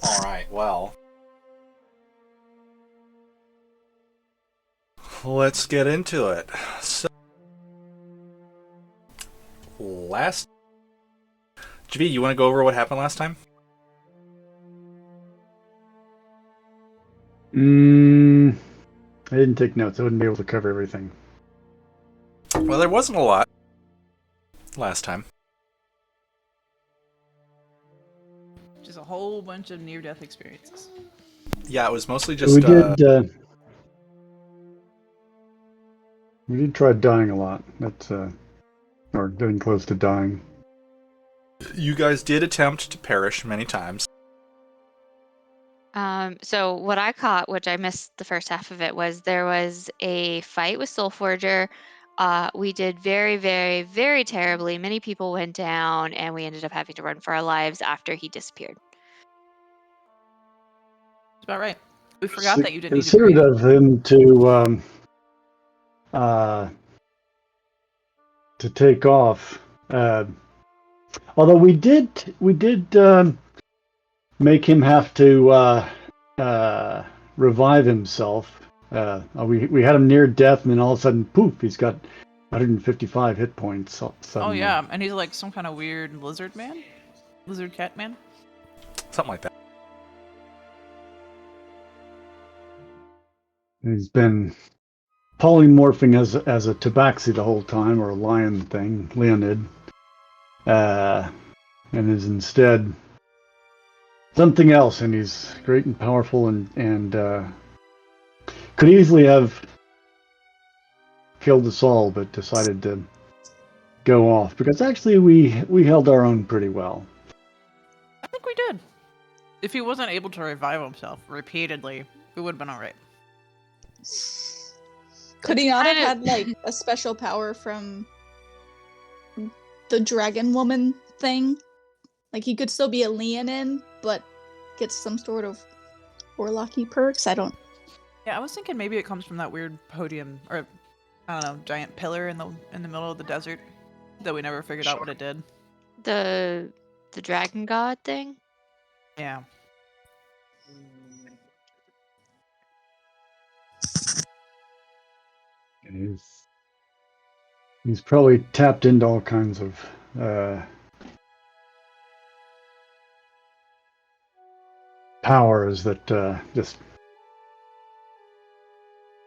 Alright, well. Let's get into it. So, last... JV, you want to go over what happened last time? I didn't take notes. I wouldn't be able to cover everything. Well, there wasn't a lot last time. Just a whole bunch of near-death experiences. Yeah, it was mostly just... We did try dying a lot. That's or getting close to dying. You guys did attempt to perish many times. So what I caught, which I missed the first half of it, was there was a fight with Soulforger. We did very, very, very terribly. Many people went down, and we ended up having to run for our lives after he disappeared. That's about right. We forgot that you didn't need to Considered breathe. of him to take off. Although we did make him have to revive himself. We had him near death, and then all of a sudden, poof! He's got 155 hit points. Oh yeah, and he's like some kind of weird lizard man, lizard cat man. Something like that. He's been polymorphing as a tabaxi the whole time, or a lion thing, Leonid, and is instead something else. And he's great and powerful, and could easily have killed us all, but decided to go off because actually we held our own pretty well. I think we did. If he wasn't able to revive himself repeatedly, we would have been all right. Could he not have had like a special power from the dragon woman thing? Like he could still be a Leonin, but get some sort of warlocky perks? I don't. Yeah, I was thinking maybe it comes from that weird podium, or I don't know, giant pillar in the middle of the desert that we never figured out what it did. The dragon god thing? Yeah. He's probably tapped into all kinds of powers that just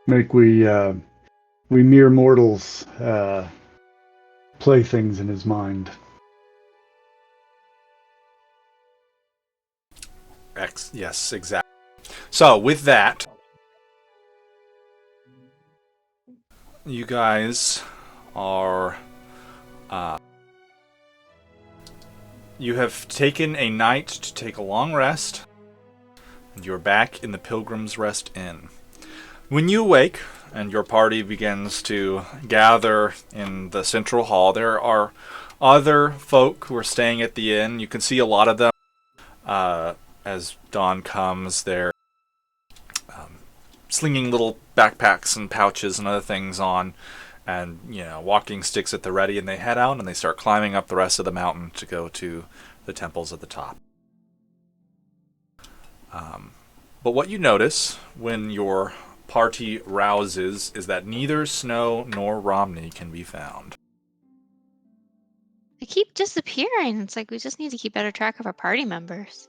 make we mere mortals play things in his mind. Yes, exactly. So, with that, you guys are... you have taken a night to take a long rest, and you are back in the Pilgrim's Rest Inn. When you awake, and your party begins to gather in the central hall, there are other folk who are staying at the inn. You can see a lot of them as dawn comes. They're slinging little backpacks and pouches and other things on, and walking sticks at the ready, and they head out and they start climbing up the rest of the mountain to go to the temples at the top. But what you notice when your party rouses is that neither Snow nor Romney can be found. They keep disappearing. It's like we just need to keep better track of our party members.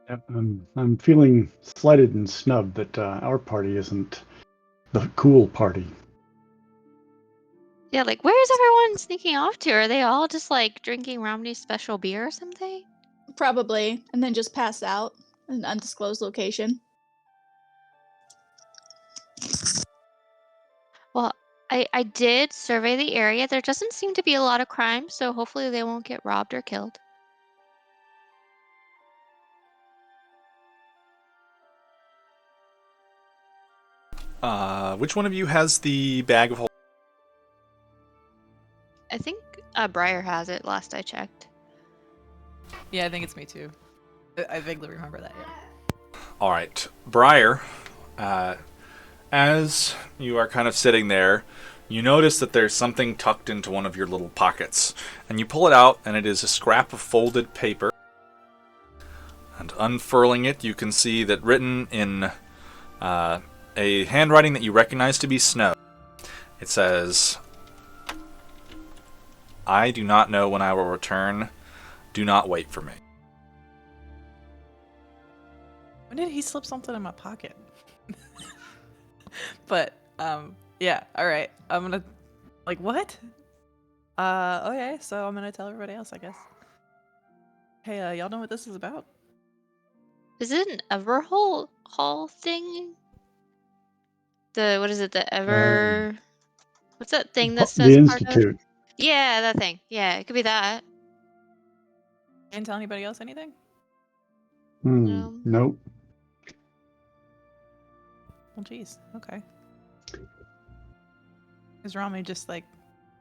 Yep, I'm feeling slighted and snubbed that our party isn't the cool party. Yeah, like where is everyone sneaking off to? Are they all just like drinking Romney's special beer or something? Probably, and then just pass out in an undisclosed location. Well, I did survey the area. There doesn't seem to be a lot of crime, so hopefully they won't get robbed or killed. Which one of you has the bag of holding? I think Briar has it last I checked. Yeah, I think it's me too. I vaguely remember that, yeah. Alright, Briar, as you are kind of sitting there, You notice that there's something tucked into one of your little pockets, and you pull it out, and it is a scrap of folded paper. And unfurling it, you can see that written in a handwriting that you recognize to be Snow. It says, "I do not know when I will return. Do not wait for me." When did he slip something in my pocket? But yeah, all right. I'm gonna like what? Okay, so I'm gonna tell everybody else, I guess. Hey, y'all know what this is about? Is it an Everhall Hall thing? What is it? The Ever. What's that thing that The says part of? Institute. Yeah, that thing. Yeah, it could be that. Didn't tell anybody else anything? No. Nope. Well, geez. Okay. Is Rami just like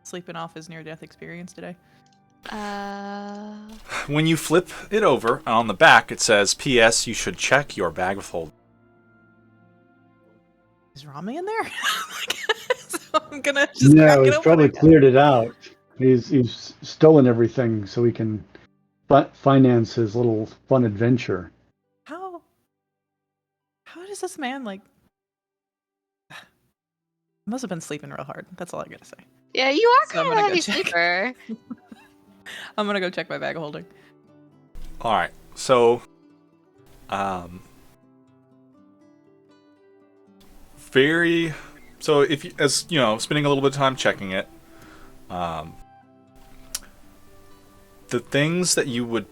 sleeping off his near-death experience today? When you flip it over, on the back it says, "P.S. You should check your bag of holding." Is Rami in there? So I'm gonna just crack No, it he's open probably again. cleared it out. He's stolen everything so he can finance his little fun adventure. How does this man like? I must have been sleeping real hard. That's all I gotta say. Yeah, you are So I'm kind of a gonna heavy go check. sleeper. I'm gonna go check my bag of holding. All right, so so if you, as you know, spending a little bit of time checking it, the things that you would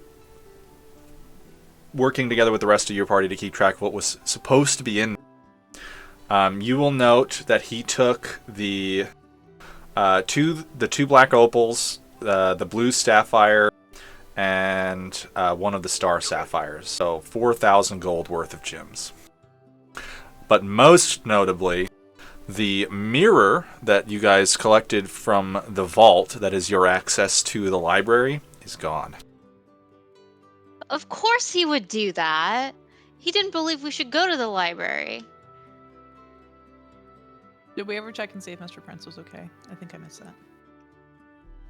working together with the rest of your party to keep track of what was supposed to be in. You will note that he took the two black opals, the blue sapphire, and one of the star sapphires. So 4,000 gold worth of gems. But most notably, the mirror that you guys collected from the vault, that is your access to the library, is gone. Of course he would do that. He didn't believe we should go to the library. Did we ever check and see if Mr. Prince was okay? I think I missed that.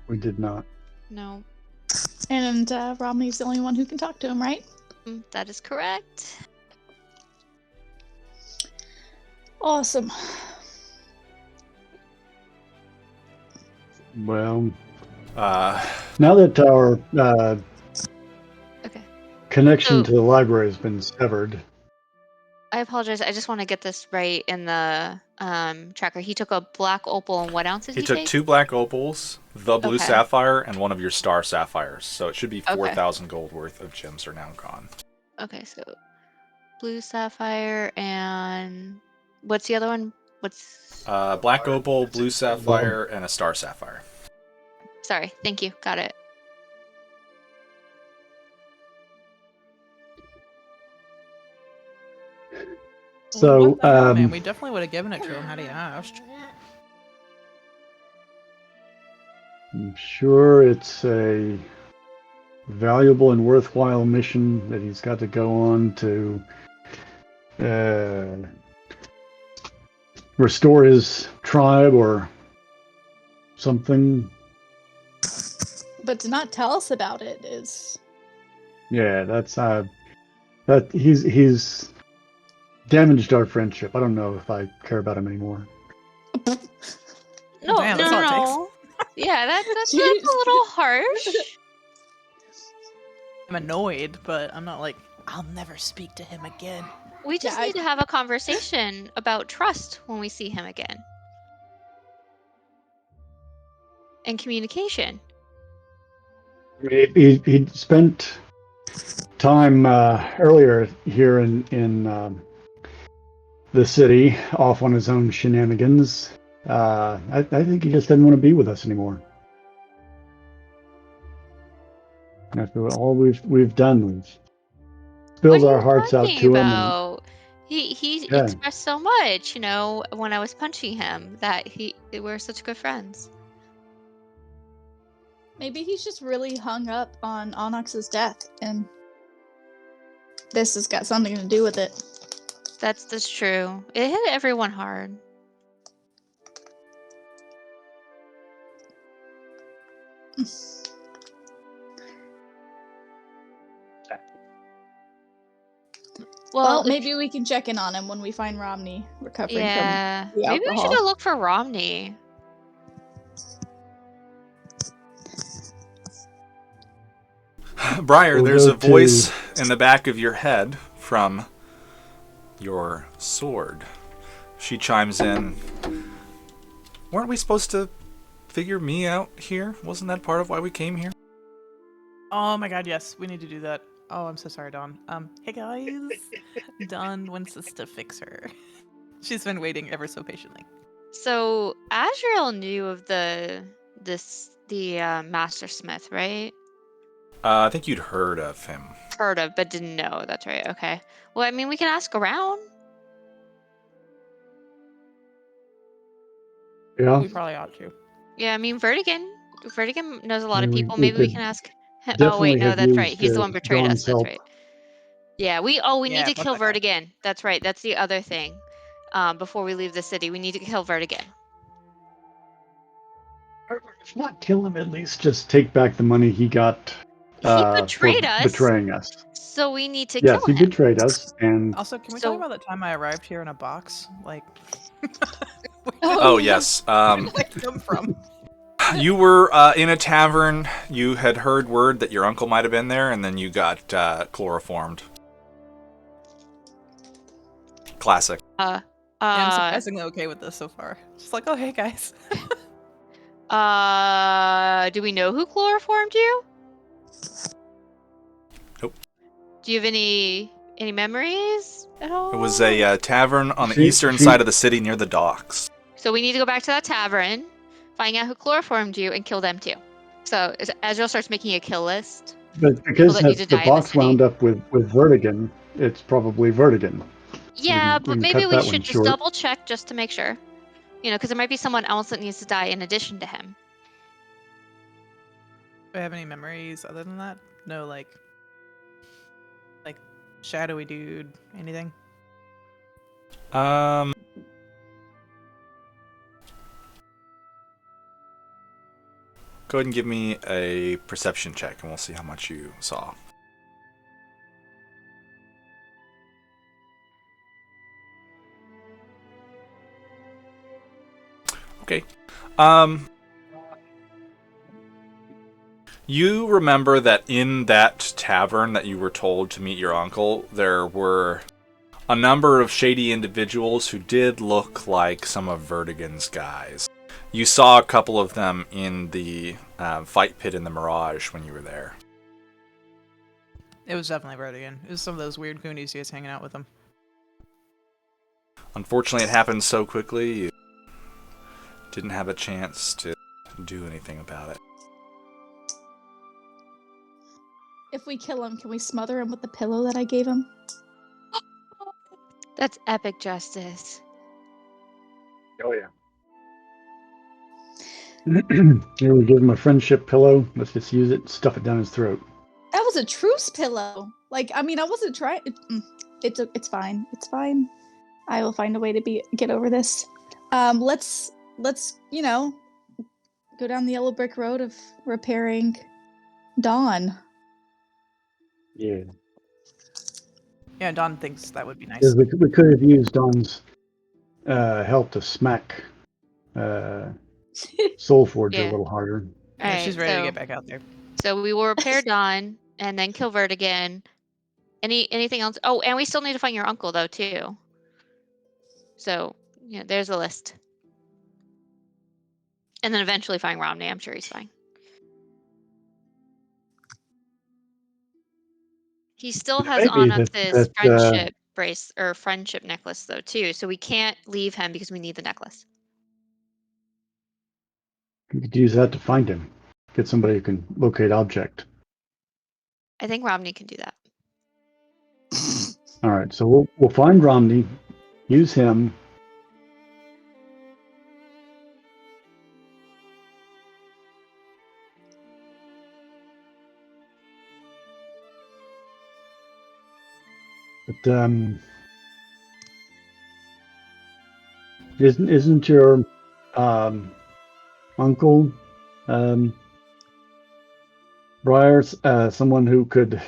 We did not. No, And Romney's the only one who can talk to him, right? that is correct. Awesome. Well, Uh, now that our Okay. connection So- to the library has been severed, I apologize. I just want to get this right in the tracker. He took a black opal, and what ounce did he he took take? 2 black opals, the blue Okay. sapphire, and one of your star sapphires. So it should be Okay. 4,000 gold worth of gems are now gone. Okay, so blue sapphire and what's the other one? What's Black opal, blue sapphire, and a star sapphire. sorry, thank you. Got it. so What the hell, man? We definitely would have given it to him had he asked. I'm sure it's a valuable and worthwhile mission that he's got to go on to restore his tribe or something. But to not tell us about it is Yeah, that's that he's damaged our friendship. I don't know if I care about him anymore. No, Damn, that's all it takes. no. Yeah, that's a little harsh. I'm annoyed, but I'm not like, I'll never speak to him again. We just Yeah, need to have a conversation about trust when we see him again. And communication. He spent time earlier here in the city off on his own shenanigans. I think he just didn't want to be with us anymore. After all we've done, we've spilled What are our you hearts out talking to him. about? He Yeah. expressed so much, when I was punching him that we're such good friends. maybe he's just really hung up on Onyx's death, and this has got something to do with it. That's true. It hit everyone hard. Well, Well, maybe we can check in on him when we find Romney recovering yeah, from the maybe we should alcohol. go look for Romney. Briar, We'll there's go a voice in the back of your head from your sword. She chimes in. Weren't we supposed to figure me out here? Wasn't that part of why we came here? Oh my god, yes, we need to do that. Oh, I'm so sorry, Dawn. Hey guys. Dawn wants us to fix her. She's been waiting ever so patiently. So Azrael knew of the Master Smith, right? I think you'd heard of him. Heard of, but didn't know. That's right. Okay. Well, I mean, we can ask around. Yeah. We probably ought to. Yeah, I mean, Vertigan knows a lot of And people. we Maybe we could can ask him. Oh wait, definitely no, have that's right. used He's the one betrayed us. Dawn's That's help. right. Yeah, we need Yeah, to fuck kill that guy. Vertigan. That's right. That's the other thing. Before we leave the city, we need to kill Vertigan. If not kill him, at least just take back the money he got He for betrayed us, betraying us. so we need to Yes, kill he him. betrayed us, and Also, can we So- talk about the time I arrived here in a box? Like, Oh, yeah. yes. where did I come from? You were in a tavern. You had heard word that your uncle might have been there, and then you got chloroformed. Classic. Yeah, I'm surprisingly okay with this so far. Just like, oh hey guys. Do we know who chloroformed you? Nope. Do you have any memories at all? It was a tavern on the She- eastern she- side of the city near the docks. So we need to go back to that tavern, find out who chloroformed you, and kill them too. So Azrael starts making a kill list. but because that need to the die in the box city. wound up with Vertigan, it's probably Vertigan. Yeah, we but can maybe cut we that one should just short. double check just to make sure. You know, because there might be someone else that needs to die in addition to him. Do I have any memories other than that? No, like shadowy dude, anything? Go ahead and give me a perception check, and we'll see how much you saw. Okay. You remember that in that tavern that you were told to meet your uncle, there were a number of shady individuals who did look like some of Vertigan's guys. You saw a couple of them in the fight pit in the Mirage when you were there. It was definitely Vertigan. It was some of those weird Goonies he was hanging out with them. Unfortunately, it happened so quickly, you didn't have a chance to do anything about it. If we kill him, can we smother him with the pillow that I gave him? That's epic justice. Oh yeah. Here we give him a friendship pillow. Let's just use it, stuff it down his throat. That was a truce pillow. Like, I mean, I wasn't trying. It's fine. It's fine. I will find a way to get over this. Let's go down the yellow brick road of repairing Dawn. Yeah. Yeah, Dawn thinks that would be nice. Because we could have used Dawn's help to smack Soulforge Yeah. a little harder. Yeah, Alright, she's ready so, to get back out there. So we will repair Dawn and then kill Vertigan. Anything else? Oh, and we still need to find your uncle though too. So yeah, there's a list. And then eventually find Romney. I'm sure he's fine. He still has Maybe on up that- this that, friendship brace or friendship necklace though too. So we can't leave him because we need the necklace. We could use that to find him. Get somebody who can locate object. I think Romney can do that. All right, so we'll find Romney, use him. But isn't your uncle Briar's someone who could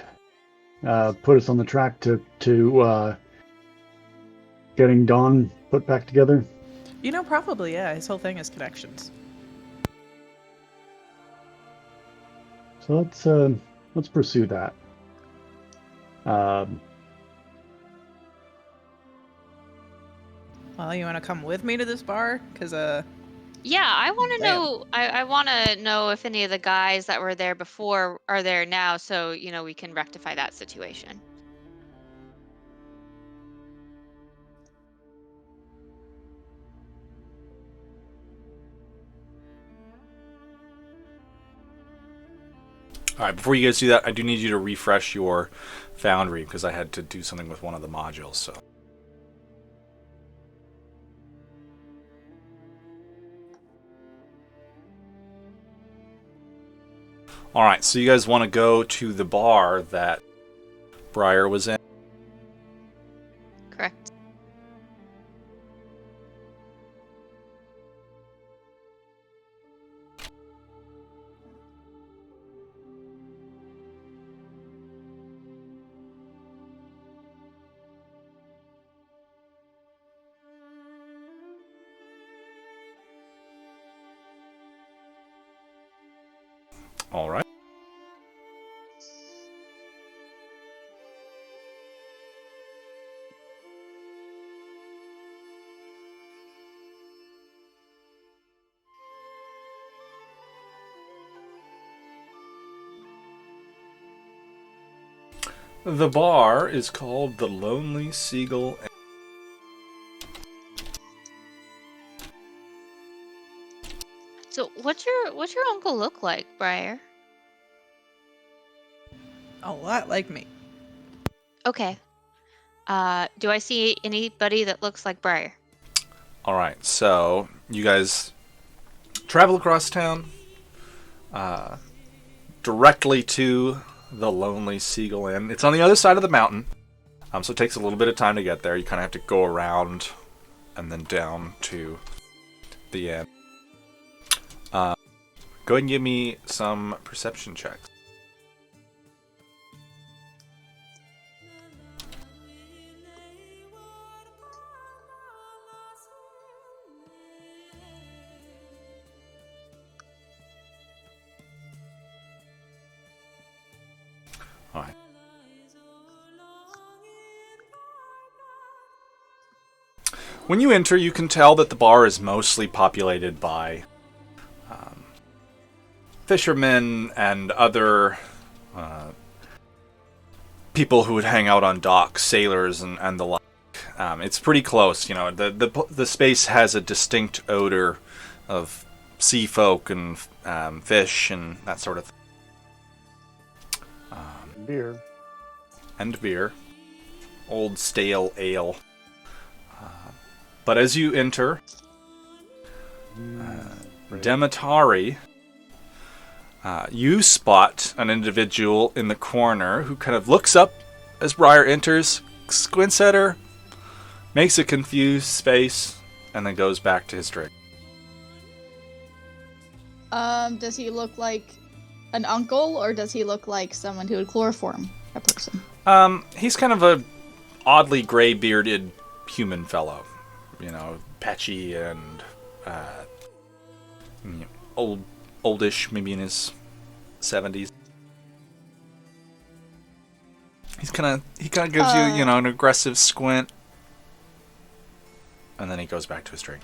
put us on the track to getting Dawn put back together? Probably, yeah. His whole thing is connections. So let's pursue that. Well, you want to come with me to this bar? Because, Yeah, I want to Damn. know. I want to know if any of the guys that were there before are there now, so we can rectify that situation. All right, before you guys do that, I do need you to refresh your Foundry because I had to do something with one of the modules. So, all right, so you guys want to go to the bar that Briar was in? Correct. All right. The bar is called the Lonely Seagull. So what's your uncle look like, Briar? a lot like me. Okay. Do I see anybody that looks like Briar? All right, so you guys travel across town directly to the Lonely Seagull Inn. It's on the other side of the mountain, so it takes a little bit of time to get there. You kind of have to go around and then down to the inn. Go ahead and give me some perception checks. All right. When you enter, you can tell that the bar is mostly populated by fishermen and other people who would hang out on docks, sailors and the like. It's pretty close, the space has a distinct odor of sea folk and fish and that sort of thing. Beer. And beer. Old stale ale. But as you enter, Demetari, you spot an individual in the corner who kind of looks up as Briar enters, squints at her, makes a confused face, and then goes back to his drink. Does he look like an uncle, or does he look like someone who would chloroform a person? He's kind of a oddly gray-bearded human fellow. Patchy and oldish, maybe in his 70s. He kind of gives you, an aggressive squint, and then he goes back to his drink.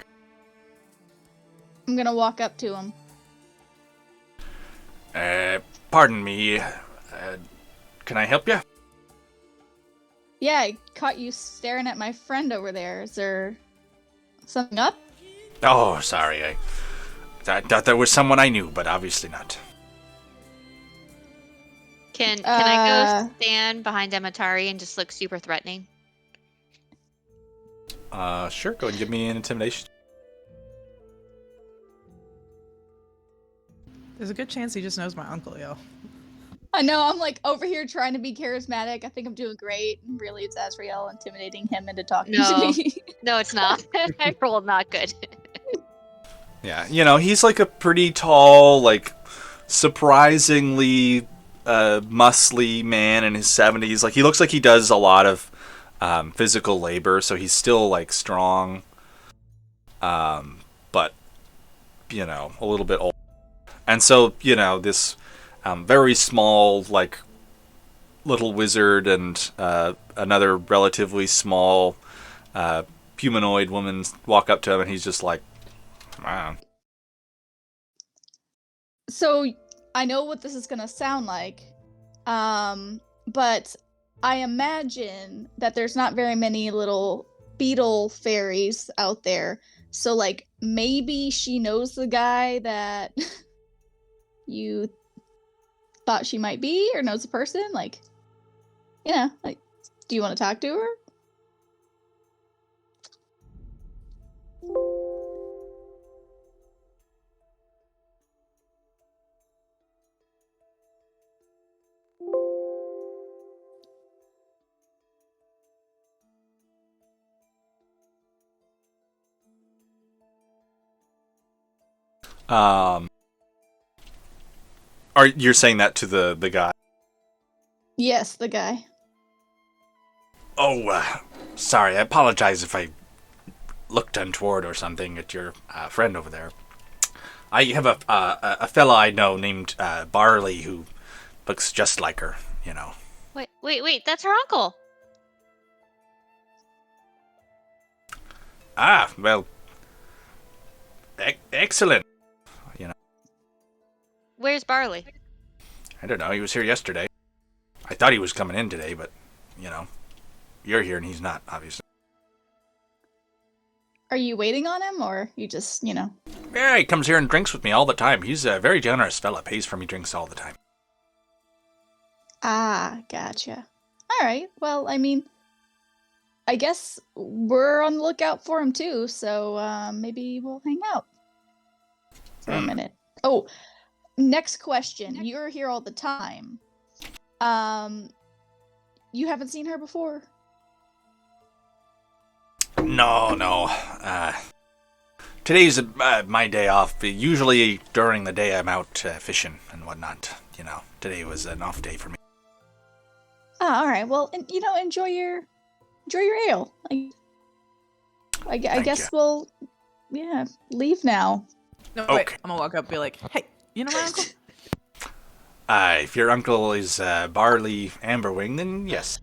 I'm gonna walk up to him. Pardon me. Can I help you? Yeah, I caught you staring at my friend over there. Is there something up? Oh, sorry. I thought there was someone I knew, but obviously not. Can I go stand behind Demetari and just look super threatening? Sure. Go ahead and give me an intimidation. There's a good chance he just knows my uncle, yo. I know, I'm like over here trying to be charismatic. I think I'm doing great. Really, it's Azrael intimidating him into talking to me. No, it's not. I rolled not good. Yeah, he's like a pretty tall, like surprisingly muscly man in his 70s. Like, he looks like he does a lot of physical labor, so he's still like strong, but a little bit old. And so this very small, like, little wizard and another relatively small humanoid woman walk up to him, and he's just like, wow. So I know what this is gonna sound like, but I imagine that there's not very many little beetle fairies out there. So like maybe she knows the guy that you thought she might be, or knows the person. Like, like, do you want to talk to her? You're saying that to the guy? Yes, the guy. Oh, sorry. I apologize if I looked untoward or something at your friend over there. I have a fella I know named Barley who looks just like her. Wait, that's her uncle. Ah, well, excellent. Where's Barley? I don't know. He was here yesterday. I thought he was coming in today, but you're here and he's not, obviously. Are you waiting on him, or you just, Yeah, he comes here and drinks with me all the time. He's a very generous fella. Pays for me drinks all the time. Ah, gotcha. All right. Well, I mean, I guess we're on the lookout for him too, so maybe we'll hang out for a minute. Oh, next question. You're here all the time. You haven't seen her before? No. Today's my day off. Usually during the day I'm out fishing and whatnot. Today was an off day for me. Ah, all right. Well, enjoy your ale. I guess we'll, leave now. No, Okay. wait. I'm gonna walk up and be like, hey, you know my uncle? If your uncle is Barley Amberwing, then yes.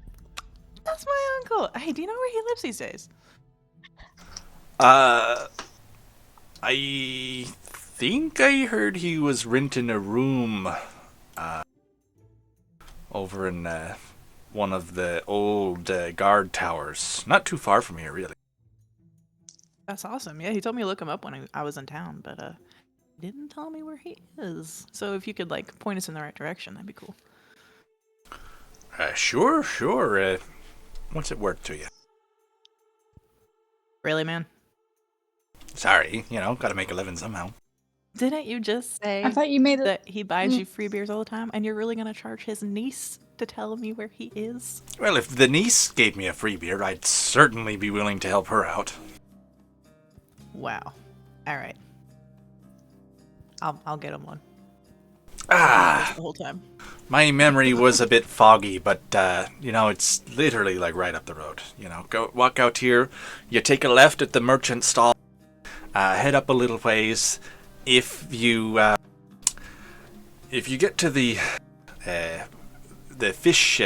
That's my uncle. Hey, do you know where he lives these days? I think I heard he was renting a room over in one of the old guard towers. Not too far from here, really. That's awesome. Yeah, he told me to look him up when I was in town, but he didn't tell me where he is. So if you could like point us in the right direction, that'd be cool. Sure. What's it worth to you? Really, man? Sorry, gotta make a living somehow. Didn't you just say I thought you made it. that he buys you free beers all the time, and you're really gonna charge his niece to tell me where he is? Well, if the niece gave me a free beer, I'd certainly be willing to help her out. Wow. All right. I'll get him one. Ah, The whole time. my memory was a bit foggy, but it's literally like right up the road. Go walk out here, you take a left at the merchant stall, head up a little ways. If you get to the fish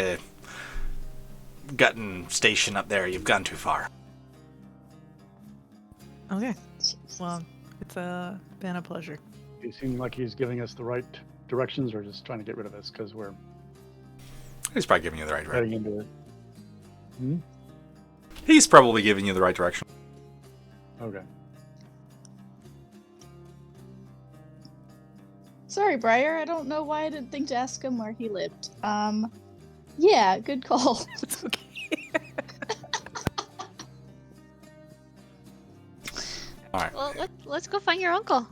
gutting station up there, you've gone too far. Okay. Well, it's been a pleasure. He seemed like he's giving us the right directions, or just trying to get rid of us because we're He's probably giving you the right direction. heading into it. He's probably giving you the right direction. Okay. Sorry, Briar. I don't know why I didn't think to ask him where he lived. Yeah, good call. It's okay. All right. Well, let's go find your uncle.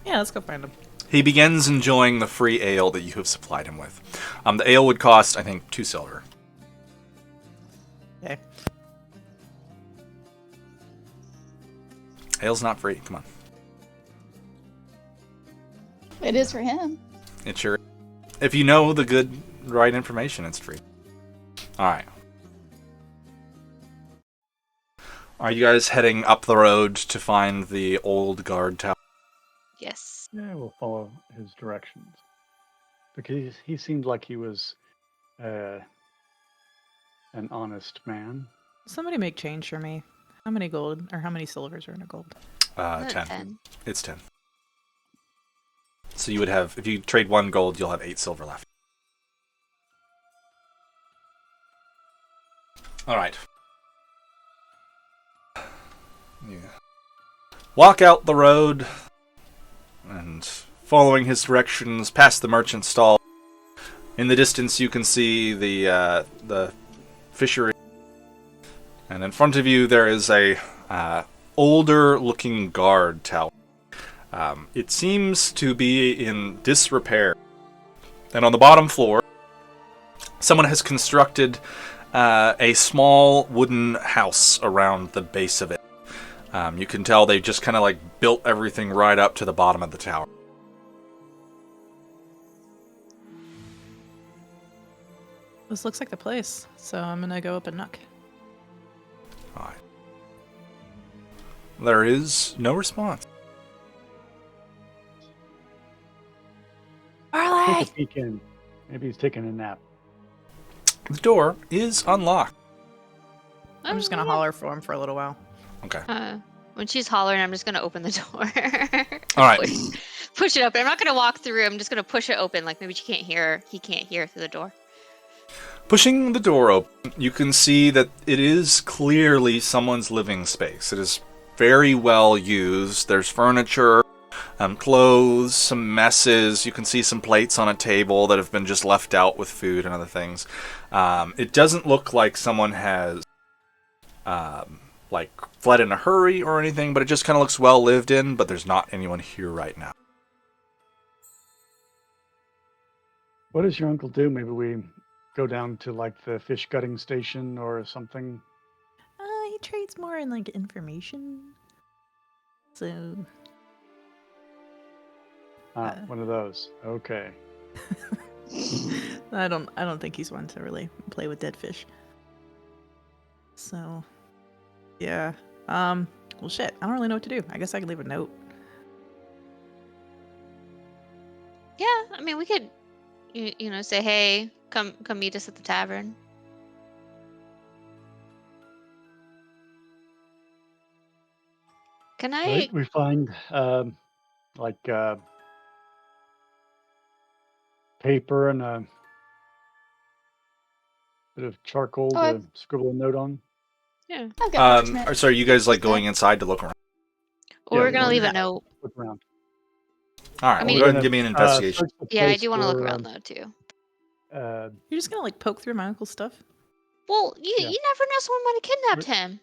Yeah, let's go find him. He begins enjoying the free ale that you have supplied him with. The ale would cost, I think, 2 silver. Okay. Ale's not free. Come on. It is for him. It sure. If you know the right information, it's free. Alright. Are you guys heading up the road to find the old guard tower? Yes. Yeah, we'll follow his directions. Because he seemed like he was an honest man. Somebody make change for me. How many gold or how many silvers are in a gold? 10. It's 10. So you would have, if you trade 1 gold, you'll have 8 silver left. Alright. Yeah. Walk out the road, and following his directions, past the merchant stall. In the distance, you can see the fishery. And in front of you, there is a older-looking guard tower. It seems to be in disrepair. And on the bottom floor, someone has constructed a small wooden house around the base of it. You can tell they've just kind of like built everything right up to the bottom of the tower. This looks like the place, so I'm gonna go up and knock. Alright. There is no response. Take a peek in. Maybe he's taking a nap. The door is unlocked. I'm just gonna holler for him for a little while. Okay. When she's hollering, I'm just gonna open the door. All right. Push it open. I'm not gonna walk through. I'm just gonna push it open. Like maybe she can't hear. He can't hear through the door. Pushing the door open, you can see that it is clearly someone's living space. It is very well used. There's furniture, clothes, some messes. You can see some plates on a table that have been just left out with food and other things. It doesn't look like someone has like fled in a hurry or anything, but it just kind of looks well lived in, but there's not anyone here right now. What does your uncle do? Maybe we go down to like the fish gutting station or something. He trades more in like information. So One of those. Okay. I don't think he's one to really play with dead fish. So yeah. Well shit, I don't really know what to do. I guess I could leave a note. Yeah, I mean we could, you know, say hey, come meet us at the tavern. Can I? Right, we find like paper and a bit of charcoal Oh, to scribble a note on. Yeah. I've got parchment. So are you guys like going inside to look around? Or Yeah, we're gonna we're leave a gonna- note. Look around. All right, I well, mean- go ahead and give me an investigation. Search the Yeah, I place do want to look for, around though too. You're just gonna like poke through my uncle's stuff? Well, you Yeah. you never know, someone might have kidnapped him.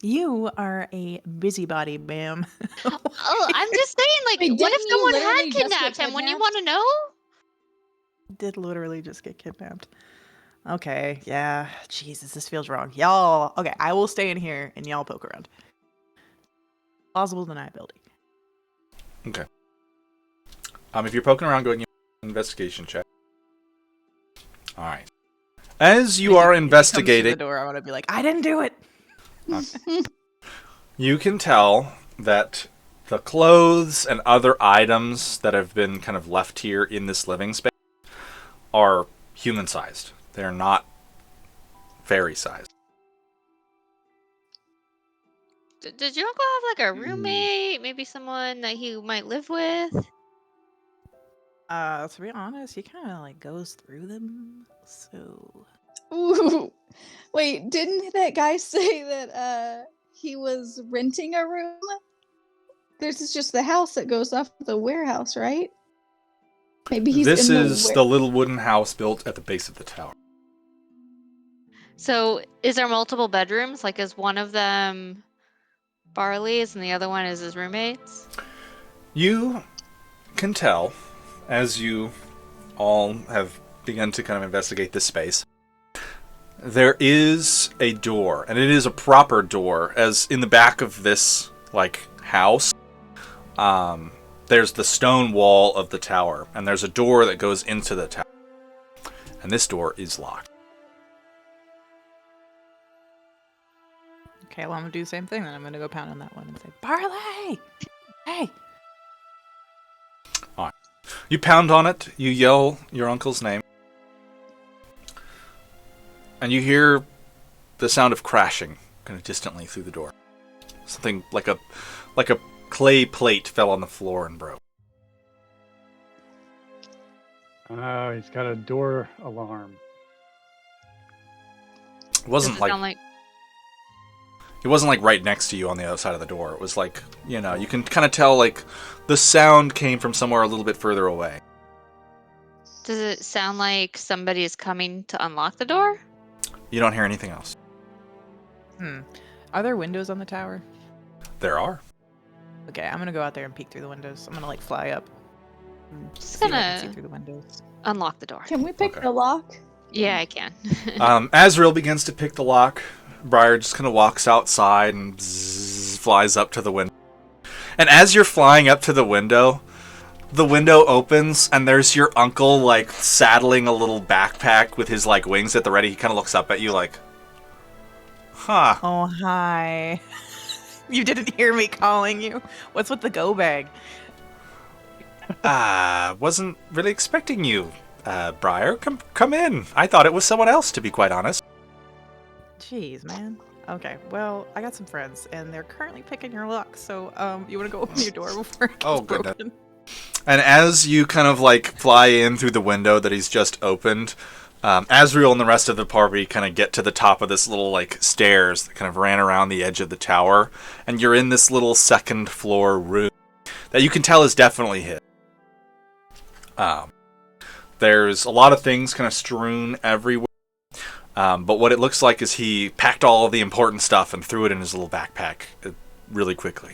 You are a busybody, ma'am. Oh, I'm just saying, like, Wait, what if didn't you someone literally had just get kidnapped him? When you kidnapped? want to know? Did literally just get kidnapped. Okay, yeah. Jesus, this feels wrong. Y'all, okay, I will stay in here and y'all poke around. Plausible deniability. Okay. If you're poking around, go ahead and give me an investigation check. All right. As you are If he comes through investigating, the door, I want to be like, I didn't do it. you can tell that the clothes and other items that have been kind of left here in this living space are human-sized. They're not fairy-sized. Did your uncle have like a roommate? Maybe someone that he might live with? To be honest, he kind of like goes through them. So Ooh. Wait, didn't that guy say that he was renting a room? This is just the house that goes off the warehouse, right? Maybe he's This in is the the little wooden house built at the base of the tower. So, is there multiple bedrooms? Like, is one of them Barley's and the other one is his roommate's? You can tell, as you all have begun to kind of investigate this space, there is a door, and it is a proper door, as in the back of this, like, house, there's the stone wall of the tower, and there's a door that goes into the tower. and this door is locked. Okay, well, I'm gonna do the same thing then. I'm gonna go pound on that one and say, Barley! Hey! You pound on it, you yell your uncle's name, and you hear the sound of crashing kind of distantly through the door. Something like a clay plate fell on the floor and broke. Oh, he's got a door alarm. It wasn't Does it like sound like it wasn't like right next to you on the other side of the door. It was like, you can kind of tell like the sound came from somewhere a little bit further away. Does it sound like somebody is coming to unlock the door? You don't hear anything else. Are there windows on the tower? There are. Okay, I'm gonna go out there and peek through the windows. I'm gonna like fly up. And Just see if I can see gonna through the windows. unlock the door. Can we pick Okay. the lock? Yeah, I can. Azrael begins to pick the lock. Briar just kind of walks outside and flies up to the window. And as you're flying up to the window opens and there's your uncle like saddling a little backpack with his like wings at the ready. He kind of looks up at you like, huh. Oh, hi. You didn't hear me calling you. What's with the go bag? Wasn't really expecting you, Briar. Come in. I thought it was someone else, to be quite honest. Jeez, man. Okay, well, I got some friends, and they're currently picking your lock, so, you wanna go open your door before it gets Oh, goodness. broken? And as you kind of like fly in through the window that he's just opened, Azrael and the rest of the party kind of get to the top of this little like stairs that kind of ran around the edge of the tower, and you're in this little second floor room that you can tell is definitely hid. There's a lot of things kind of strewn everywhere, but what it looks like is he packed all of the important stuff and threw it in his little backpack really quickly.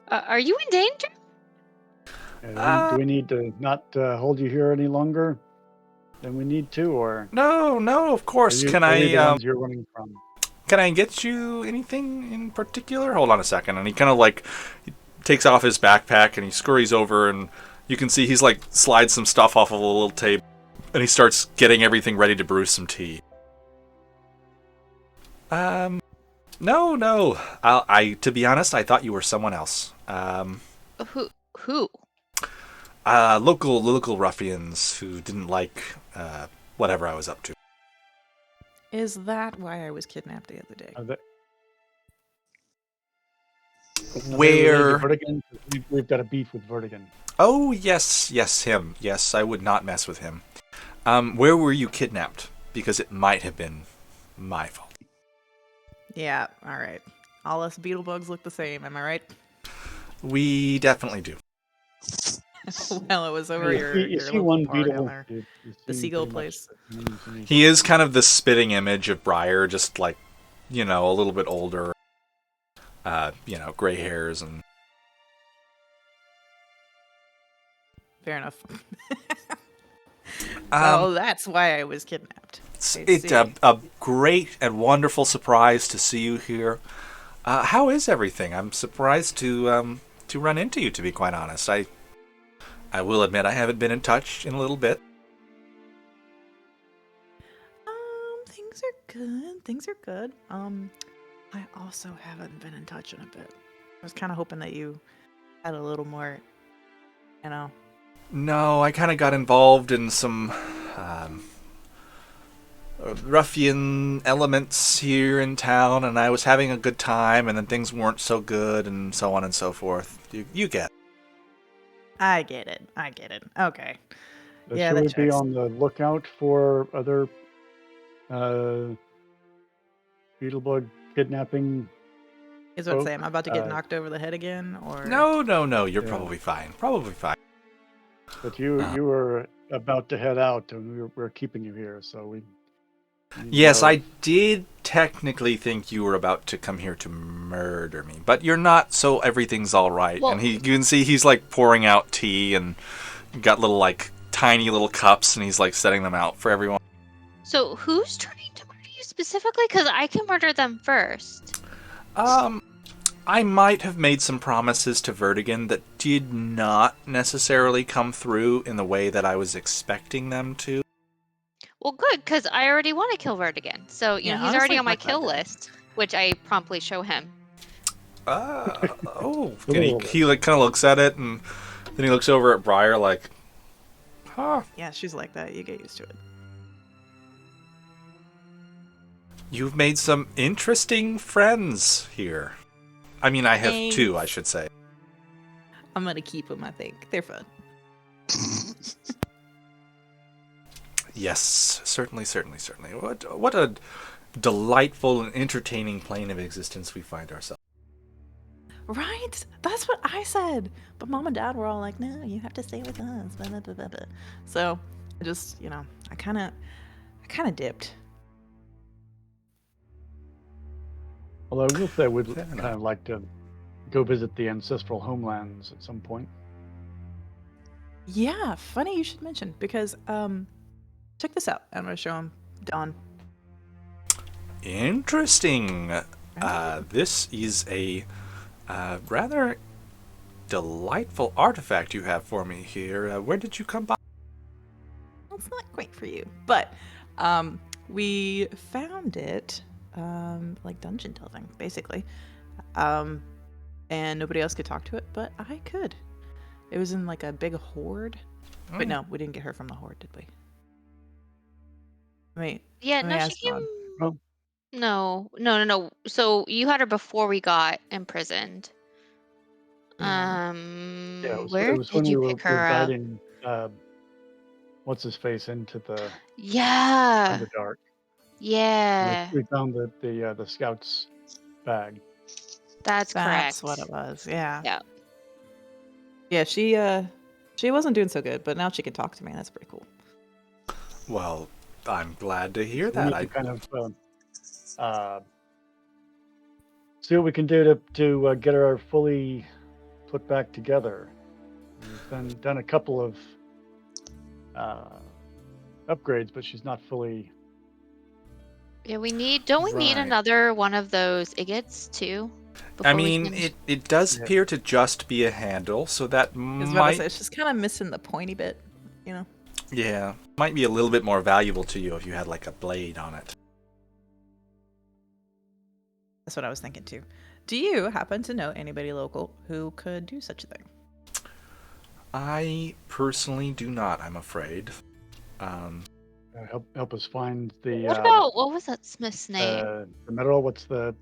Are you in danger? Do we need to not hold you here any longer than we need to, or No, of course. Can are we the I ones you're running from? Can I get you anything in particular? Hold on a second. And he kind of like he takes off his backpack and he scurries over, and you can see he's like slides some stuff off of a little table, and he starts getting everything ready to brew some tea. No. I to be honest, I thought you were someone else. Who? Local ruffians who didn't like whatever I was up to. Is that why I was kidnapped the other day? Where? Vertigan? We've got a beef with Vertigan. Oh, yes, him. Yes, I would not mess with him. Where were you kidnapped? Because it might have been my fault. Yeah, alright. All us beetle bugs look the same, am I right? We definitely do. Well, it was over your You see local one bar down beetle. there. you The see seagull pretty much place. the same to me. He is kind of the spitting image of Briar, just like, a little bit older. Gray hairs and... Fair enough. Well, Um, that's why I was kidnapped. it's I it's see. a great and wonderful surprise to see you here. How is everything? I'm surprised to run into you, to be quite honest. I will admit I haven't been in touch in a little bit. Things are good. Things are good. I also haven't been in touch in a bit. I was kind of hoping that you had a little more, No, I kind of got involved in some ruffian elements here in town, and I was having a good time, and then things weren't so good, and so on and so forth. You get it. I get it. Okay. But Yeah, should that we be checks. on the lookout for other beetlebug kidnapping? Is what I'm folk, saying. I'm about to get uh, knocked over the head again, or No, you're Yeah. probably fine. Probably fine. But you were about to head out, and we're keeping you here, so we. Yes, I did technically think you were about to come here to murder me, but you're not, so everything's all right. Well- And you can see he's like pouring out tea and got little like tiny little cups, and he's like setting them out for everyone. So who's trying to murder you specifically? Because I can murder them first. I might have made some promises to Vertigan that did not necessarily come through in the way that I was expecting them to. Well, good, because I already want to kill Vertigan. So, Yeah, he's already honestly, on my fuck that kill guy. list, which I promptly show him. Oh. A And little he like kind of looks at it, and then he looks over at Briar like, huh. Yeah, she's like that. You get used to it. You've made some interesting friends here. I mean, I have two, I should say. I'm gonna keep them, I think. They're fun. Yes, certainly. What a delightful and entertaining plane of existence we find ourselves. Right? That's what I said. But mom and dad were all like, no, you have to stay with us. Blah, blah, blah, blah, blah. So I just, I kind of dipped. Although I will say we'd Fair kind enough. of like to go visit the ancestral homelands at some point. Yeah, funny you should mention because check this out. I'm gonna show him Dawn. Interesting. This is a rather delightful artifact you have for me here. Where did you come by? Well, it's not quite for you, but we found it like dungeon delving, basically. And nobody else could talk to it, but I could. It was in like a big hoard. Wait, no, we didn't get her from the hoard, did we? Wait. Yeah, let me no, she ask came. Dawn. Oh. No. So you had her before we got imprisoned. Yeah. Yeah, it Where was did when you we were pick her up? guiding what's his face into the Yeah, Underdark. yeah, We found the scout's bag. that's That's correct. what it was. Yeah. Yeah. Yeah, she wasn't doing so good, but now she can talk to me. That's pretty cool. Well, I'm glad to hear We that. need to kind of see what we can do to get her fully put back together. We've done a couple of upgrades, but she's not fully. Yeah, don't we need Right. another one of those agates too? I before we mean, can- it does Yeah. appear to just be a handle, so that I was about to say might, it's just kind of missing the pointy bit, yeah, might be a little bit more valuable to you if you had like a blade on it. That's what I was thinking too. Do you happen to know anybody local who could do such a thing? I personally do not, I'm afraid. Help us find the what was that Smith's name? the mineral. What's the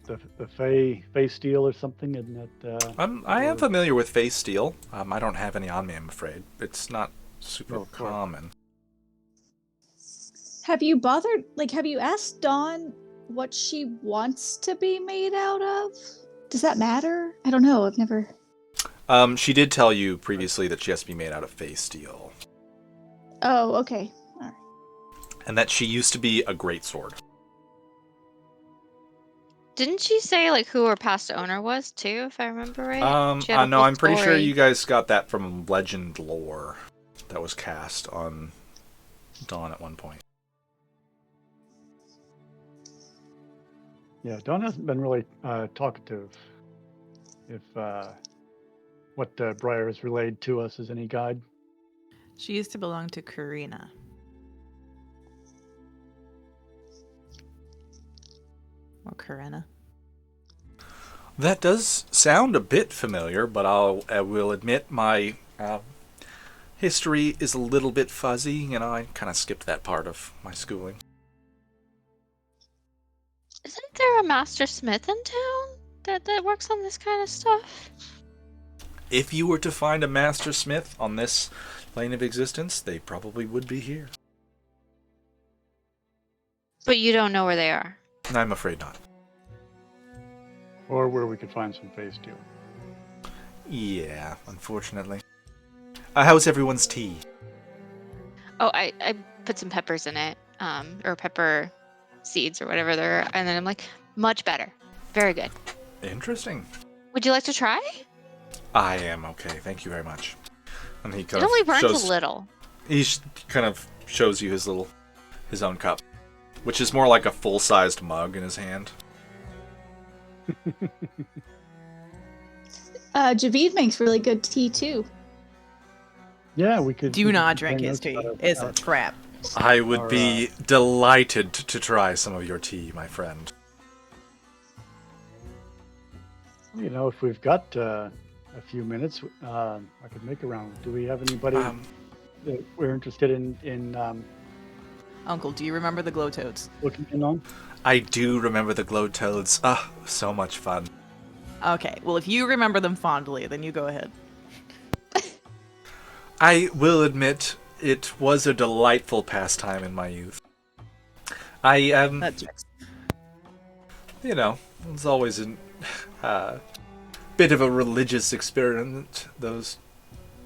Fey steel or something? Isn't it? I am or- familiar with face steel. I don't have any on me, I'm afraid. It's not super Oh, of course. common. Have you bothered? Like, have you asked Dawn what she wants to be made out of? Does that matter? I don't know. I've never. She did tell you previously that she has to be made out of face steel, Oh, okay. All right. and that she used to be a greatsword. Didn't she say like who her past owner was too, if I remember right? She had a No, whole I'm pretty sure story. you guys got that from legend lore that was cast on Dawn at one point. Yeah, Dawn hasn't been really talkative. If what Briar has relayed to us is any guide. She used to belong to Karina. Or Karina. That does sound a bit familiar, but I will admit my history is a little bit fuzzy. You know, I kind of skipped that part of my schooling. Isn't there a master smith in town that works on this kind of stuff? If you were to find a master smith on this plane of existence, they probably would be here. But you don't know where they are. I'm afraid not. Or where we could find some Fey steel. Yeah, unfortunately. How's everyone's tea? Oh, I put some peppers in it, or pepper seeds or whatever they're, and then I'm like, much better, very good. Interesting. Would you like to try? I am okay, thank you very much. And he It kind only of burns shows, a little. he kind of shows you his own cup, which is more like a full-sized mug in his hand. Javid makes really good tea too. Yeah, we could. Do we could not compare drink his notes tea. about It's our- a trap. I would Our, be delighted to try some of your tea, my friend. You know, if we've got a few minutes, I could make a round. Do we have anybody that we're interested in Uncle, do you remember the glow toads? looking in on? I do remember the glow toads. Ah, so much fun. Okay, well, if you remember them fondly, then you go ahead. I will admit, it was a delightful pastime in my youth. I That checks. you know, it's always a bit of a religious experiment, those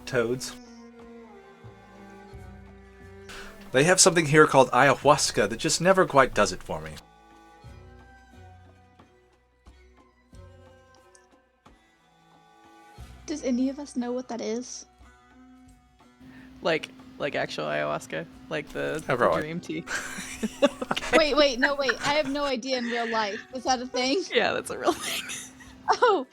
toads. They have something here called ayahuasca that just never quite does it for me. Does any of us know what that is? Like actual ayahuasca, like the Everyone. dream tea. Wait, no, wait. I have no idea in real life. Is that a thing? Yeah, that's a real thing. Oh,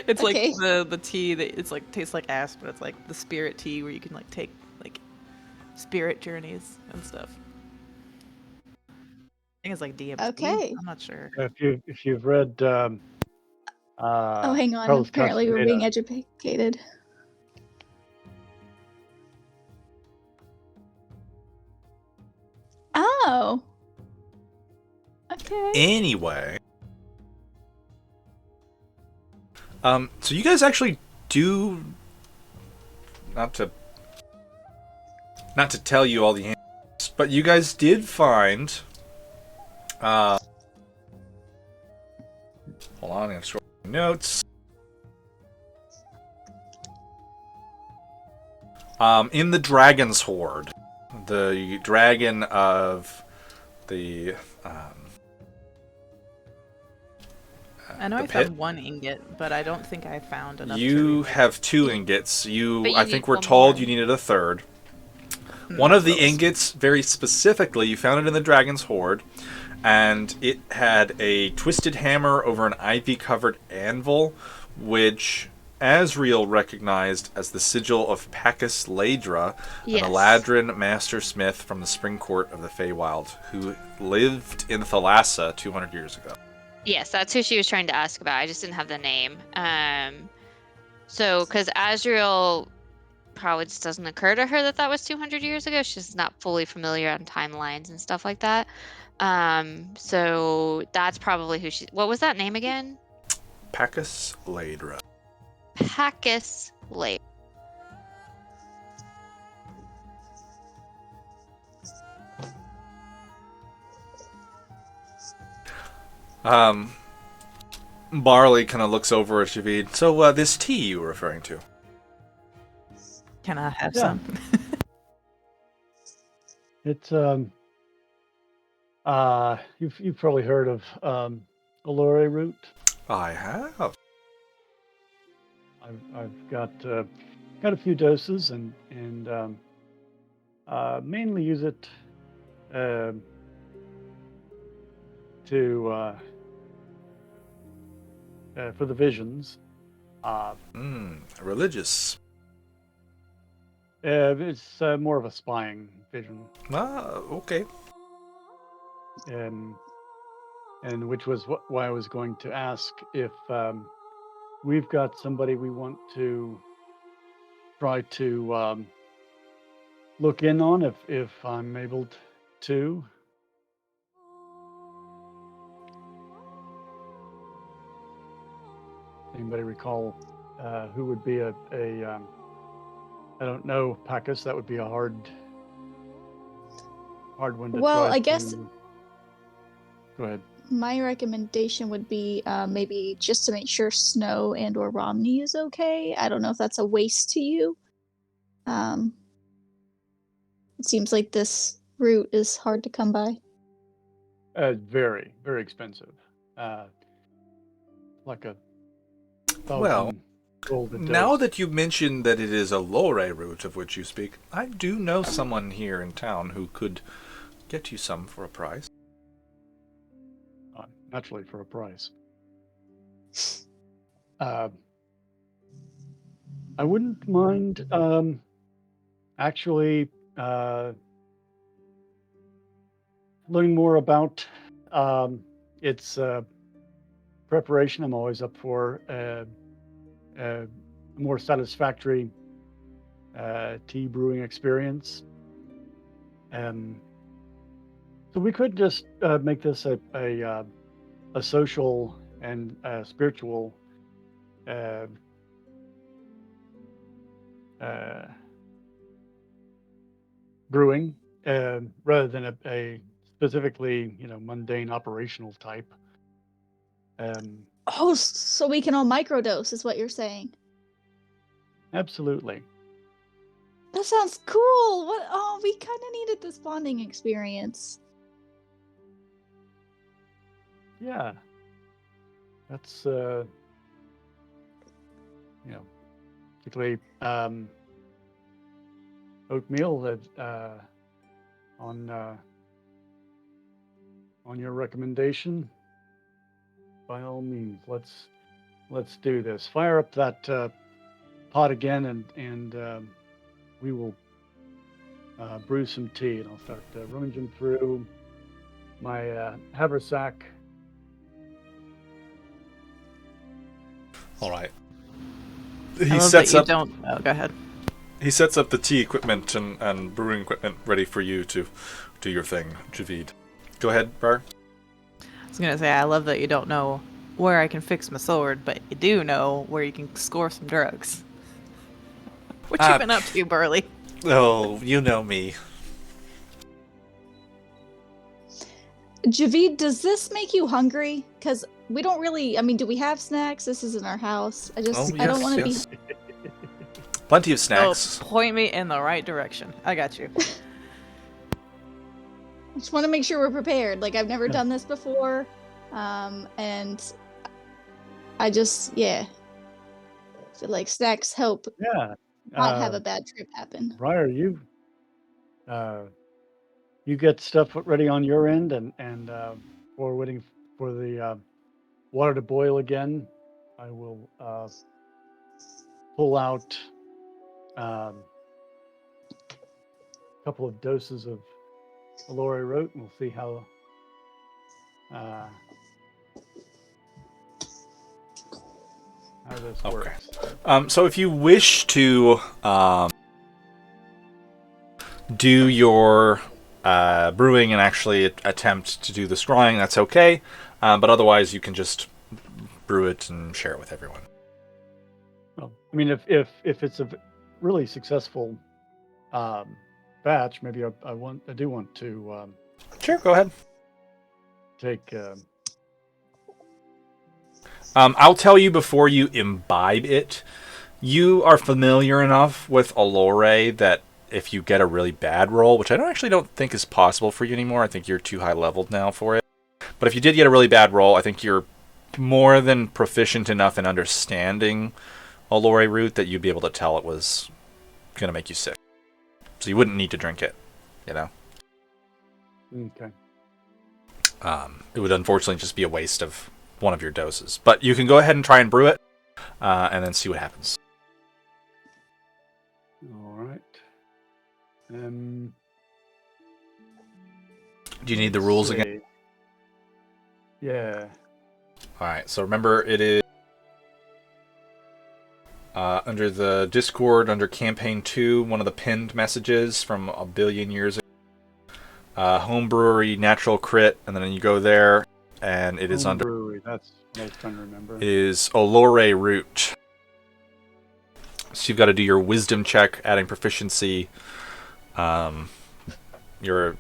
It's Okay. like the tea that it's like tastes like ass, but it's like the spirit tea where you can like take like spirit journeys and stuff. I think it's like DMT. Okay. I'm not sure. If you've read oh, hang on. Carlos Apparently, we're being Castaneda, educated. Oh. Okay. Anyway. So you guys actually do not to tell you all the answers, but you guys did find hold on, I'm gonna scroll my notes. In the Dragon's Hoard, the dragon of the I know the I pit. found one ingot, but I don't think I found enough. You to have 2 ingots. But you I need think we're one told more. you needed a third. remake. One of the Gross. ingots, very specifically, you found it in the Dragon's Hoard, and it had a twisted hammer over an ivy-covered anvil, which Asriel recognized as the sigil of Pacus Ladra, Yes. an Eladrin master smith from the Spring Court of the Feywild, who lived in Thalassa 200 years ago. Yes, that's who she was trying to ask about. I just didn't have the name. So, because Azriel probably just doesn't occur to her that that was 200 years ago. She's not fully familiar on timelines and stuff like that. So that's probably who she. What was that name again? Pacus Ladra. Pacus Lake. Barley kind of looks over at Shavid. So, this tea you were referring to? Can I have Yeah. some? it's you've probably heard of Allure root. I have. I've got a few doses and mainly use it to for the visions. Religious. It's more of a spying vision, Okay. and which was why I was going to ask if we've got somebody we want to try to look in on if I'm able to. Anybody recall who would be a I don't know, Pacus. That would be a hard one to Well, try I guess to- Go ahead. my recommendation would be maybe just to make sure Snow and or Romney is okay. I don't know if that's a waste to you. It seems like this route is hard to come by. Very, very expensive. Like a Well, gold a now dose. that you mentioned that it is a Lore root of which you speak, I do know someone here in town who could get you some for a price. Naturally for a price. I wouldn't mind actually learning more about its preparation. I'm always up for a more satisfactory tea brewing experience. Um, so we could just make this a social and spiritual uh, uh, brewing rather than a specifically, mundane operational type. Um, Oh, so we can all microdose, is what you're saying. absolutely. That sounds cool. What? Oh, we kind of needed this bonding experience. Yeah, that's particularly oatmeal that on on your recommendation. By all means, let's do this. Fire up that pot again, and we will brew some tea. And I'll start rummaging through my haversack. All right. I He love that sets you up. don't. Oh, go ahead. He sets up the tea equipment and brewing equipment ready for you to do your thing, Javid. Go ahead, Briar. I was gonna say I love that you don't know where I can fix my sword, but you do know where you can score some drugs. What you been up to, Burley? Oh, you know me. Javid, does this make you hungry? Because we don't really. I mean, do we have snacks? This isn't our house. I Oh, I don't want to yes. Plenty of snacks. Oh, point me in the right direction. I got you. I just want to make sure we're prepared. Like I've never done this before, and I just feel like snacks help Yeah, not have a bad trip happen. Briar, uh, you get stuff ready on your end, and for waiting for the water to boil again, I will pull out a couple of doses of Alori root, and we'll see uh, how this Okay. works. So if you wish to do your brewing and actually attempt to do the scrying, that's okay. But otherwise, you can just brew it and share it with everyone. Well, I mean, if it's a really successful batch, maybe I do want to Sure, go ahead. take. I'll tell you before you imbibe it. You are familiar enough with Allure that if you get a really bad roll, which I don't think is possible for you anymore, I think you're too high leveled now for it. But if you did get a really bad roll, I think you're more than proficient enough in understanding Allure root that you'd be able to tell it was going to make you sick. So you wouldn't need to drink it, you know? Okay. It would unfortunately just be a waste of one of your doses. But you can go ahead and try and brew it, and then see what happens. All right. Do you need the rules again? Yeah. Alright, so remember it is under the Discord, under Campaign 2, one of the pinned messages from a billion years ago. Home Brewery, Natural Crit, and then you go there, and it is Home under... Brewery, that's what I was trying to remember. It is Allure Root. So you've got to do your Wisdom check, adding proficiency, your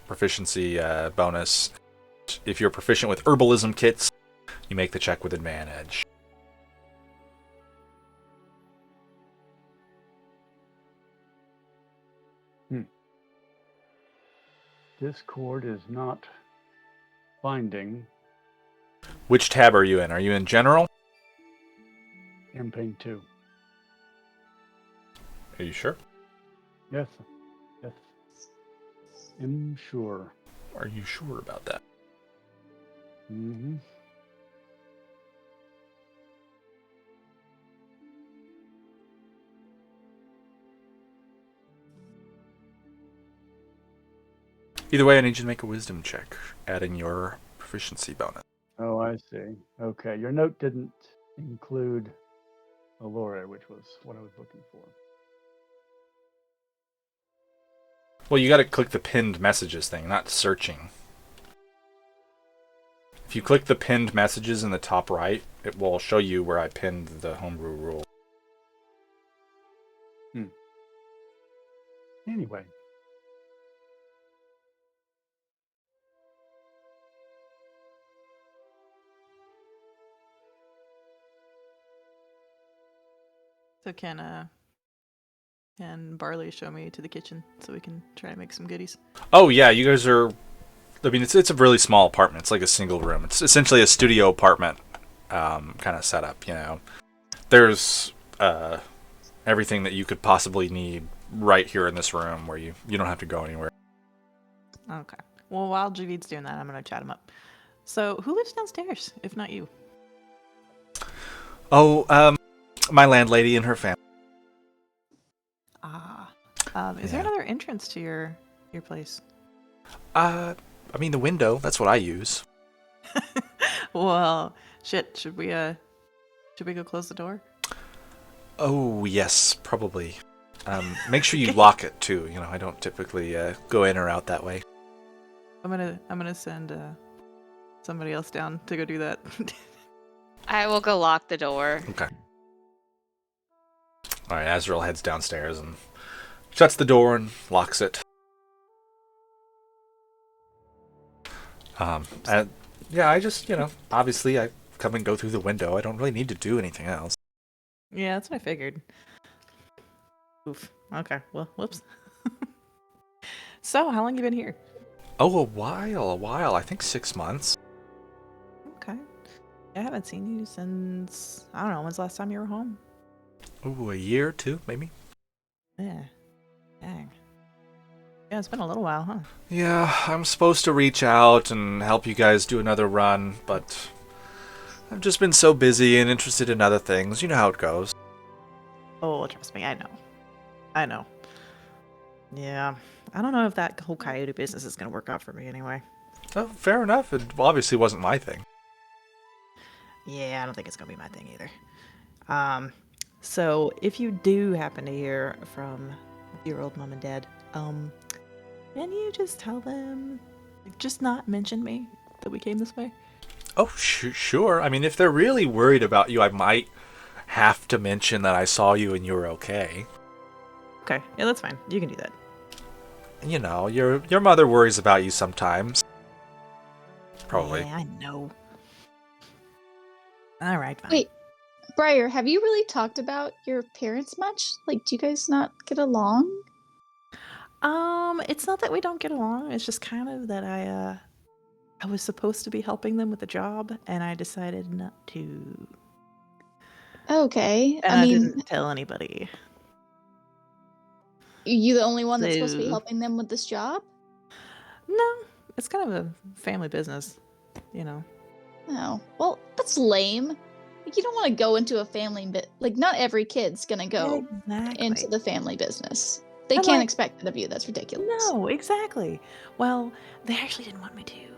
proficiency bonus. If you're proficient with herbalism kits, you make the check with advantage. Discord is not finding Which tab are you in? Are you in General? Campaign 2. Are you sure? Yes. Yes. I'm sure. Are you sure about that? Mm-hmm. Either way, I need you to make a wisdom check, adding your proficiency bonus. Oh, I see. Okay, your note didn't include Allure, which was what I was looking for. Well, you got to click the pinned messages thing, not searching. If you click the pinned messages in the top right, it will show you where I pinned the homebrew rule. Anyway. So can Barley show me to the kitchen so we can try to make some goodies? Oh yeah, you guys are. I mean, it's a really small apartment. It's like a single room. It's essentially a studio apartment kind of setup. You know, there's everything that you could possibly need right here in this room, where you don't have to go anywhere. Okay. Well, while Javid's doing that, I'm gonna chat him up. So, who lives downstairs, if not you? Oh, my landlady and her family. Ah. Is there Yeah. another entrance to your place? I mean the window. That's what I use. Well, shit. Should we go close the door? Oh yes, probably. Make sure you lock it too. You know, I don't typically go in or out that way. I'm gonna send somebody else down to go do that. I will go lock the door. Okay. All right, Azrael heads downstairs and shuts the door and locks it. And yeah, I just, obviously I come and go through the window. I don't really need to do anything else. Yeah, that's what I figured. Oof. Okay. Well, whoops. So, how long you been here? Oh, a while. I think 6 months. Okay. I haven't seen you since, I don't know, when's the last time you were home? Ooh, a year or two, maybe. Yeah. Dang. Yeah, it's been a little while, huh? Yeah, I'm supposed to reach out and help you guys do another run, but I've just been so busy and interested in other things. You know how it goes. Oh, trust me, I know. Yeah. I don't know if that whole coyote business is going to work out for me anyway. Oh, fair enough. It obviously wasn't my thing. Yeah, I don't think it's going to be my thing either. So if you do happen to hear from your old mom and dad, can you just tell them, just not mention me, that we came this way? Oh, sure. I mean, if they're really worried about you, I might have to mention that I saw you and you were okay. Okay, yeah, that's fine. You can do that. You know, your mother worries about you sometimes. Probably. Yeah, I know. All right, fine. Wait, Briar, have you really talked about your parents much? Like, do you guys not get along? It's not that we don't get along. It's just kind of that I was supposed to be helping them with the job, and I decided not to. Okay, And I I mean, didn't tell anybody. you the only one that's supposed to be So- helping them with this job? No, it's kind of a family business, you know. Oh, well, that's lame. Like, you don't want to go into a family bit. Like, not every kid's gonna go Exactly. into the family business. They And, can't like, expect it of you. That's ridiculous. No, exactly. Well, they actually didn't want me to,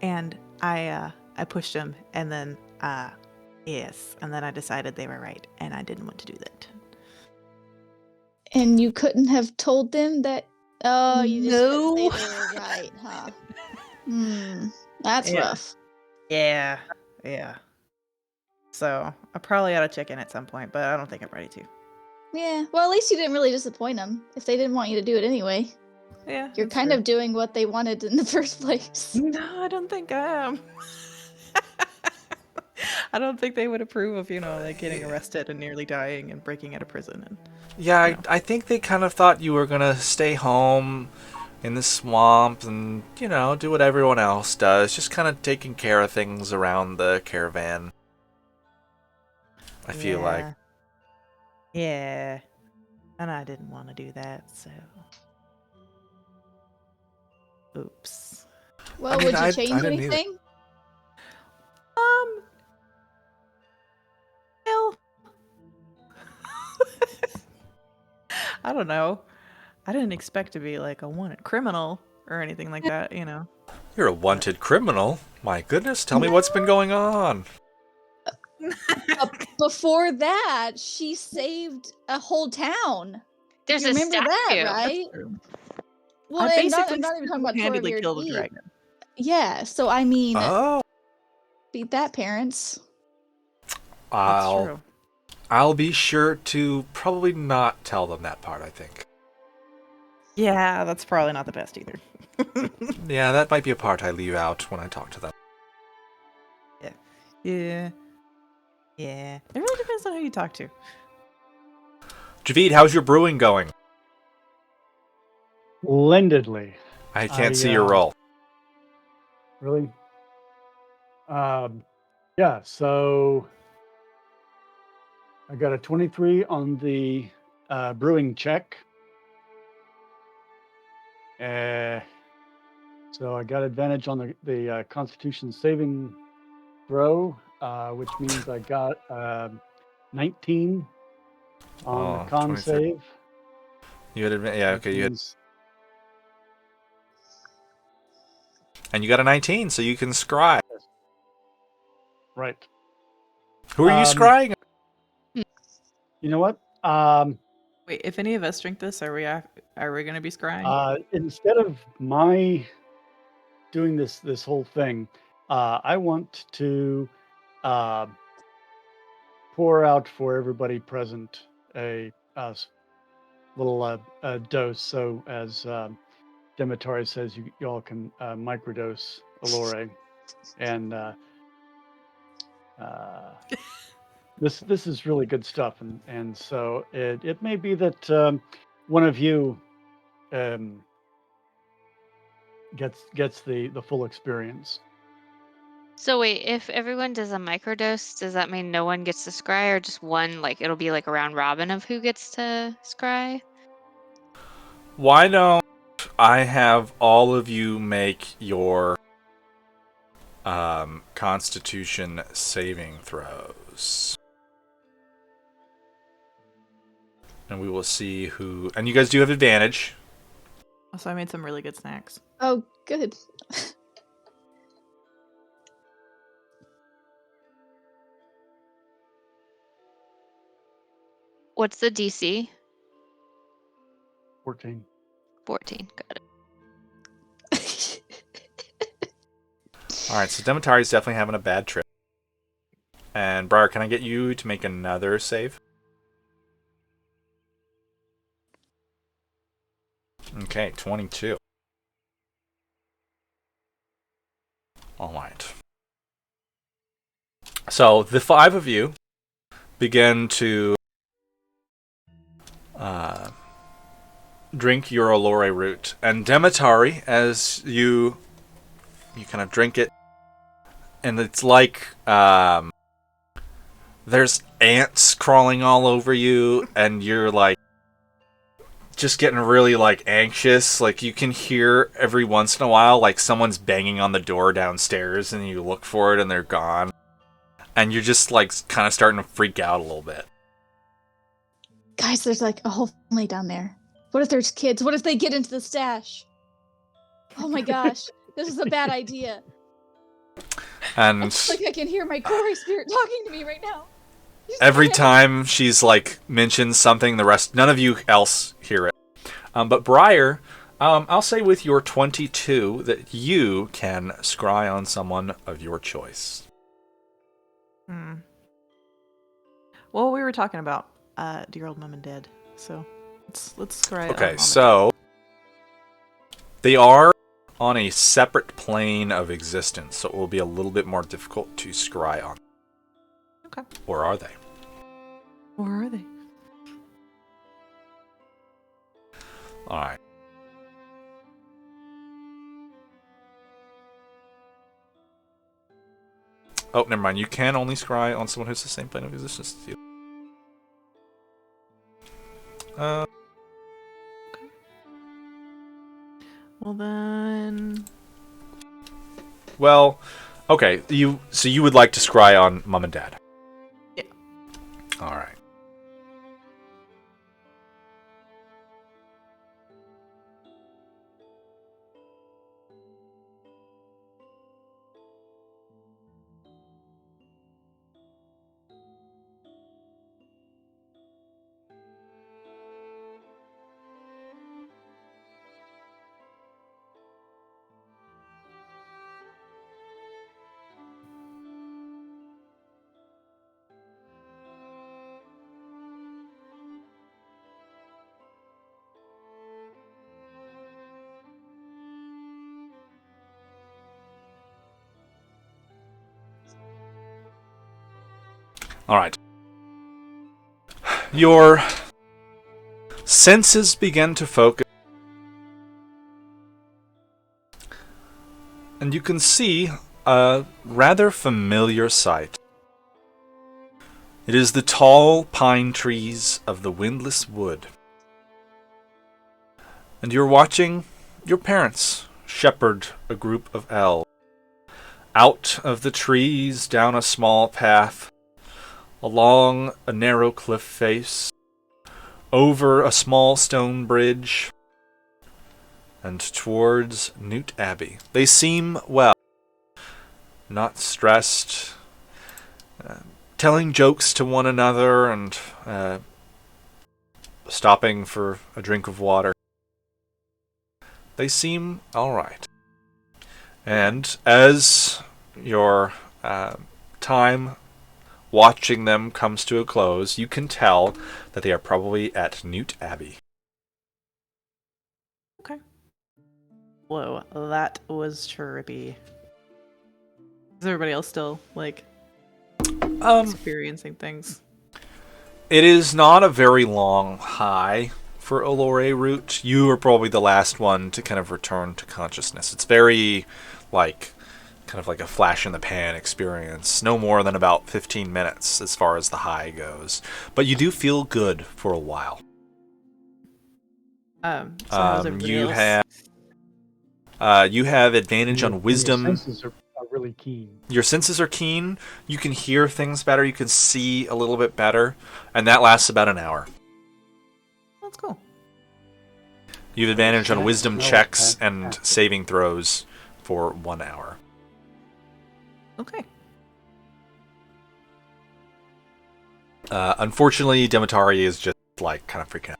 and I pushed them, and then yes, and then I decided they were right, and I didn't want to do that. And you couldn't have told them that. Oh, you just couldn't No. say they were right, huh? That's Yeah. rough. Yeah. So I probably ought to check in at some point, but I don't think I'm ready to. Yeah. Well, at least you didn't really disappoint them. If they didn't want you to do it anyway, Yeah, you're kind of doing what they wanted in the first place. No, I don't think I am. I don't think they would approve of, like getting arrested and nearly dying and breaking out of prison. And Yeah, No. I think they kind of thought you were gonna stay home in the swamp and, do what everyone else does. Just kind of taking care of things around the caravan. I feel like. Yeah. And I didn't want to do that, so. Oops. Well, I mean, would you I change didn't either. anything? Well. I don't know. I didn't expect to be like a wanted criminal, or anything like that, you know. You're a wanted criminal. My goodness, tell me what's been going on. Before that, she saved a whole town. There's You a remember that, statue. right? True. Well, I and basically I'm not even talking about handedly Torvir killed a Eve. dragon. Yeah, so I mean, Oh, beat that, parents. That's true. I'll be sure to probably not tell them that part, I think. Yeah, that's probably not the best either. Yeah, that might be a part I leave out when I talk to them. Yeah. It really depends on who you talk to. Javid, how's your brewing going? Splendidly. I can't see your roll. Really? Yeah, so I got a 23 on the brewing check. So I got advantage on the Constitution saving throw, which means I got 19 on the con 23. save. You had yeah, which okay, means- and you got a 19, so you can scry. Right. Who are you scrying? You know what? Wait, if any of us drink this, are we going to be scrying? Instead of my doing this whole thing, I want to pour out for everybody present a little dose. So as Demetari says, you all can microdose Allure, and this is really good stuff. And so it may be that one of you gets the full experience. So wait, if everyone does a microdose, does that mean no one gets to scry, or just one? Like it'll be like a round robin of who gets to scry? Why don't I have all of you make your Constitution saving throws? And we will see who... And you guys do have advantage. Also, I made some really good snacks. Oh, good. What's the DC? 14. 14. Got it. Alright, so Demetari is definitely having a bad trip. And Briar, can I get you to make another save? Okay, 22. Alright. So, the five of you begin to drink your Allure root. And Demetari, as you kind of drink it, and it's like there's ants crawling all over you, and you're like just getting really like anxious. Like you can hear every once in a while like someone's banging on the door downstairs, and you look for it and they're gone, and you're just like kind of starting to freak out a little bit. Guys, there's like a whole family down there. What if there's kids? What if they get into the stash? Oh my gosh, this is a bad idea. And It's like I can hear my Corey spirit talking to me right now. every time she's like mentions something, the rest, none of you else hear it. But Briar, I'll say with your 22 that you can scry on someone of your choice. Well, we were talking about dear old mom and dad, so let's scry. Okay, so they are on a separate plane of existence, so it will be a little bit more difficult to scry on. Okay. Or are they? Or are they? Alright. Oh, never mind. You can only scry on someone who's the same plane of existence as you. Well then. Well, okay. So you would like to scry on mom and dad? Yeah. Alright. All right. Your senses begin to focus, and you can see a rather familiar sight. It is the tall pine trees of the windless wood. And you're watching your parents shepherd a group of elves out of the trees, down a small path, along a narrow cliff face, over a small stone bridge, and towards Newt Abbey. They seem well, not stressed, telling jokes to one another and stopping for a drink of water. They seem alright. And as your time watching them comes to a close, you can tell that they are probably at Newt Abbey. Okay. Whoa, that was trippy. Is everybody else still, like, experiencing things? It is not a very long high for Olore route. You are probably the last one to kind of return to consciousness. It's very, kind of like a flash in the pan experience. No more than about 15 minutes as far as the high goes. But you do feel good for a while. So how's everybody You else? have advantage on wisdom. Your senses are really keen. Your senses are keen. You can hear things better. You can see a little bit better. And that lasts about an hour. That's cool. You have advantage on wisdom No, checks fantastic. and saving throws for 1 hour. Okay. Unfortunately, Demetari is just kind of freaking out.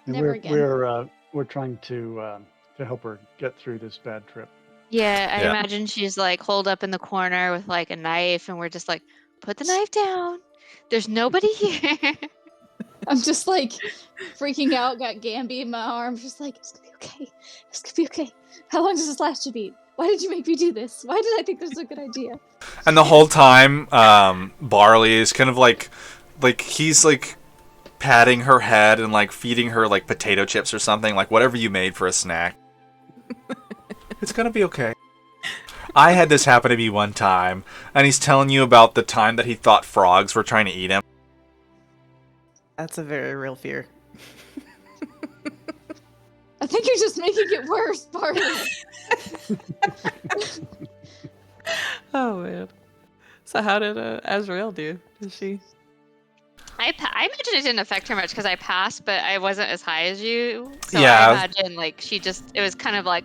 And Never again. we're trying to help her get through this bad trip. Yeah, I Yeah. imagine she's like holed up in the corner with like a knife, and we're just like, put the knife down. There's nobody here. I'm just like freaking out, got Gamby in my arms, just like, it's gonna be okay. It's gonna be okay. How long does this last you be? Why did you make me do this? Why did I think this was a good idea? And the whole time, Barley is kind of like he's like patting her head and like feeding her like potato chips or something, like whatever you made for a snack. It's gonna be okay. I had this happen to me one time, and he's telling you about the time that he thought frogs were trying to eat him. That's a very real fear. I think you're just making it worse, Barney. Oh man. So how did Azrael do? Did she? I imagine it didn't affect her much because I passed, but I wasn't as high as you. So Yeah. I imagine like it was kind of like,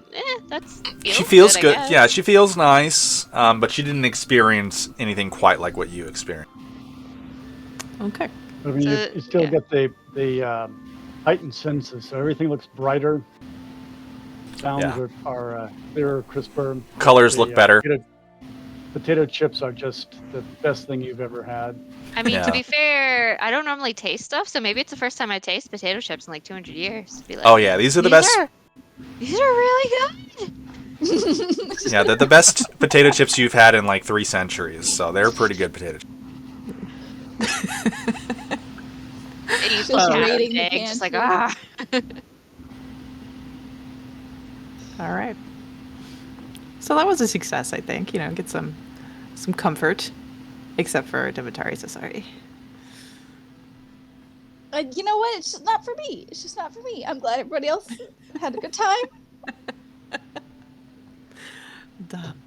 She feels I good. guess. Yeah, she feels nice, but she didn't experience anything quite like what you experienced. Okay. But, I mean, So, you still yeah. get the heightened senses, so everything looks brighter. Sounds are clearer, crisper. Colors look better. Potato chips are just the best thing you've ever had. I mean, Yeah. to be fair, I don't normally taste stuff, so maybe it's the first time I taste potato chips in like 200 years. Be like, Oh yeah, these are the best. These are really good. Yeah, they're the best potato chips you've had in like 3 centuries. So they're pretty good potato chips. And you Just look at raiding the it, just like, pantry. All right. So that was a success, I think. You know, get some comfort, except for Demetari. So sorry. You know what? It's just not for me. It's just not for me. I'm glad everybody else had a good time. Dumb.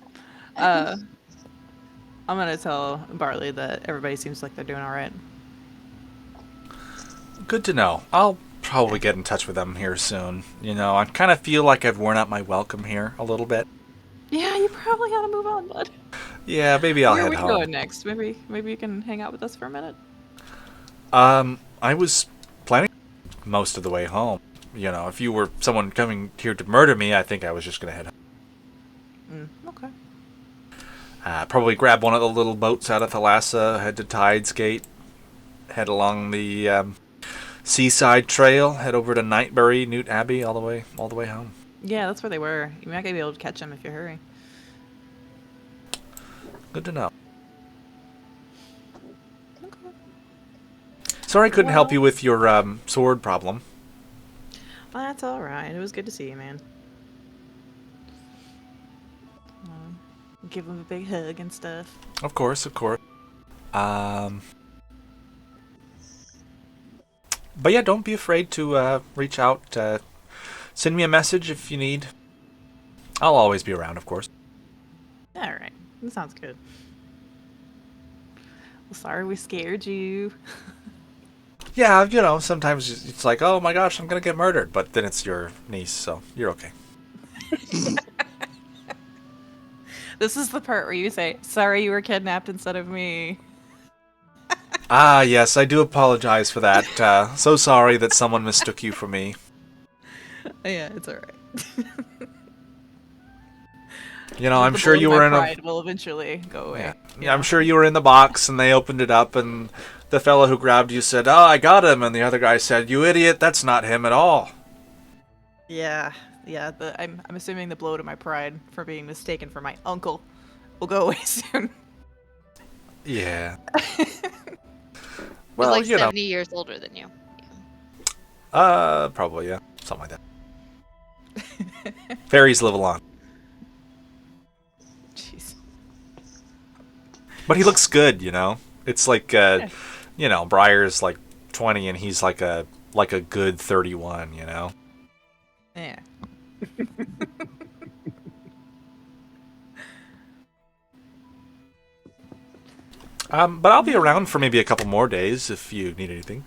I'm gonna tell Barley that everybody seems like they're doing all right. Good to know. I'll probably get in touch with them here soon. You know, I kind of feel like I've worn out my welcome here a little bit. Yeah, you probably gotta move on, bud. Yeah, maybe I'll Where are head we home. going next? Maybe you can hang out with us for a minute. I was planning most of the way home. You know, if you were someone coming here to murder me, I think I was just gonna head home. Okay. Probably grab one of the little boats out of Thalassa, head to Tidesgate, head along the seaside trail, head over to Nightbury, Newt Abbey, all the way home. Yeah, that's where they were. You might be able to catch them if you hurry. Good to know. Sorry I couldn't help Well- you with your sword problem. Well, that's all right. It was good to see you, man. Give him a big hug and stuff. Of course, of course. But yeah, don't be afraid to reach out. Send me a message if you need. I'll always be around, of course. All right. That sounds good. Well, sorry we scared you. Yeah, you know, sometimes it's like, oh my gosh, I'm gonna get murdered, but then it's your niece, so you're okay. This is the part where you say, sorry you were kidnapped instead of me. Ah, yes, I do apologize for that. So sorry that someone mistook you for me. Yeah, it's all right. You know, I'm The sure blow to you my were in a. pride will eventually go away. Yeah. you Yeah, I'm know? sure you were in the box and they opened it up and the fellow who grabbed you said, "Oh, I got him," and the other guy said, "You idiot, that's not him at all." Yeah. I'm assuming the blow to my pride for being mistaken for my uncle will go away soon. Yeah. He's Well, like you know, 70 years older than you. probably yeah, something like that. Fairies live along, Jeez. but he looks good, you know. It's like, you know, Briar's like 20 and he's like a good 31, you know. Yeah. But I'll be around for maybe a couple more days if you need anything.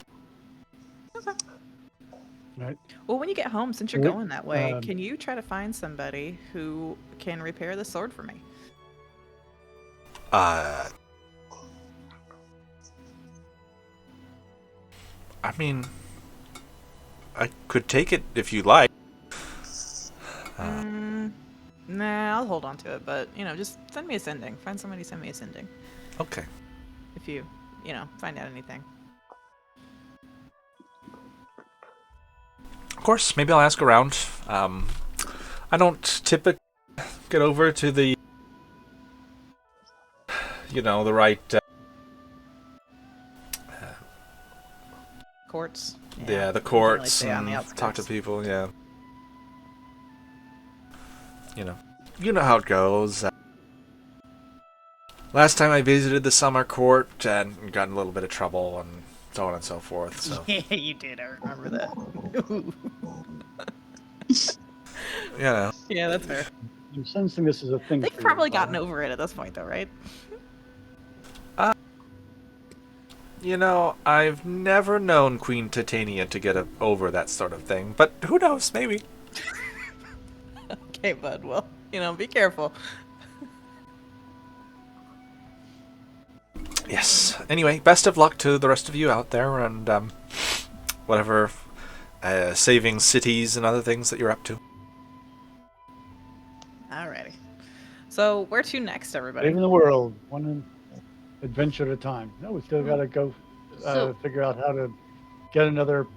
Right. Well, when you get home, since you're We- going that way, um, can you try to find somebody who can repair the sword for me? I mean, I could take it if you like. Nah, I'll hold on to it, but, just send me a sending. Find somebody, send me a sending. Okay. If you, find out anything. Of course, maybe I'll ask around. I don't typically get over to the, the right, Courts? the usually, like, courts stay on the and talk to outskirts. people. Yeah. You know how it goes. Last time I visited the summer court and got in a little bit of trouble and so on and so forth. So Yeah, you did. I remember that. Yeah, that's fair. I'm sensing this is a thing. They've for you, probably gotten Briar. over it at this point, though, right? I've never known Queen Titania to get over that sort of thing, but who knows? Maybe. Okay, bud. Well, be careful. Yes. Anyway, best of luck to the rest of you out there and whatever saving cities and other things that you're up to. Alrighty. So, where to next, everybody? Saving the world, one adventure at a time. No, we still got to go So- figure out how to get another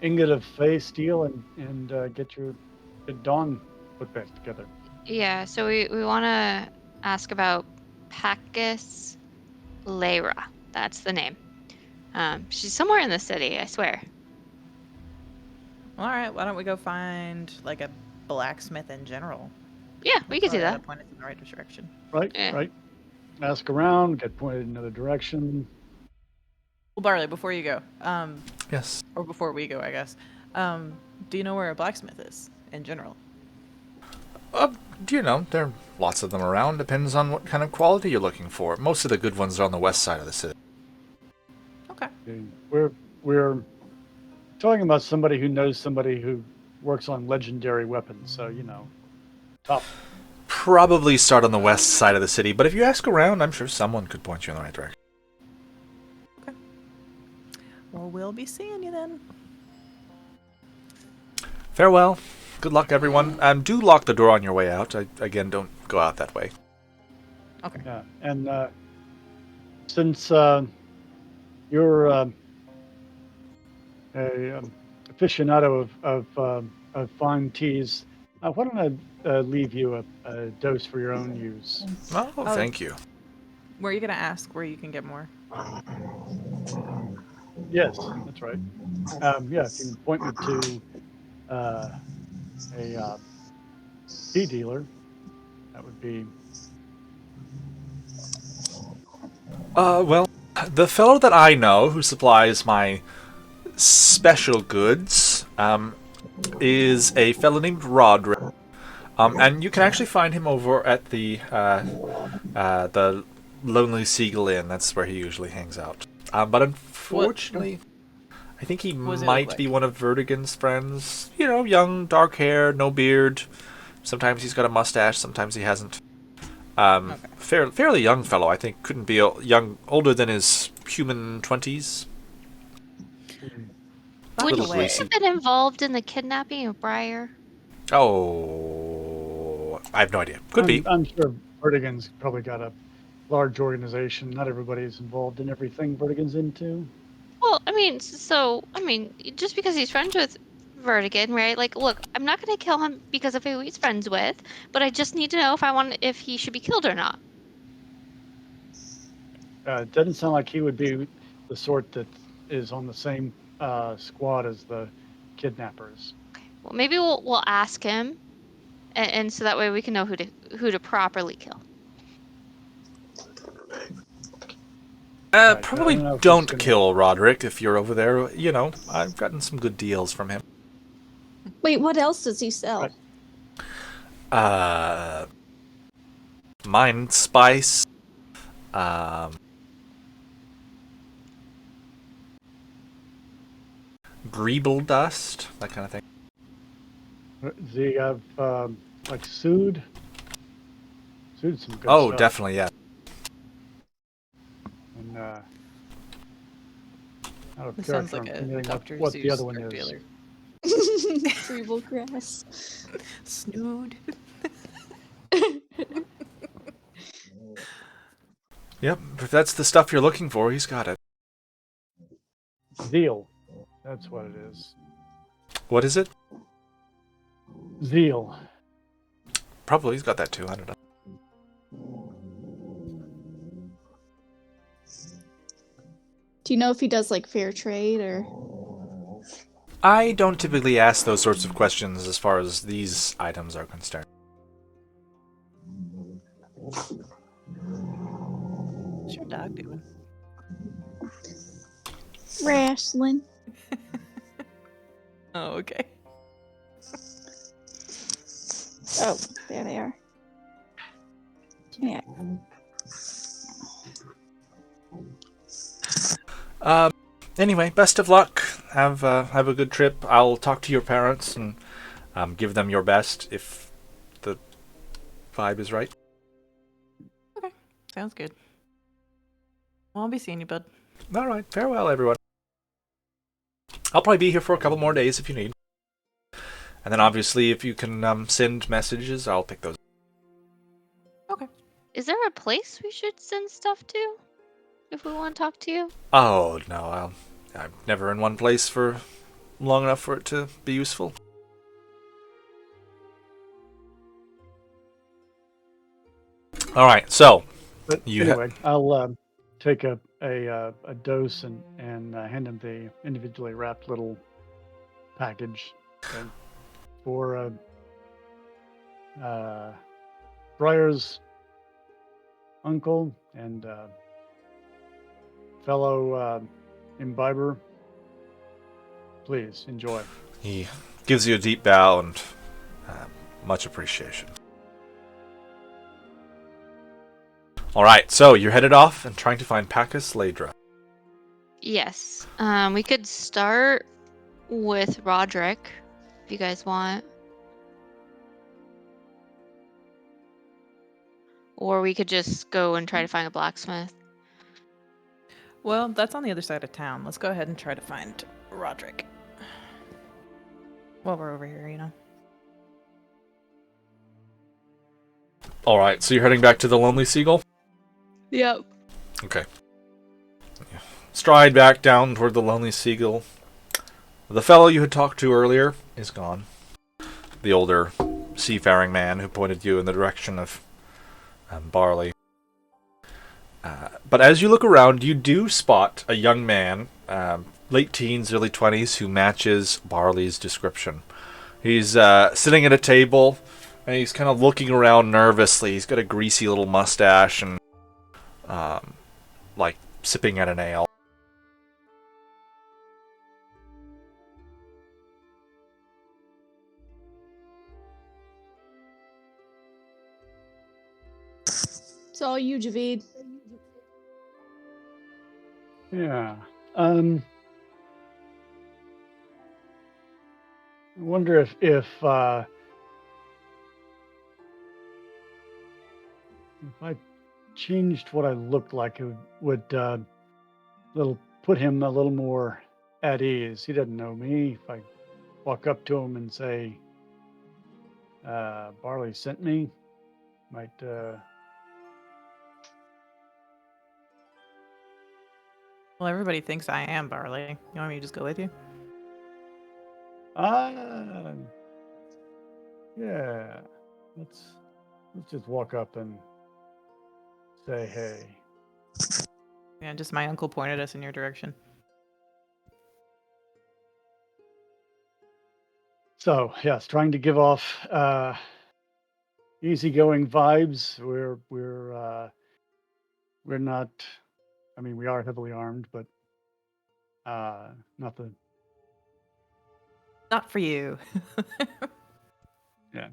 ingot of Fey steel and get Dawn put back together. Yeah, so we want to ask about Pacus Lyra. That's the name. She's somewhere in the city, I swear. Alright, why don't we go find, like, a blacksmith in general? Yeah, we could do Probably that. Point us in the right direction. Right, Yeah. right. Ask around, get pointed in another direction. Well, Barley, before you go, Yes. or before we go, I guess, do you know where a blacksmith is, in general? There are lots of them around. Depends on what kind of quality you're looking for. Most of the good ones are on the west side of the city. Okay. We're talking about somebody who knows somebody who works on legendary weapons. So top. Probably start on the west side of the city, but if you ask around, I'm sure someone could point you in the right direction. Well, we'll be seeing you then. Farewell. Good luck, everyone. Do lock the door on your way out. Again, don't go out that way. Okay. Yeah, and since you're a aficionado of fine teas, why don't I leave you a dose for your own use? Oh, thank you. Were you gonna ask where you can get more? Yes, that's right. Yeah, if you can point me to uh, a tea dealer, that would be. Well, the fellow that I know who supplies my special goods, is a fellow named Roderick. And you can actually find him over at the Lonely Seagull Inn. That's where he usually hangs out. But unfortunately, I think he What does he look might like? be one of Vertigan's friends. You know, young, dark hair, no beard. Sometimes he's got a mustache, sometimes he hasn't. Okay. Fairly young fellow, I think. Couldn't be older than his human 20s. By Would the Little he way, greasy. have been involved in the kidnapping of Briar? Oh, I have no idea. Could be. I'm sure Vertigan's probably got a large organization. Not everybody's involved in everything Vertigan's into. Well, I mean, just because he's friends with Vertigan, right? Like, look, I'm not going to kill him because of who he's friends with, but I just need to know if he should be killed or not. It doesn't sound like he would be the sort that is on the same squad as the kidnappers. Well, maybe we'll ask him, and so that way we can know who to properly kill. Right, I Probably don't know if he's don't gonna- kill Roderick if you're over there. You know, I've gotten some good deals from him. Wait, what else does he sell? Right. Mind spice. Greeble dust, that kind of thing. Does he have like Sood? Sood's some good Oh, stuff. definitely, yeah. And out of this character, sounds like I'm a forgetting Dr. what the Seuss other one drug is. dealer. Treble grass. Snood. Yep, if that's the stuff you're looking for, he's got it. Zeal. That's what it is. What is it? Zeal. Probably he's got that too, I don't know. Do you know if he does like fair trade or? I don't typically ask those sorts of questions as far as these items are concerned. What's your dog doing? Wrestling. Oh, okay. Oh, there they are. Yeah. Anyway, best of luck. Have a good trip. I'll talk to your parents and give them your best if the vibe is right. Sounds good. Well, I'll be seeing you, bud. All right, farewell, everyone. I'll probably be here for a couple more days if you need. And then obviously, if you can send messages, I'll pick those. Is there a place we should send stuff to if we want to talk to you? Oh no, I'm never in one place for long enough for it to be useful. All right, so But You anyway, I'll take a dose and hand him the individually wrapped little package for Briar's uncle and fellow imbiber. Please enjoy. he gives you a deep bow and much appreciation. All right, so you're headed off and trying to find Pacus Ladra. Yes. We could start with Roderick, if you guys want. Or we could just go and try to find a blacksmith. Well, that's on the other side of town. Let's go ahead and try to find Roderick. While we're over here, you know. All right, so you're heading back to the Lonely Seagull? Yep. Okay. Stride back down toward the Lonely Seagull. The fellow you had talked to earlier is gone. The older seafaring man who pointed you in the direction of Barley. But as you look around, you do spot a young man, late teens, early 20s, who matches Barley's description. He's sitting at a table, and he's kind of looking around nervously. He's got a greasy little mustache and, like, sipping at an ale. It's all you, Javid. Yeah. I wonder if I changed what I looked like, it would little put him a little more at ease. He doesn't know me. If I walk up to him and say, "Barley sent me," might. Well, everybody thinks I am Barley. You want me to just go with you? Yeah. Let's just walk up and say hey. Yeah, just my uncle pointed us in your direction. So yes, trying to give off easygoing vibes. We're not. I mean, we are heavily armed, but not the. Not for you. Yeah.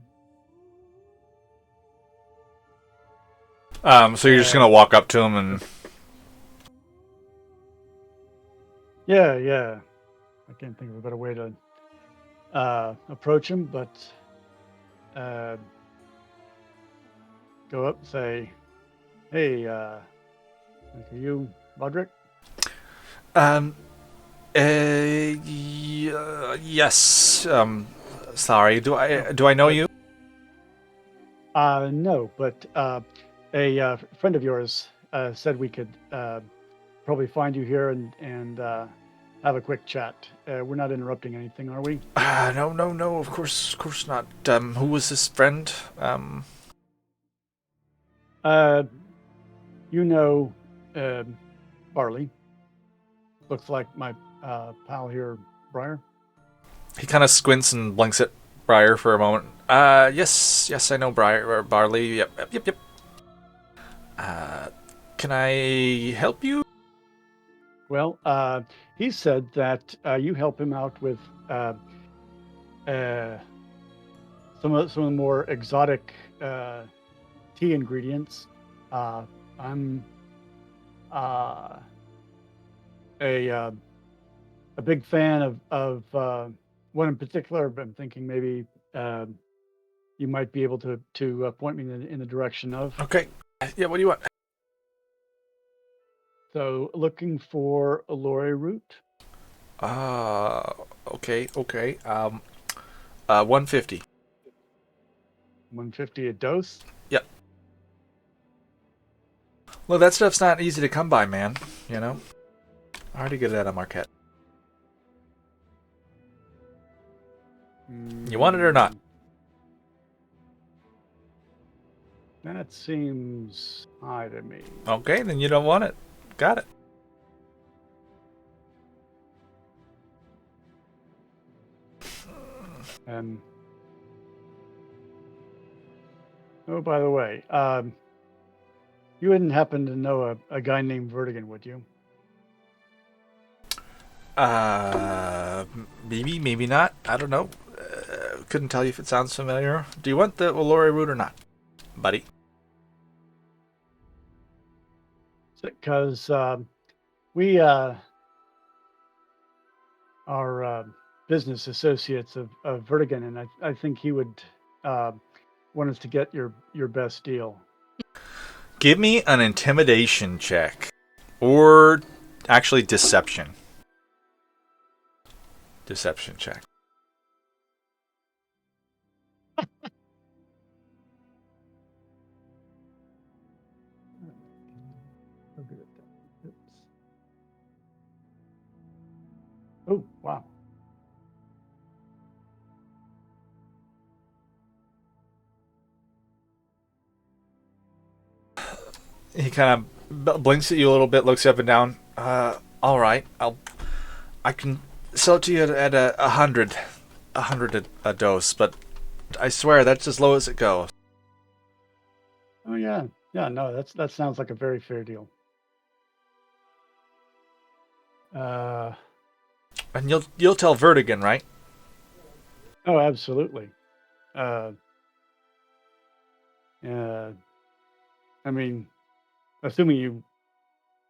So you're just gonna walk up to him and... Yeah. I can't think of a better way to approach him, but go up and say, "Hey, are you Roderick?" Yes. Sorry. Do I know you? No, but a friend of yours said we could probably find you here and have a quick chat. We're not interrupting anything, are we? No. Of course not. Who was this friend? You know, Barley. Looks like my pal here, Briar. He kind of squints and blinks at Briar for a moment. Yes, I know Barley. Yep. Can I help you? Well, he said that you help him out with some of the more exotic tea ingredients. I'm a big fan of one in particular. But I'm thinking maybe you might be able to point me in the direction of. Okay. Yeah. What do you want? So looking for a Lori root. Okay. 150. 150 a dose. Yep. Well, that stuff's not easy to come by, man. You know. I already get it at a Marquette. You want it or not? That seems high to me. Okay, then you don't want it. Got it. Oh, by the way, you wouldn't happen to know a guy named Vertigan, would you? Maybe not. I don't know. Couldn't tell you if it sounds familiar. Do you want the Olore root or not, buddy? Because we are business associates of Vertigan, and I think he would want us to get your best deal. Give me an intimidation check. Or actually deception. Deception check. Oh, wow. He kind of blinks at you a little bit, looks up and down. All right, I can sell it to you at a hundred a dose, but I swear that's as low as it goes. Oh yeah, yeah. No, that sounds like a very fair deal. Uh, And you'll tell Vertigan, right? oh, absolutely. Uh, uh, I mean, assuming you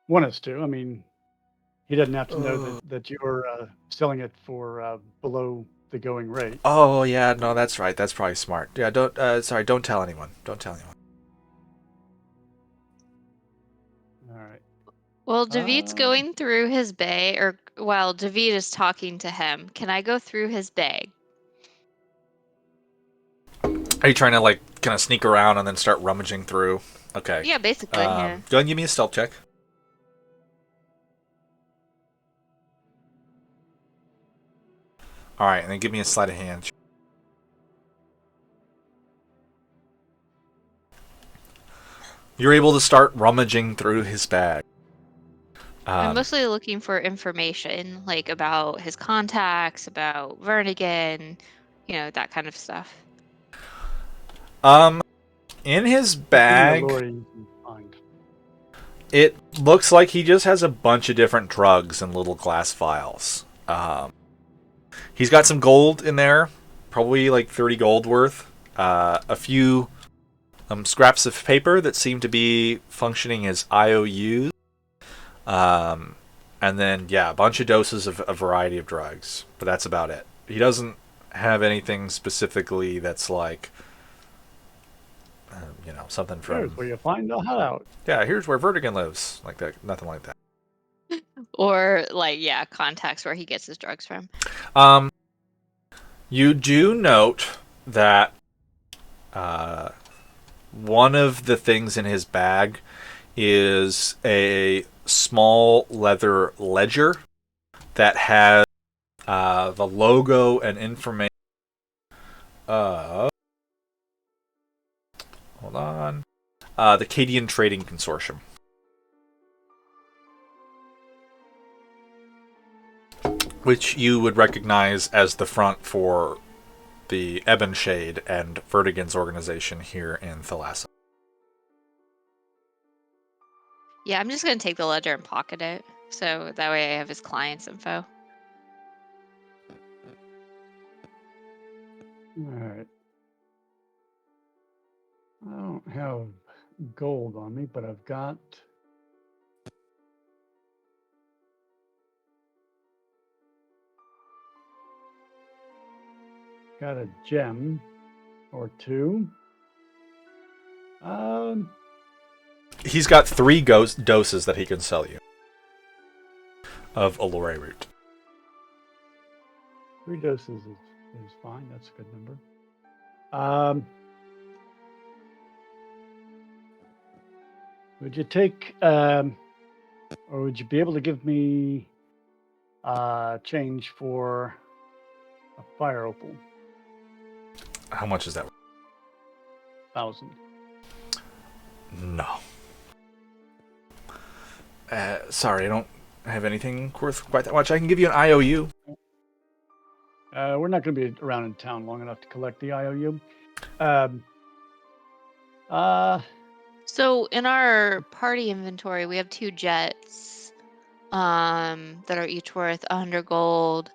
want us to. I mean, he doesn't have to know that you're selling it for below the going rate. Oh yeah, no, that's right. That's probably smart. Yeah, don't. Sorry, don't tell anyone. Don't tell anyone. All right. Well, David's Um, going through his bag, or while David is talking to him, can I go through his bag? Are you trying to like kind of sneak around and then start rummaging through? Okay. Yeah, basically. Go ahead and give me a stealth check. All right, and then give me a sleight of hand. You're able to start rummaging through his bag. I'm mostly looking for information, like about his contacts, about Vernigan, that kind of stuff. In his anything bag, alluring you can find. it looks like he just has a bunch of different drugs in little glass vials. He's got some gold in there, probably like 30 gold worth. A few scraps of paper that seem to be functioning as IOUs. And then, yeah, a bunch of doses of a variety of drugs. But that's about it. He doesn't have anything specifically that's like, something from... Here's where you find the hideout. Yeah, here's where Vertigan lives. Like that, nothing like that. Or, contacts where he gets his drugs from. You do note that one of the things in his bag is a small leather ledger that has the logo and information. Hold on. The Cadian Trading Consortium. Which you would recognize as the front for the Ebonshade and Vertigan's organization here in Thalassa. Yeah, I'm just going to take the ledger and pocket it. So that way I have his client's info. All right. I don't have gold on me, but I've got a gem or two. He's got 3 doses that he can sell you of Allure root. 3 doses is fine. That's a good number. Would you take, or would you be able to give me change for a fire opal? How much is that? 1,000. No. Sorry, I don't have anything worth quite that much. I can give you an IOU. We're not going to be around in town long enough to collect the IOU. So in our party inventory, we have 2 jets that are each worth 100 gold.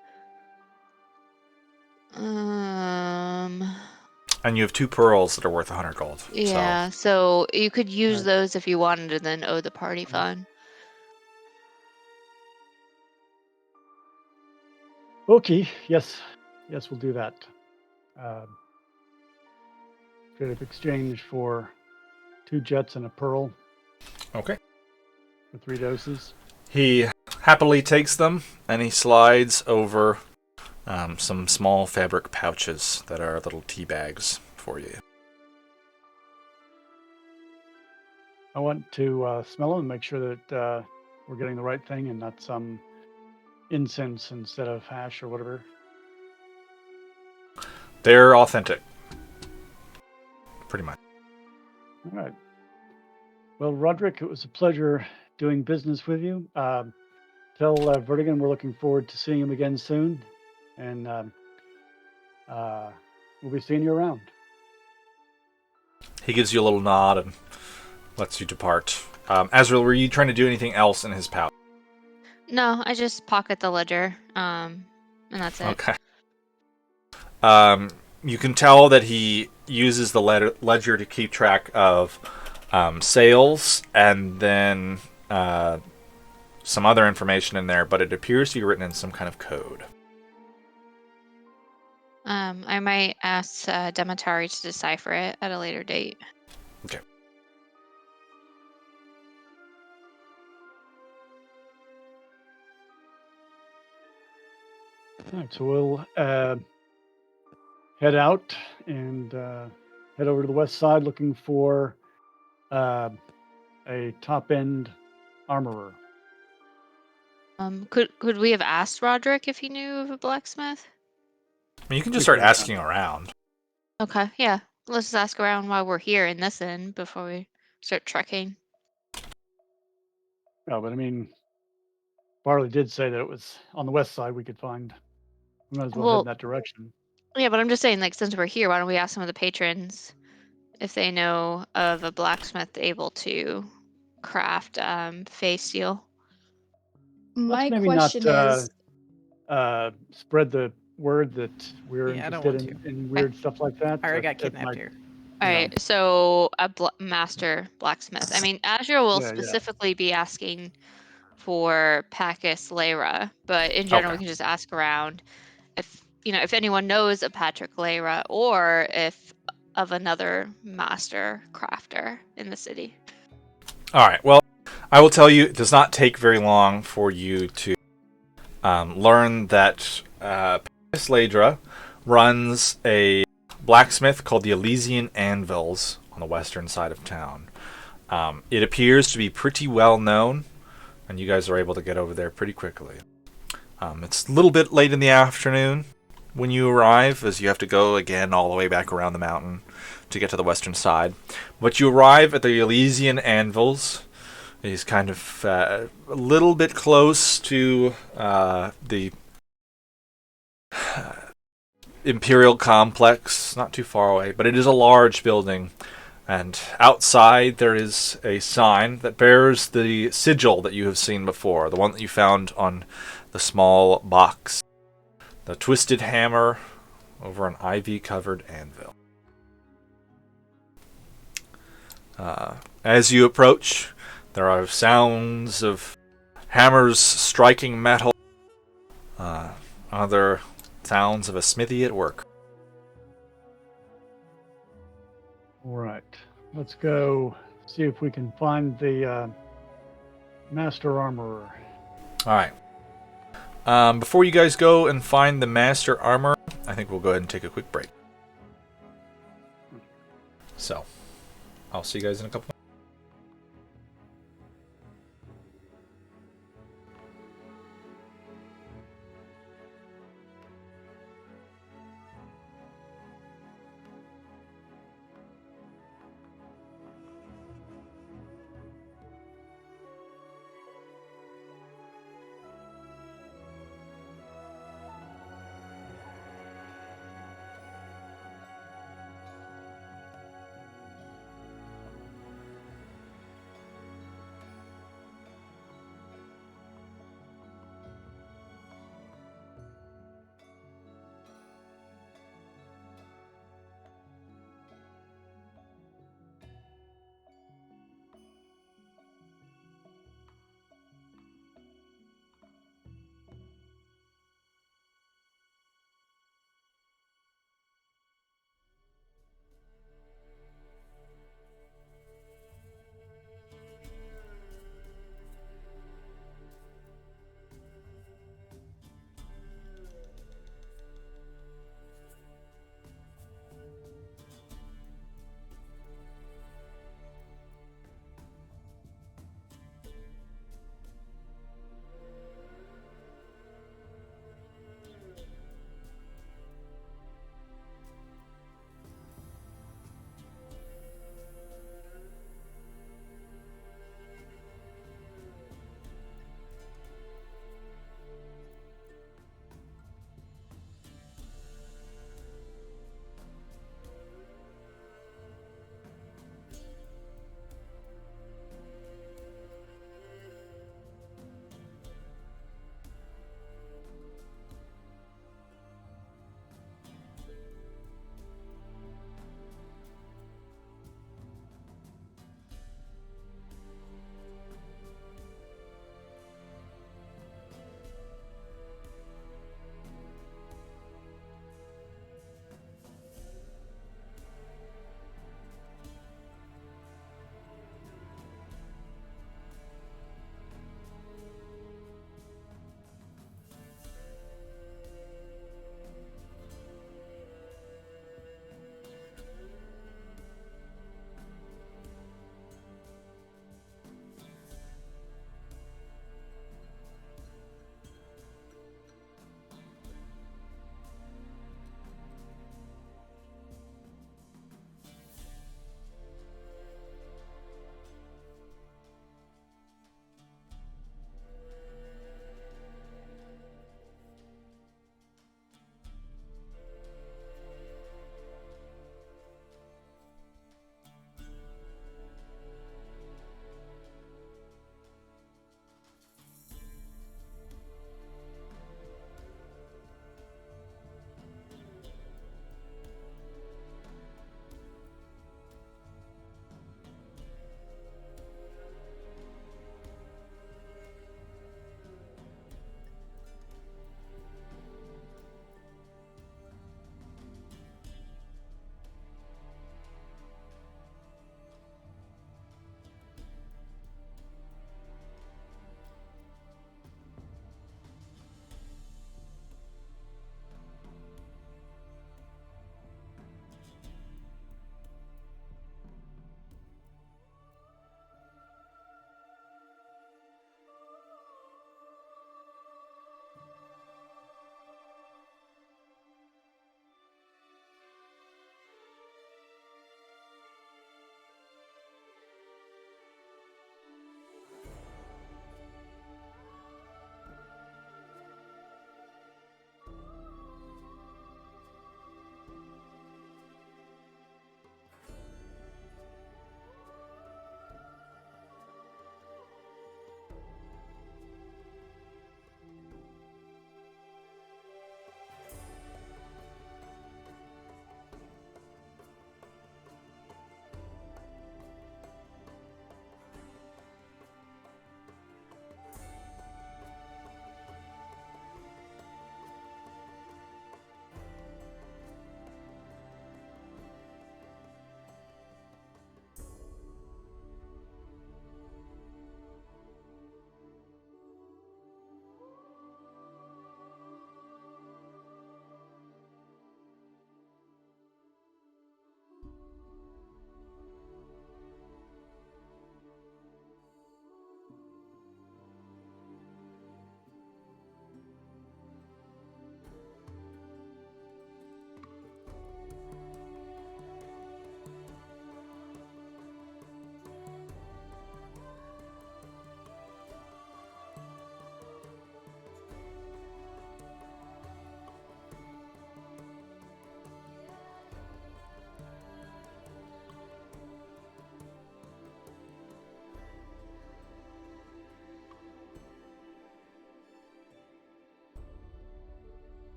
And you have 2 pearls that are worth 100 gold. Yeah, so you could use those if you wanted and then owe the party fund. Okay, yes, we'll do that. Trade exchange for 2 jets and a pearl. Okay. For 3 doses. He happily takes them and he slides over some small fabric pouches that are little tea bags for you. I want to smell them and make sure that we're getting the right thing and not some incense instead of hash or whatever. They're authentic. Pretty much. All right. Well, Roderick, it was a pleasure doing business with you. Tell Vertigan we're looking forward to seeing him again soon, and we'll be seeing you around. He gives you a little nod and lets you depart. Azrael, were you trying to do anything else in his pouch? No, I just pocket the ledger, and that's it. Okay. You can tell that he uses the ledger to keep track of sales and then some other information in there, but it appears to be written in some kind of code. I might ask Demetari to decipher it at a later date. Okay. All right, so we'll head out and head over to the west side looking for a top-end armorer. Could we have asked Roderick if he knew of a blacksmith? I mean, you can just We start could have asking around. Okay, yeah. Let's just ask around while we're here in this inn before we start trekking. Oh, but I mean, Barley did say that it was on the west side we could find. We might as well head Well, in that direction. yeah, but I'm just saying, like, since we're here, why don't we ask some of the patrons if they know of a blacksmith able to craft face steel? Let's My maybe not question is, spread the word that we're Yeah, I don't interested want in weird stuff like that. I already got That kidnapped might, here. All you know, right, so a master blacksmith. I mean, Azure will yeah. specifically be asking for Pacus Lyra, but in general, Okay. we can just ask around if anyone knows a Patrick Lyra or if of another master crafter in the city. All right. Well, I will tell you, it does not take very long for you to learn that Paris Ladra runs a blacksmith called the Elysian Anvils on the western side of town. It appears to be pretty well known, and you guys are able to get over there pretty quickly. It's a little bit late in the afternoon when you arrive, as you have to go again all the way back around the mountain to get to the western side. But you arrive at the Elysian Anvils. He's kind of a little bit close to the Imperial Complex, not too far away, but it is a large building. And outside there is a sign that bears the sigil that you have seen before, the one that you found on the small box. The twisted hammer over an ivy-covered anvil. As you approach, there are sounds of hammers striking metal, other sounds of a smithy at work. All right, let's go see if we can find the master armorer. All right. Before you guys go and find the master armor, I think we'll go ahead and take a quick break. So, I'll see you guys in a couple.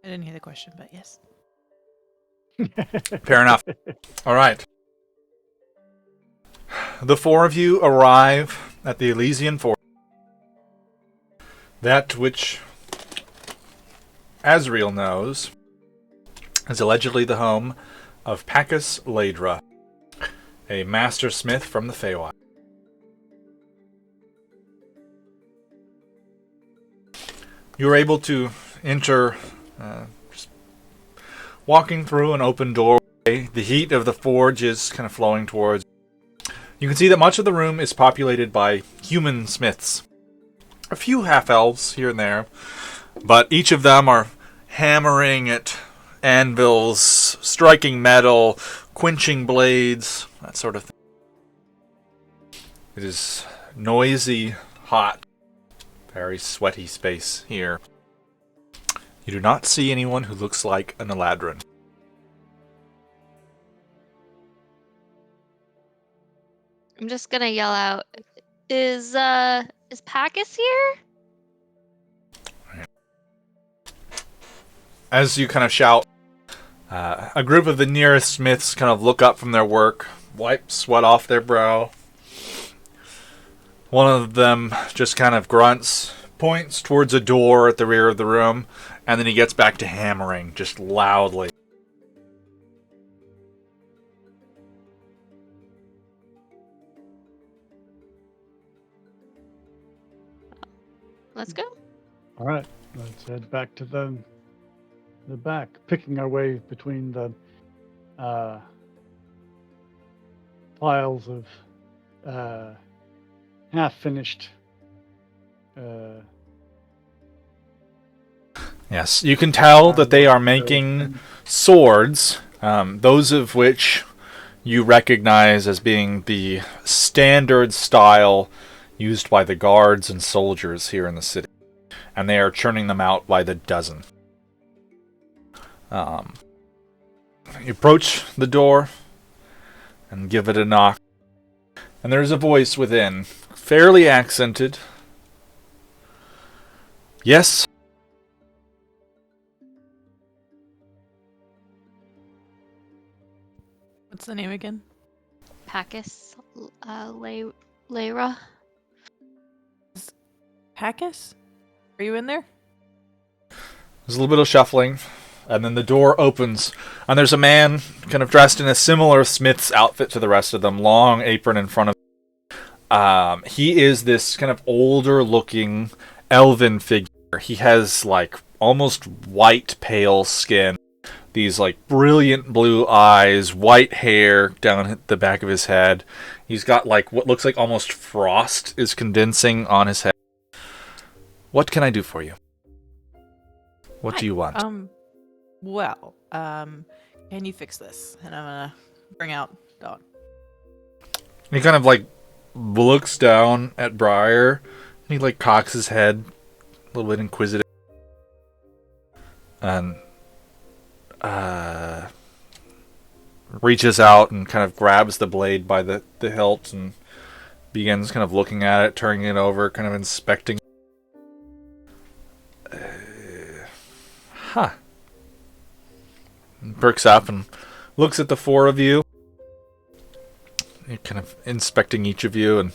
I didn't hear the question, but yes. Fair enough. All right. The four of you arrive at the Elysian Forest. That which Azriel knows is allegedly the home of Pacus Ladra, a master smith from the Feywild. You are able to enter, just walking through an open doorway. The heat of the forge is kind of flowing towards. You can see that much of the room is populated by human smiths. A few half-elves here and there, but each of them are hammering at anvils, striking metal, quenching blades, that sort of thing. It is noisy, hot, very sweaty space here. You do not see anyone who looks like an Eladrin. I'm just gonna yell out, is Pacus here? As you kind of shout, a group of the nearest smiths kind of look up from their work, wipe sweat off their brow. One of them just kind of grunts, points towards a door at the rear of the room, and then he gets back to hammering, just loudly. Let's go. All right, let's head back to the back, picking our way between the piles of half-finished. Yes, you can tell that they are making swords, those of which you recognize as being the standard style used by the guards and soldiers here in the city. And they are churning them out by the dozen. You approach the door and give it a knock. And there's a voice within, fairly accented. Yes? What's the name again? Pacus Layra. Pacus? Are you in there? There's a little bit of shuffling, and then the door opens, and there's a man kind of dressed in a similar smith's outfit to the rest of them, long apron in front of him. He is this kind of older-looking elven figure. He has, like, almost white, pale skin, these, like, brilliant blue eyes, white hair down at the back of his head. He's got, like, what looks like almost frost is condensing on his head. What can I do for you? What do you want? Can you fix this? And I'm gonna bring out Dog. He kind of like looks down at Briar, and he like cocks his head, a little bit inquisitive, and reaches out and kind of grabs the blade by the hilt and begins kind of looking at it, turning it over, kind of inspecting. Perks up and looks at the four of you. You're kind of inspecting each of you and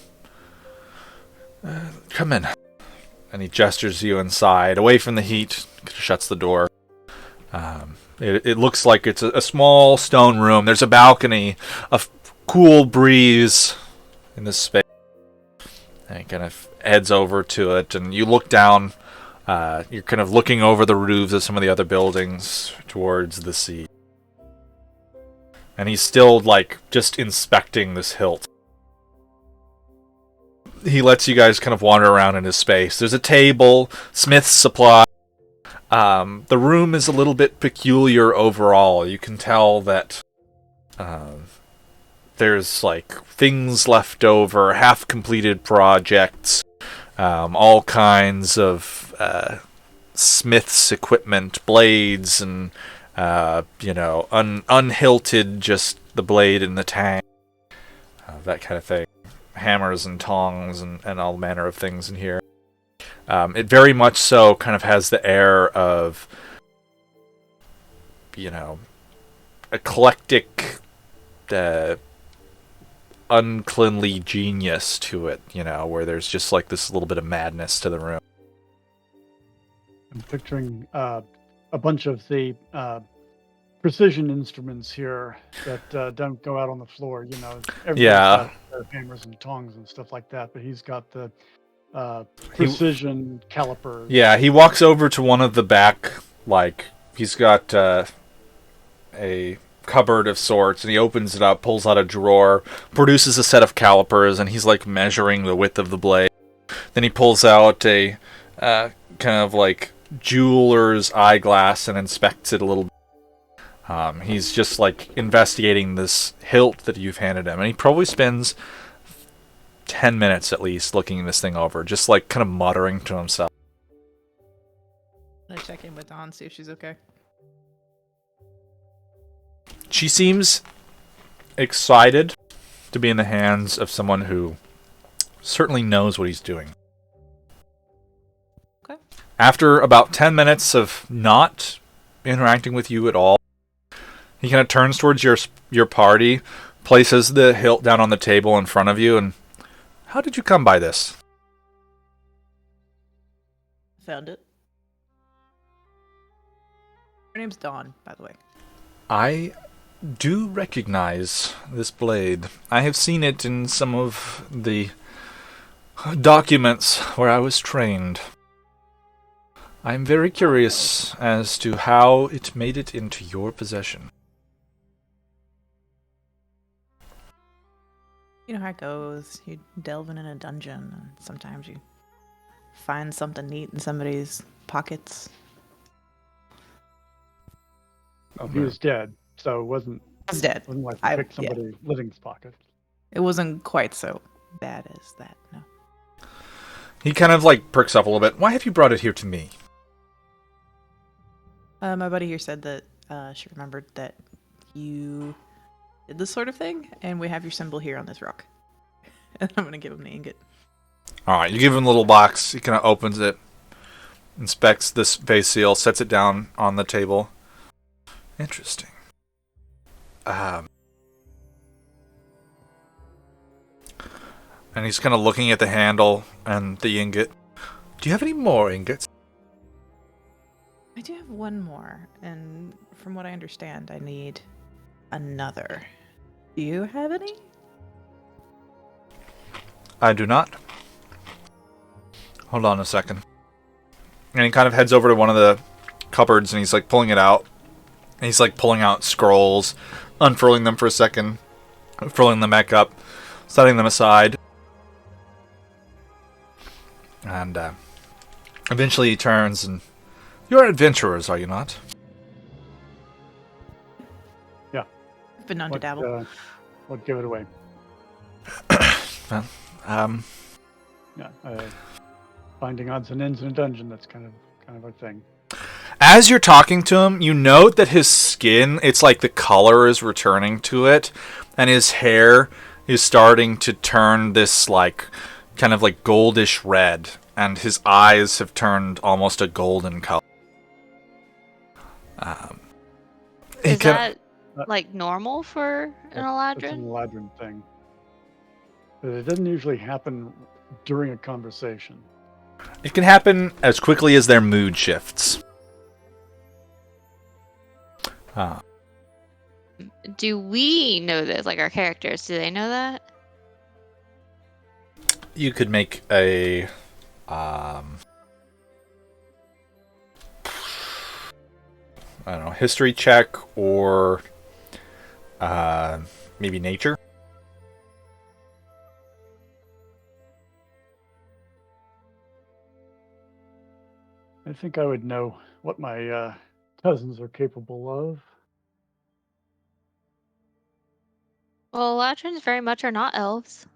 come in. And he gestures you inside, away from the heat, shuts the door. It looks like it's a small stone room. There's a balcony, a cool breeze in this space. And he kind of heads over to it, and you look down. You're kind of looking over the roofs of some of the other buildings towards the sea. And he's still, like, just inspecting this hilt. He lets you guys kind of wander around in his space. There's a table, Smith's supply. The room is a little bit peculiar overall. You can tell that there's, like, things left over, half-completed projects, all kinds of Smith's equipment, blades, and unhilted, just the blade and the tang, that kind of thing. Hammers and tongs and all manner of things in here. It very much so kind of has the air of eclectic, uncleanly genius to it, where there's just like this little bit of madness to the room. I'm picturing a bunch of the precision instruments here that don't go out on the floor. Everybody's Yeah. got their hammers and tongs and stuff like that, but he's got the precision calipers. Yeah, he walks over to one of the back, he's got a cupboard of sorts, and he opens it up, pulls out a drawer, produces a set of calipers, and he's like measuring the width of the blade. Then he pulls out a kind of like jeweler's eyeglass and inspects it a little bit. He's just like investigating this hilt that you've handed him, and he probably spends 10 minutes at least looking this thing over, just like kind of muttering to himself. I'm gonna check in with Dawn, see if she's okay. She seems excited to be in the hands of someone who certainly knows what he's doing. Okay. After about 10 minutes of not interacting with you at all, he kind of turns towards your party, places the hilt down on the table in front of you, and how did you come by this? Found it. Her name's Dawn, by the way. I do recognize this blade. I have seen it in some of the documents where I was trained. I am very curious as to how it made it into your possession. You know how it goes. You delve in a dungeon, and sometimes you find something neat in somebody's pockets. Oh, he was dead, so it wasn't. He's dead. Wasn't like you picked somebody living's pocket. It wasn't quite so bad as that, no. He kind of like perks up a little bit. Why have you brought it here to me? My buddy here said that she remembered that you did this sort of thing, and we have your symbol here on this rock. And I'm gonna give him the ingot. Alright, you give him a little box. He kind of opens it, inspects this face seal, sets it down on the table. Interesting. And he's kind of looking at the handle and the ingot. Do you have any more ingots? I do have one more, and from what I understand, I need another. Do you have any? I do not. Hold on a second. And he kind of heads over to one of the cupboards, and he's like pulling it out. And he's like pulling out scrolls, unfurling them for a second, furling them back up, setting them aside. And eventually he turns and... You're adventurers, are you not? Yeah. I've been known to dabble. What give it away? Well, Yeah. Finding odds and ends in a dungeon, that's kind of a thing. As you're talking to him, you note that his skin, it's like the color is returning to it, and his hair is starting to turn this like kind of like goldish red, and his eyes have turned almost a golden color. Is that like normal for an It's an Eladrin? Eladrin thing. But it doesn't usually happen during a conversation. It can happen as quickly as their mood shifts. Do we know this? Like our characters, do they know that? You could make a I don't know, history check or maybe nature. I think I would know what my cousins are capable of. Well, Eladrins very much are not elves.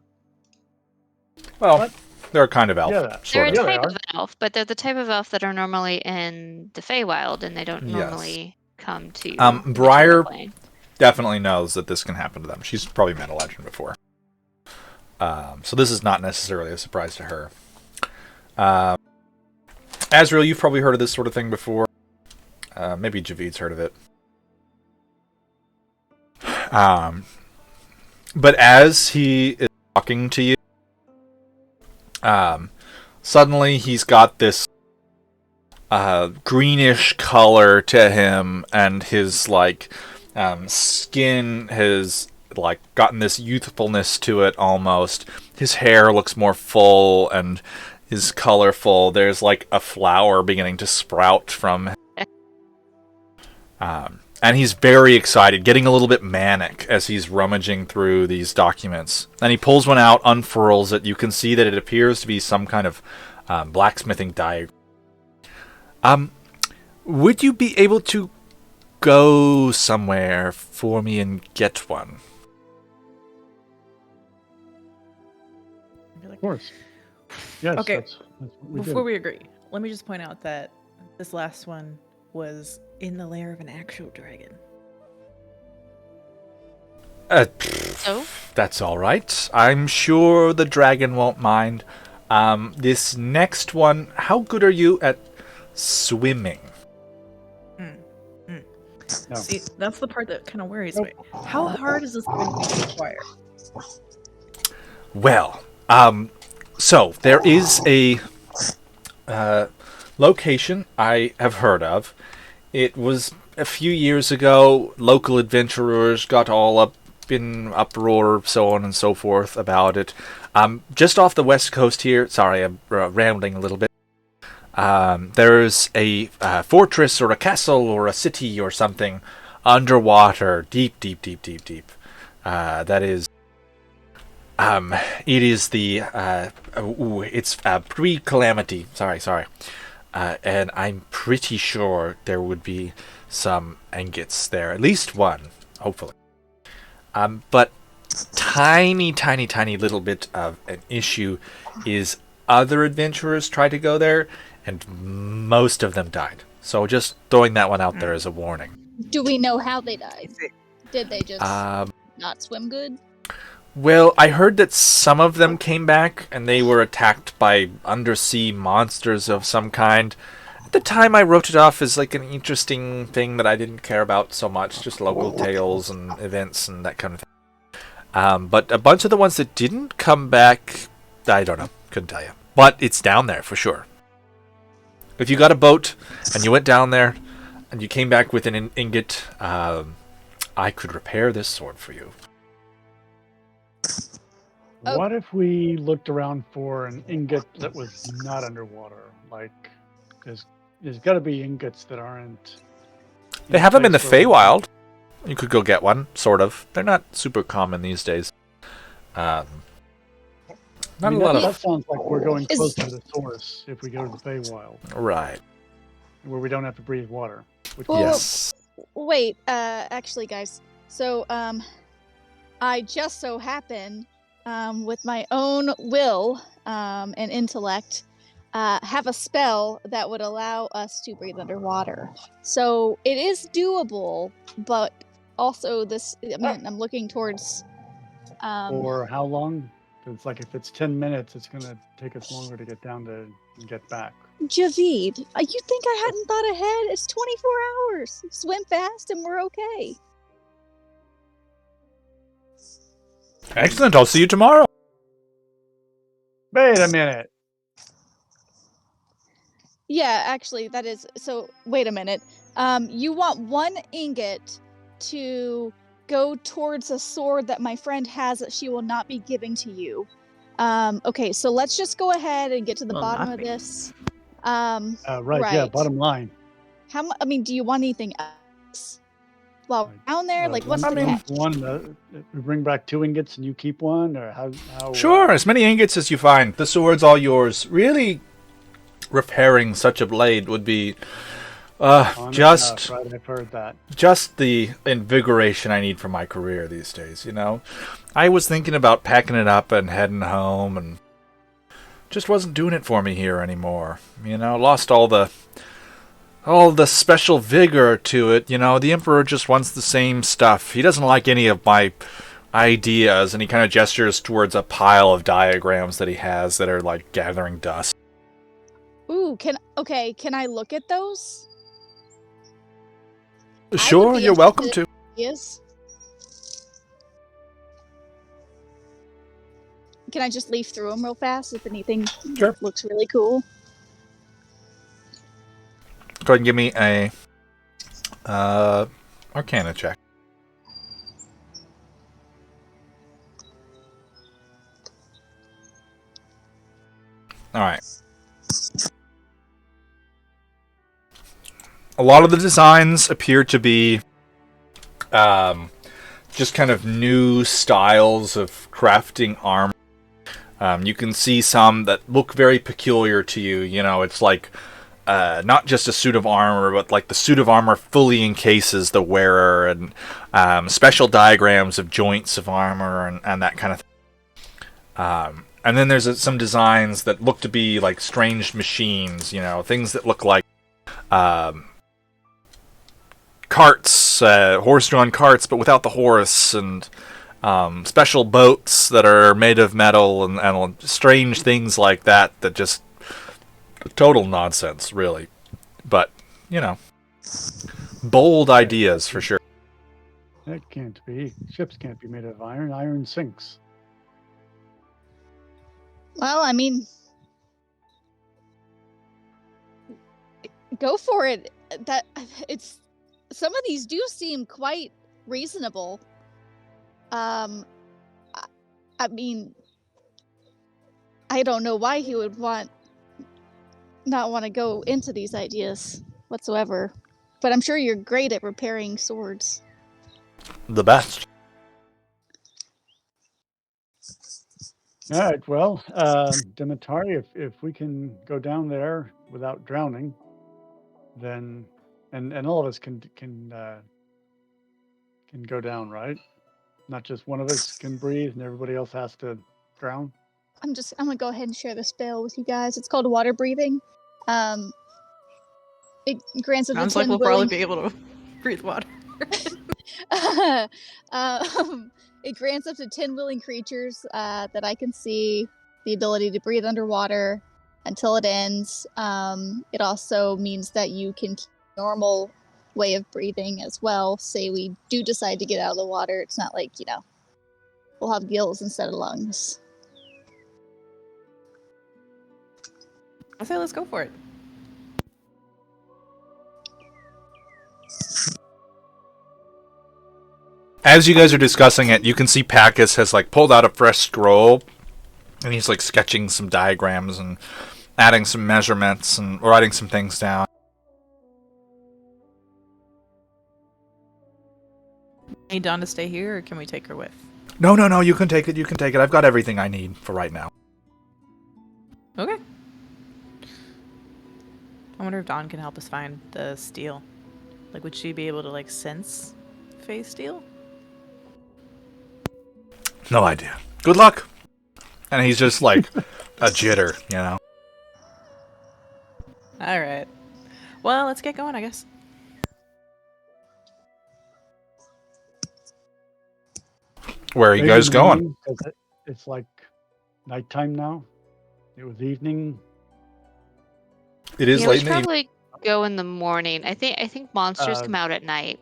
Well, What? they're a kind of elf. Yeah, They're Sort a of. Yeah, they type are. of elf, but they're the type of elf that are normally in the Feywild, and they don't Yes. normally come to the material Briar plane. definitely knows that this can happen to them. She's probably met a legend before. So this is not necessarily a surprise to her. Azrael, you've probably heard of this sort of thing before. Maybe Javid's heard of it. But as he is talking to you, suddenly he's got this greenish color to him, and his skin has gotten this youthfulness to it almost. His hair looks more full and is colorful. There's a flower beginning to sprout from him. And he's very excited, getting a little bit manic as he's rummaging through these documents. And he pulls one out, unfurls it. You can see that it appears to be some kind of blacksmithing diagram. Would you be able to go somewhere for me and get one? Of course. Yes. Okay. That's what we Before do. we agree, let me just point out that this last one was in the lair of an actual dragon. So? That's all right. I'm sure the dragon won't mind. This next one, how good are you at swimming? No. See, that's the part that kind of worries me. How hard is this going to be to acquire? Well, so there is a location I have heard of. It was a few years ago. Local adventurers got all up in uproar, so on and so forth about it. Just off the west coast here. Sorry, I'm rambling a little bit. There's a fortress or a castle or a city or something underwater, deep. That is. It is the. It's pre-calamity. Sorry. And I'm pretty sure there would be some ingots there, at least one, hopefully. But tiny little bit of an issue is other adventurers tried to go there, and most of them died. So just throwing that one out there as a warning. Do we know how they died? Did they just not swim good? Well, I heard that some of them came back and they were attacked by undersea monsters of some kind. At the time, I wrote it off as an interesting thing that I didn't care about so much, just local tales and events and that kind of thing. But a bunch of the ones that didn't come back, I don't know, couldn't tell you. But it's down there for sure. If you got a boat and you went down there and you came back with an ingot, I could repair this sword for you. Oh. What if we looked around for an ingot that was not underwater? There's got to be ingots that aren't. They have them in the place where Feywild. You could go get one, sort of. They're not super common these days. Not I mean, a lot that of... sounds like we're going Is- close to the source if we go to the Feywild, Right. where we don't have to breathe water. Well, Yes. Wait, actually, guys. So, I just so happen, with my own will and intellect, have a spell that would allow us to breathe underwater. So it is doable, but also this. I mean, I'm looking towards. For how long? It's if it's 10 minutes, it's going to take us longer to get down to and get back. Javid, you think I hadn't thought ahead? It's 24 hours. Swim fast and we're okay. Excellent. I'll see you tomorrow. Wait a minute. Yeah, actually, that is. So, wait a minute. You want one ingot to go towards a sword that my friend has that she will not be giving to you. Okay, so let's just go ahead and get to the Well, bottom not of me. this. Right, yeah, bottom line. How much? I mean, do you want anything else while Like, down there? Like, what's the catch? we bring back 2 ingots and you keep one, or how Sure, as many ingots as you find. The sword's all yours. Really, repairing such a blade would be honest just enough, right? I've heard that. just the invigoration I need for my career these days, you know? I was thinking about packing it up and heading home, and just wasn't doing it for me here anymore. You know, lost all the special vigor to it. You know, the Emperor just wants the same stuff. He doesn't like any of my ideas, and he kind of gestures towards a pile of diagrams that he has that are gathering dust. Ooh, can I look at those? I would Sure, be you're welcome to. Yes. Can I just leaf through them real fast if anything Sure. looks really cool? Go ahead and give me a Arcana check. All right. A lot of the designs appear to be just kind of new styles of crafting armor. You can see some that look very peculiar to you. You know, it's like not just a suit of armor, but like the suit of armor fully encases the wearer, and special diagrams of joints of armor and that kind of thing. And then there's some designs that look to be like strange machines, you know, things that look like carts, horse-drawn carts, but without the horse, and special boats that are made of metal, and strange things like that just total nonsense, really. But, you know, bold ideas for sure. That can't be. Ships can't be made of iron. Iron sinks. Well, I mean, go for it. It's some of these do seem quite reasonable. I mean, I don't know why he would not want to go into these ideas whatsoever. But I'm sure you're great at repairing swords. The best. All right. Well, Demetari, if we can go down there without drowning, then and all of us can go down, right? Not just one of us can breathe and everybody else has to drown. I'm gonna go ahead and share the spell with you guys. It's called water breathing. It grants up to Sounds 10 like we'll willing... probably be able to breathe water. It grants up to 10 willing creatures that I can see the ability to breathe underwater until it ends. It also means that you can keep a normal way of breathing as well. Say we do decide to get out of the water, it's not like, we'll have gills instead of lungs. I say let's go for it. As you guys are discussing it, you can see Packus has like pulled out a fresh scroll, and he's like sketching some diagrams and adding some measurements and writing some things down. Need Dawn to stay here, or can we take her with? No, you can take it. You can take it. I've got everything I need for right now. Okay. I wonder if Dawn can help us find the steel. Like, would she be able to like sense phase steel? No idea. Good luck. And he's just like a jitter, you know. All right. Well, let's get going, I guess. Where are you guys going? It's like nighttime now. It was evening. It is Yeah, we late should in the evening. probably go in the morning. I think monsters come out at night.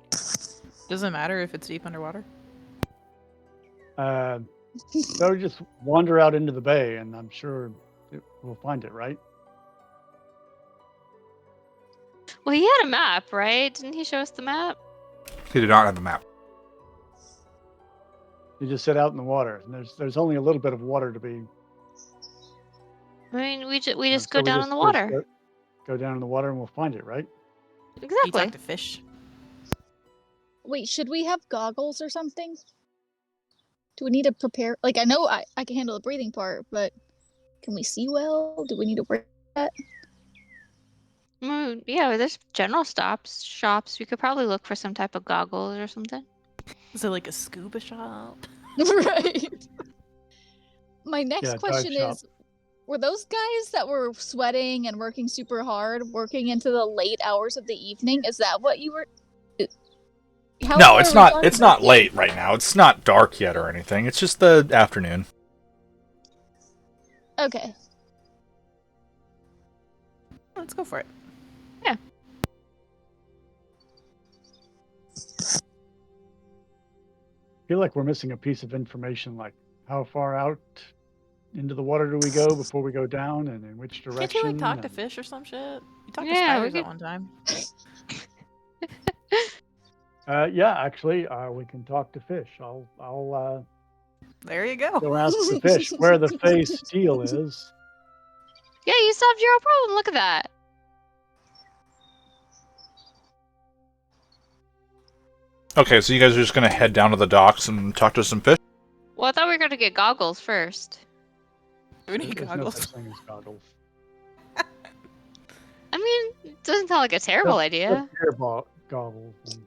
Does it matter if it's deep underwater? So just wander out into the bay, and I'm sure we'll find it, right? Well, he had a map, right? Didn't he show us the map? He did not have a map. You just sit out in the water, and there's only a little bit of water to be. I mean, we just So go down in the water. Go down in the water, and we'll find it, right? You Exactly. talk to fish. Wait, should we have goggles or something? Do we need to prepare? Like, I know I can handle the breathing part, but can we see well? Do we need to wear that? Yeah, there's general shops. We could probably look for some type of goggles or something. Is it like a scuba shop? Right. My next dive question shop. is, were those guys that were sweating and working super hard, working into the late hours of the evening? Is that what you were... No, it's not. It's not late right now. It's not dark yet or anything. It's just the afternoon. Okay. Let's go for it. Yeah. I feel like we're missing a piece of information, like how far out into the water do we go before we go down, and in which direction? Can't you like talk to and- fish or some shit? You talked to Yeah, we spiders at could- one time. Yeah, actually, we can talk to fish. I'll There you go. go ask the fish where the phase steel is. Yeah, you solved your own problem. Look at that. Okay, so you guys are just gonna head down to the docks and talk to some fish? Well, I thought we were gonna get goggles first. We need There's no goggles. such thing as goggles. I mean, it doesn't sound like a terrible idea. Just air goggles. And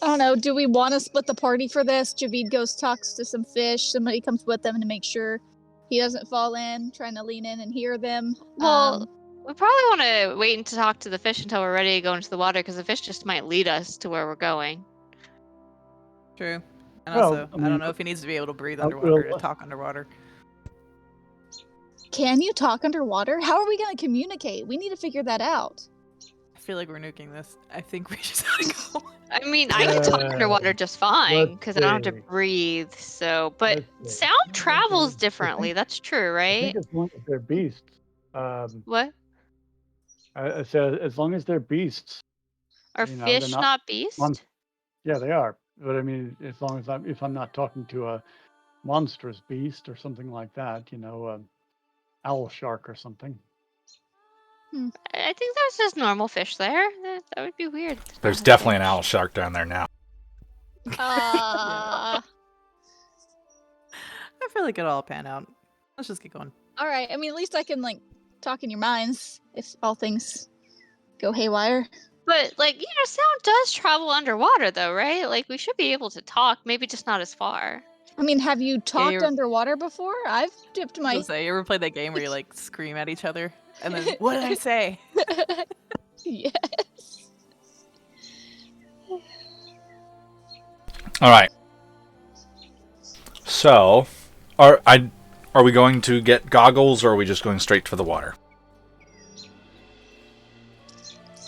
I don't know. Do we want to split the party for this? Javid goes talks to some fish. Somebody comes with them to make sure he doesn't fall in, trying to lean in and hear them. Well, we probably want to wait and to talk to the fish until we're ready to go into the water, because the fish just might lead us to where we're going. True. And Well, also, I I mean, don't know if he needs to be able to breathe I'll- underwater we'll- to talk underwater. can you talk underwater? How are we going to communicate? We need to figure that out. I feel like we're nuking this. I think we just gotta go. I mean, I can talk underwater just fine let's because I don't have to see. breathe. So, but Let's see. sound travels I differently. think- That's true, I think right? as long as they're beasts. What? I said as long as they're beasts. Are You know, they're fish not not beasts? Yeah, they are. But I mean, as long as if I'm not talking to a monstrous beast or something like that, owl shark or something. I think there's just normal fish there. That would be weird. to There's not have definitely an fish. owl shark down there now. Uh, I feel like it'll all pan out. Let's just get going. all right. I mean, at least I can like talk in your minds if all things go haywire. But sound does travel underwater, though, right? Like we should be able to talk, maybe just not as far. I mean, have you talked you're- underwater before? I've dipped my. So, you ever played that game where you like scream at each other and then what did I say? Yes. All right. So, are we going to get goggles, or are we just going straight for the water?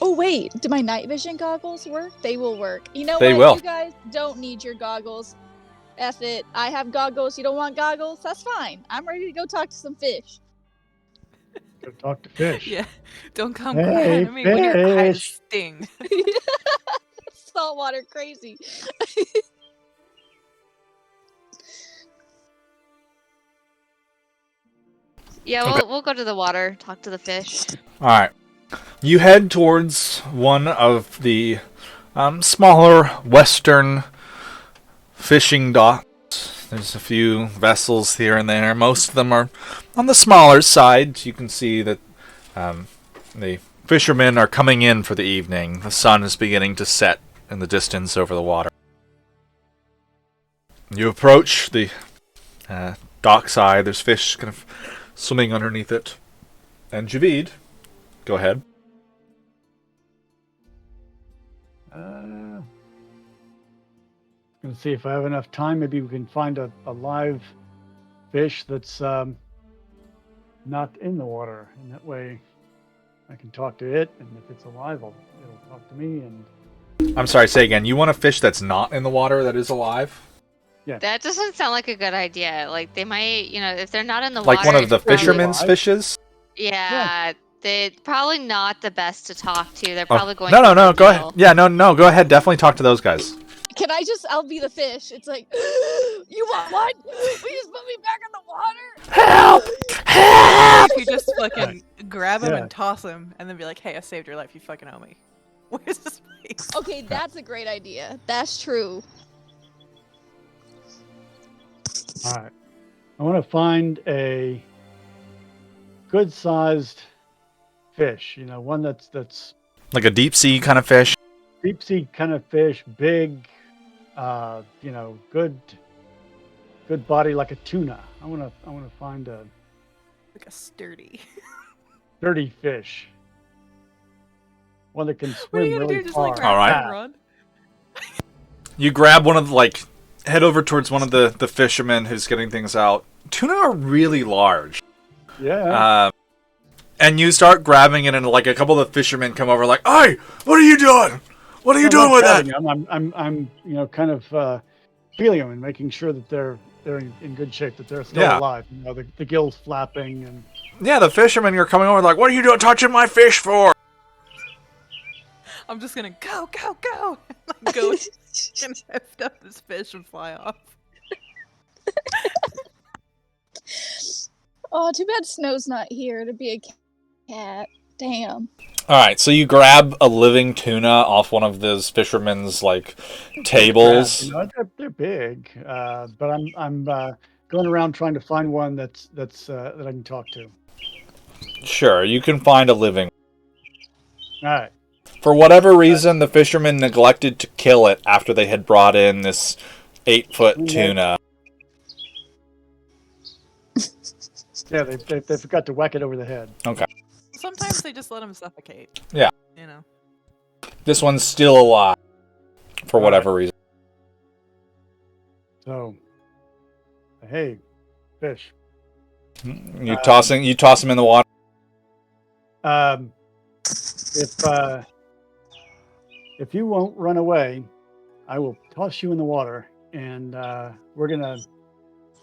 Oh wait, do my night vision goggles work? They will work. You know They what? will. You guys don't need your goggles. F it. I have goggles. You don't want goggles? That's fine. I'm ready to go talk to some fish. Go talk to fish. Yeah. Don't come Hey, at me when your eyes fish. sting. Saltwater crazy. Yeah, Okay. we'll go to the water, talk to the fish. All right. You head towards one of the smaller western fishing docks. There's a few vessels here and there. Most of them are on the smaller side. You can see that the fishermen are coming in for the evening. The sun is beginning to set in the distance over the water. You approach the dockside. There's fish kind of swimming underneath it. And Javid, go ahead. Gonna see if I have enough time. Maybe we can find a live fish that's not in the water, and that way I can talk to it, and if it's alive, it'll talk to me. And I'm sorry, say again. You want a fish that's not in the water that is alive? That doesn't sound like a good idea. Like they might, if they're not in the Like water. one of the it's probably- fisherman's alive? fishes? Yeah, they're probably not the best to talk to. They're Oh, probably going. no, to no, the go jail. ahead. Yeah, no, go ahead. Definitely talk to those guys. Can I just? I'll be the fish. It's like, you want what? We just put me back in the water. Help! Help! If you just fucking grab him Yeah. and toss him and then be like, hey, I saved your life, you fucking owe me. Where's this place? Okay, that's a great idea. That's true. all right, I want to find a good-sized fish. One that's Like a deep sea kind of fish. deep sea kind of fish, big, good body like a tuna. I want to find a Like a sturdy. dirty fish, one that can What are swim you gonna really do? Just far. like All grab right. him and run? You grab one of the, head over towards one of the fishermen who's getting things out. Tuna are really large. Yeah. And you start grabbing it, and a couple of the fishermen come over like, hey, what are you doing? What are you I'm doing not with that? grabbing them. I'm kind of feeling them and making sure that they're in good shape, that they're still Yeah. alive. The gills flapping and Yeah, the fishermen are coming over like, what are you doing touching my fish for? I'm just gonna go, go, go. Like, go and lift up this fish and fly off. Oh, too bad Snow's not here to be a cat. Damn. All right, so you grab a living tuna off one of those fishermen's tables. they're big, but I'm going around trying to find one that I can talk to. Sure, you can find a living. All right. For whatever reason, the fishermen neglected to kill it after they had brought in this 8-foot tuna. Yeah, they forgot to whack it over the head. Okay. Sometimes they just let them suffocate. Yeah. You know. This one's still alive for whatever reason. So, hey, fish. You toss him in the water. If you won't run away, I will toss you in the water, and we're gonna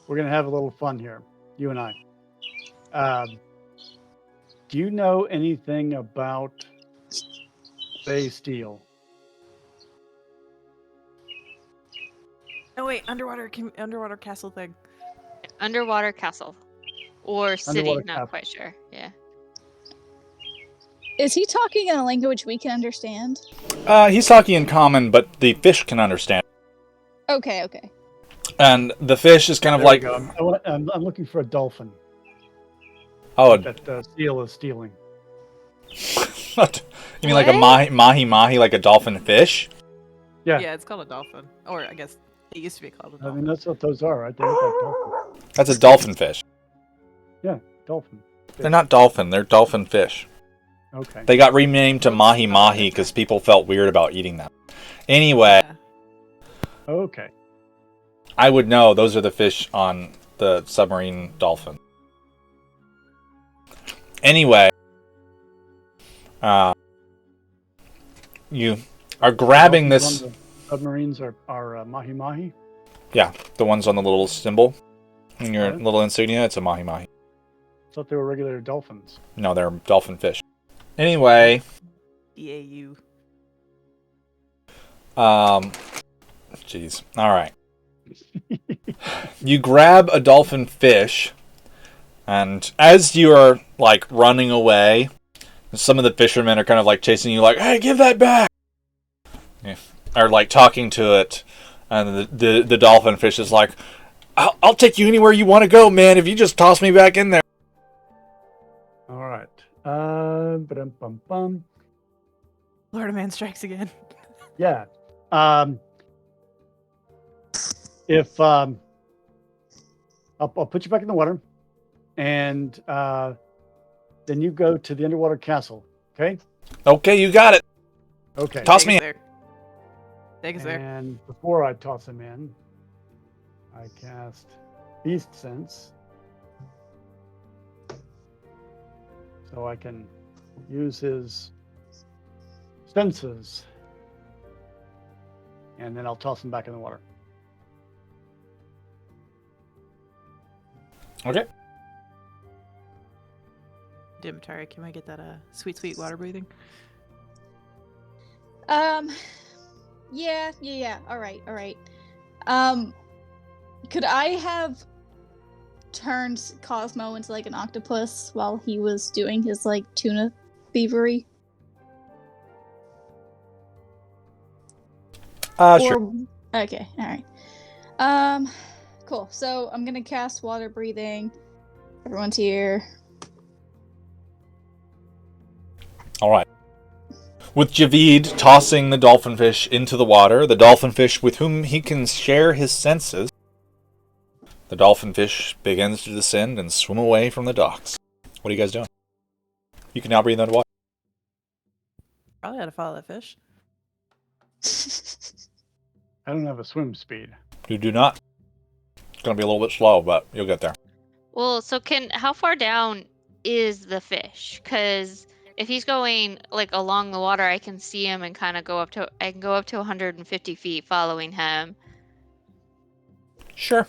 have a little fun here, you and I. Do you know anything about Bay Steel? Oh wait, underwater castle thing. Underwater castle. Or city, Underwater not castle. quite sure. Yeah. Is he talking in a language we can understand? He's talking in common, but the fish can understand. Okay. And the fish is kind of There we like... go. I'm looking for a dolphin Oh, that seal is stealing. you mean like a mahi, like a dolphin fish? Yeah. Yeah, it's called a dolphin. Or I guess it used to be called a I dolphin. mean, that's what those are, right? They look like dolphins. That's a dolphin fish. Yeah, dolphin. They're not dolphin, they're dolphin fish. Okay. They got renamed to mahi because people felt weird about eating them. Anyway, Yeah. Okay. I would know those are the fish on the submarine dolphin. Anyway, you are grabbing Dolphins this... on the submarines are mahi. Yeah, the ones on the little symbol in your Right. little insignia, it's a mahi. Thought they were regular dolphins. No, they're dolphin fish. Anyway, EAU. jeez. All right. You grab a dolphin fish, and as you are running away, some of the fishermen are kind of chasing you, "Hey, give that back!" Yeah. Or talking to it, and the dolphin fish is like, "I'll take you anywhere you want to go, man. If you just toss me back in there." All right. Ba-dum-bum-bum. Florida man strikes again. Yeah. If I'll put you back in the water, and then you go to the underwater castle. Okay. Okay, you got it. Okay. Toss me in. Take us there. And before I toss him in, I cast Beast Sense, so I can use his senses, and then I'll toss him back in the water. Okay. Dimitar, can I get that sweet water breathing? Yeah. All right. Could I have turned Cosmo into an octopus while he was doing his tuna thievery? Sure. Okay, all right. Cool. So I'm gonna cast water breathing. Everyone's here. All right. With Javid tossing the dolphin fish into the water, the dolphin fish with whom he can share his senses, the dolphin fish begins to descend and swim away from the docks. What are you guys doing? You can now breathe underwater. Probably had to follow that fish. I don't have a swim speed. You do not. It's going to be a little bit slow, but you'll get there. Well, so how far down is the fish? Because If he's going like along the water, I can see him and kind of go up to. I can go up to 150 feet following him. Sure.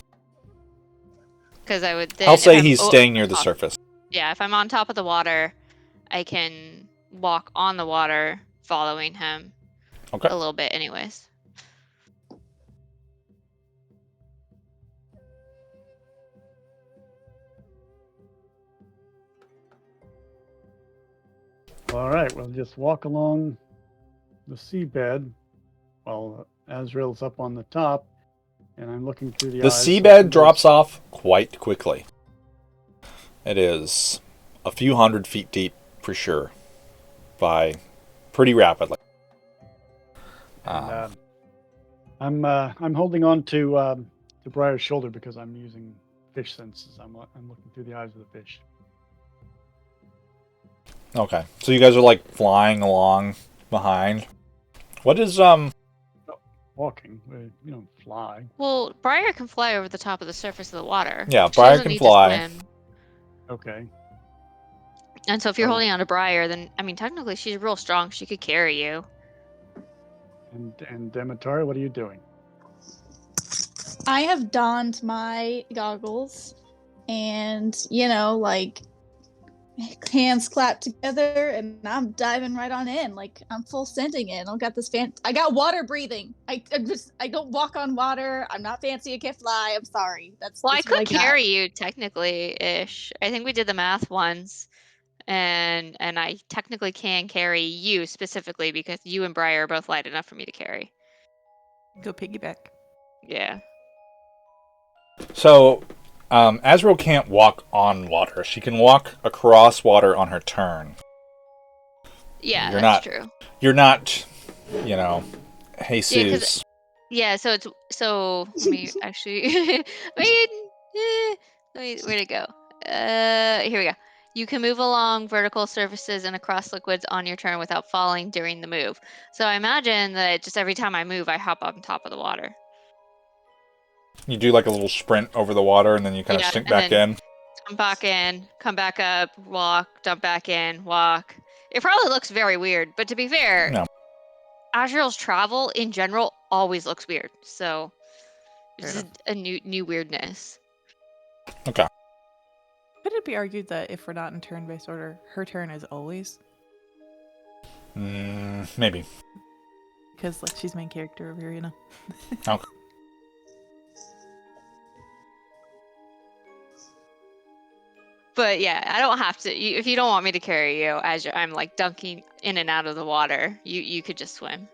Because I would. I'll Then say he's staying near the surface. Yeah, if I'm on top of the water, I can walk on the water following him. Okay. A little bit, anyways. All right, we'll just walk along the seabed while Azrael's up on the top, and I'm looking through the The eyes. seabed drops off quite quickly. It is a few hundred feet deep for sure, by pretty rapidly. And, I'm holding on to Briar's shoulder because I'm using fish senses. I'm looking through the eyes of the fish. Okay, so you guys are like flying along behind. What is Walking, you don't fly. Well, Briar can fly over the top of the surface of the water. Yeah, She Briar doesn't can need to fly. swim. Okay. And so if you're Oh. holding on to Briar, then I mean technically she's real strong. She could carry you. And Demetar, what are you doing? I have donned my goggles and, like, hands clapped together and I'm diving right on in. Like, I'm full sending it. I got water breathing. I don't walk on water. I'm not fancy. I can't fly. I'm sorry. Well, I that's what could got. carry you technically-ish. I think we did the math once. And I technically can carry you specifically because you and Briar are both light enough for me to carry. Go piggyback. Yeah. So, Azrael can't walk on water. She can walk across water on her turn. Yeah, You're that's not- true. You're not, Jesus. Yeah, so let me actually wait. Where'd it go? Here we go. You can move along vertical surfaces and across liquids on your turn without falling during the move. So I imagine that just every time I move, I hop on top of the water. You do like a little sprint over the water and then you kind of sink back in. Jump back in, come back up, walk, jump back in, walk. It probably looks very weird, but to be fair, No. Azrael's travel in general always looks weird. So Fair this is a new weirdness. Okay. Could it be argued that if we're not in turn-based order, her turn is always? Maybe. Because like she's main character over here, Okay. But yeah, I don't have to. If you don't want me to carry you as I'm like dunking in and out of the water, you could just swim.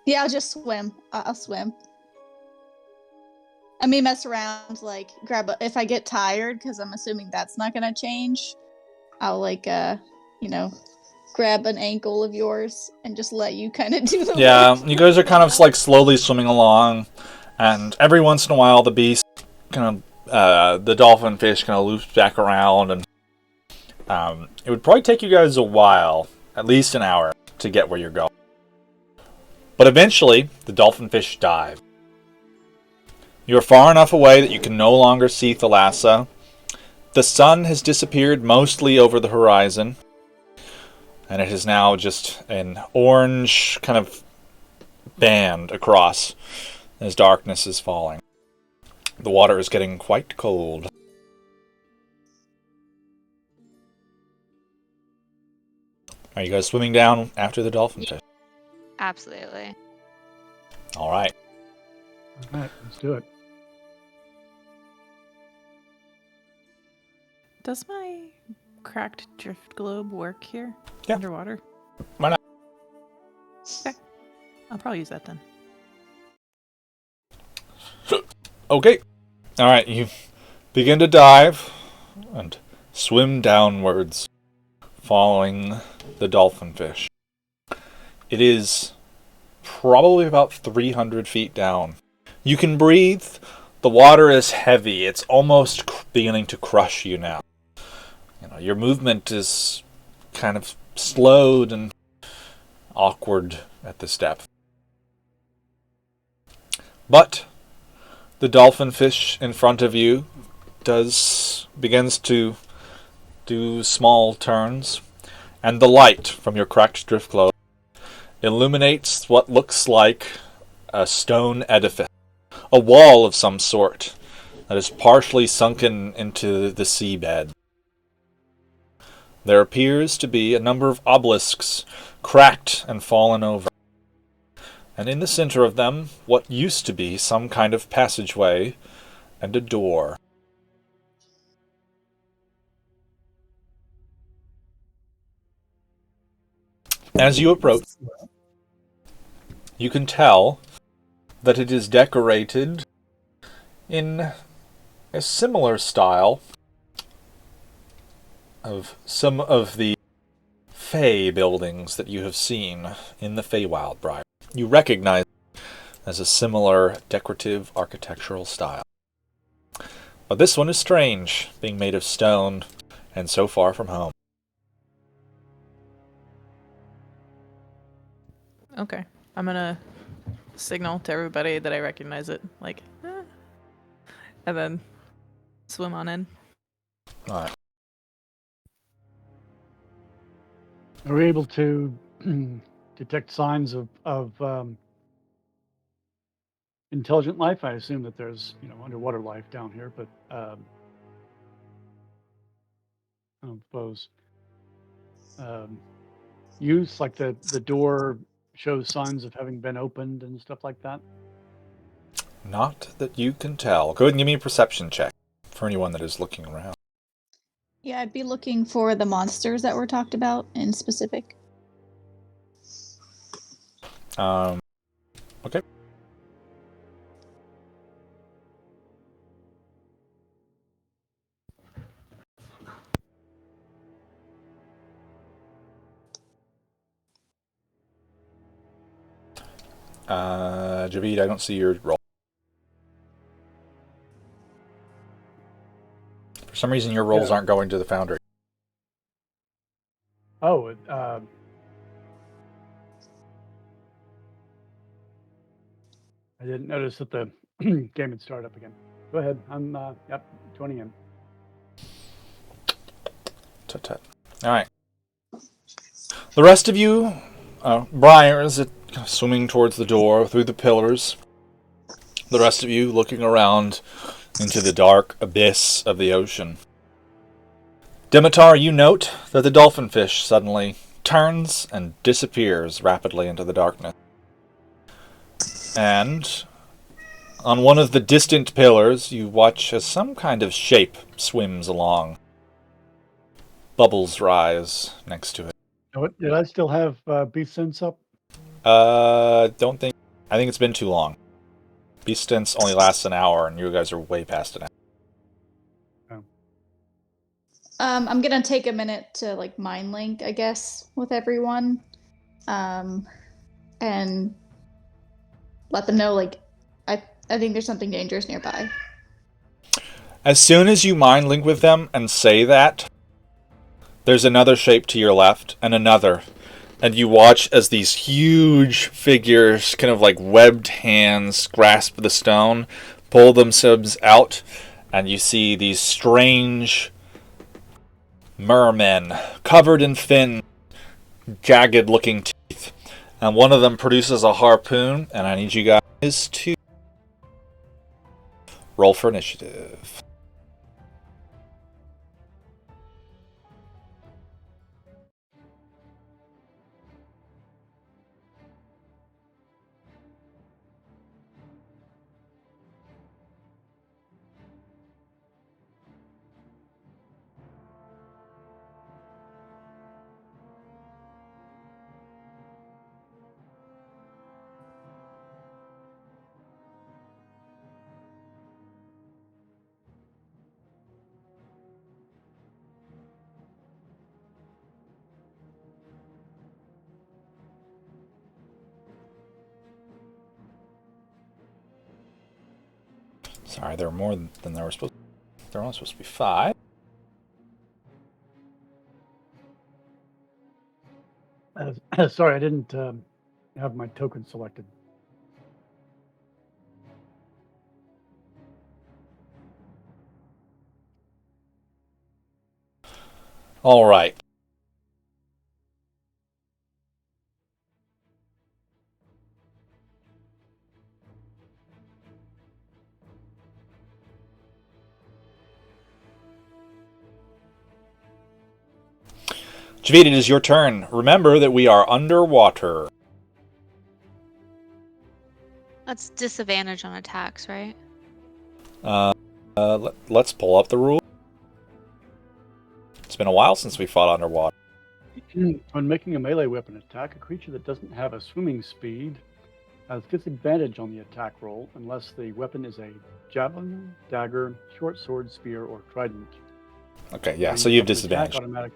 Yeah, I'll just swim. I'll swim. I may mess around, like if I get tired, because I'm assuming that's not gonna change. I'll grab an ankle of yours and just let you kind of do the Yeah, work. you guys are kind of like slowly swimming along, and every once in a while the beast the dolphin fish kind of loops back around, and it would probably take you guys a while, at least an hour, to get where you're going. But eventually, the dolphin fish dive. You are far enough away that you can no longer see Thalassa. The sun has disappeared mostly over the horizon, and it is now just an orange kind of band across as darkness is falling. The water is getting quite cold. Are you guys swimming down after the dolphin fish? Absolutely. All right. All right, let's do it. Does my cracked drift globe work here? Yeah. Underwater? Why not? Okay. I'll probably use that then. Okay. All right, you begin to dive and swim downwards, following the dolphin fish. It is probably about 300 feet down. You can breathe. The water is heavy. It's almost beginning to crush you now. Your movement is kind of slowed and awkward at this depth. But the dolphin fish in front of you begins to do small turns, and the light from your cracked driftglobe illuminates what looks like a stone edifice, a wall of some sort that is partially sunken into the seabed. There appears to be a number of obelisks, cracked and fallen over, and in the center of them, what used to be some kind of passageway and a door. As you approach, you can tell that it is decorated in a similar style of some of the Fey buildings that you have seen in the Feywild, Briar. You recognize it as a similar decorative architectural style. But this one is strange, being made of stone and so far from home. Okay. I'm gonna signal to everybody that I recognize it, like, and then swim on in. Alright. Are we able to detect signs of intelligent life? I assume that there's underwater life down here, but I don't suppose use like the door shows signs of having been opened and stuff like that. Not that you can tell. Go ahead and give me a perception check for anyone that is looking around. Yeah, I'd be looking for the monsters that were talked about in specific. Okay. Javid, I don't see your roll. For some reason, your rolls aren't going to the Foundry. Oh, I didn't notice that the game had started up again. Go ahead. I'm joining in. Tut-tut. Alright. The rest of you, Briar is swimming towards the door through the pillars. The rest of you looking around into the dark abyss of the ocean. Dimitar, you note that the dolphinfish suddenly turns and disappears rapidly into the darkness. And on one of the distant pillars, you watch as some kind of shape swims along. Bubbles rise next to it. Did I still have beast sense up? Don't think. I think it's been too long. Beast Sense only lasts an hour, and you guys are way past an hour. I'm gonna take a minute to like mind link, I guess, with everyone, and let them know like I think there's something dangerous nearby. As soon as you mind link with them and say that, there's another shape to your left, and another. And you watch as these huge figures, kind of like webbed hands, grasp the stone, pull themselves out, and you see these strange mermen, covered in thin, jagged-looking teeth. And one of them produces a harpoon, and I need you guys to roll for initiative. Sorry, there were more than there were supposed to be. There were only supposed to be 5. Sorry, I didn't have my token selected. All right. Javid, it is your turn. Remember that we are underwater. That's disadvantage on attacks, right? Let's pull up the rule. It's been a while since we fought underwater. When making a melee weapon attack, a creature that doesn't have a swimming speed has disadvantage on the attack roll unless the weapon is a javelin, dagger, short sword, spear, or trident. Okay, yeah, And so you have the weapon attack disadvantage. automatic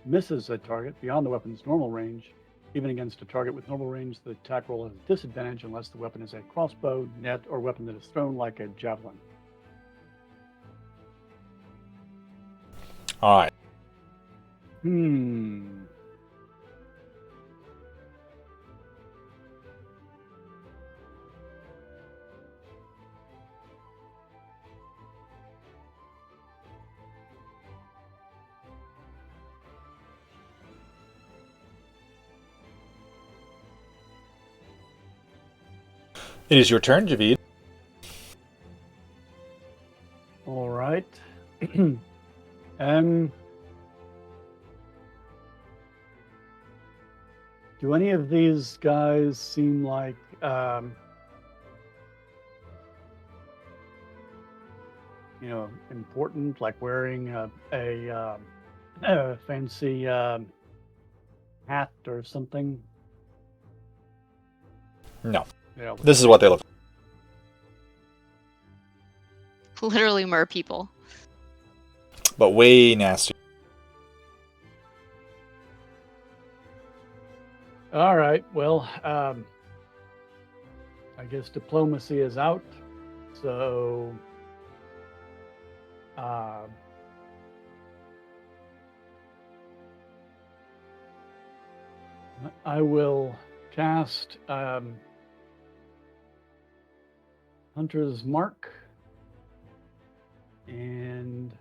misses a target beyond the weapon's normal range. Even against a target with normal range, the attack roll has disadvantage unless the weapon is a crossbow, net, or weapon that is thrown like a javelin. All right. It is your turn, Javid. All right. Do any of these guys seem like important, like wearing a fancy hat or something? No. Yeah. This is what they look like. Literally mer people. But way nasty. All right. Well, I guess diplomacy is out. So I will cast Hunter's Mark and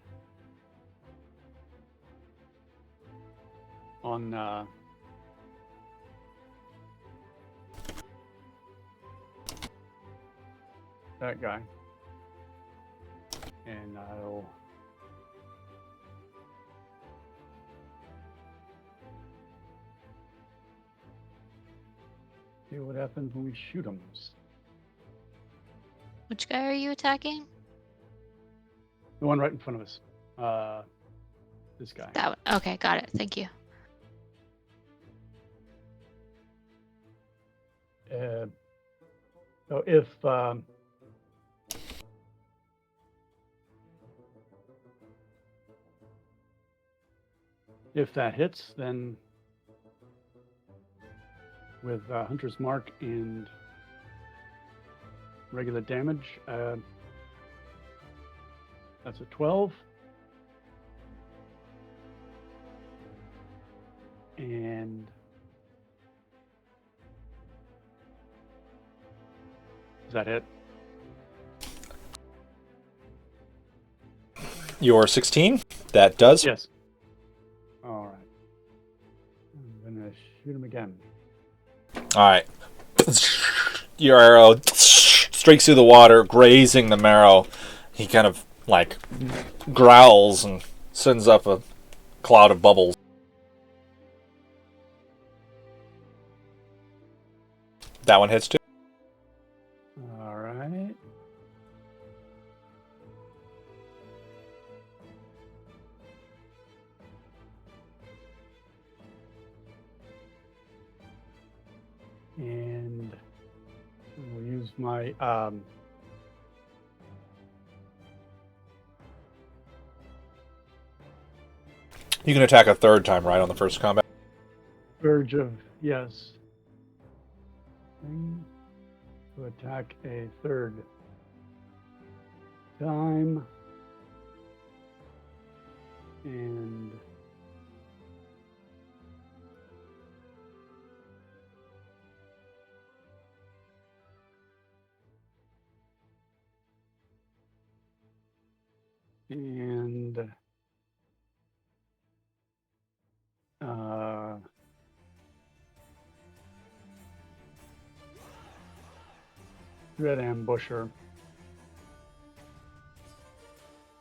on that guy. And I'll see what happens when we shoot him. Which guy are you attacking? The one right in front of us. This guy. That one. Okay, got it. Thank you. So if that hits, then with Hunter's Mark and regular damage, that's a 12. And does that hit? Your 16? That does. Yes. All right. I'm gonna shoot him again. All right. Your arrow streaks through the water, grazing the marrow. He kind of like growls and sends up a cloud of bubbles. That one hits too. All right. And we'll use my You can attack a third time, right, on the first combat? Urge of yes. To attack a third time. And Red ambusher.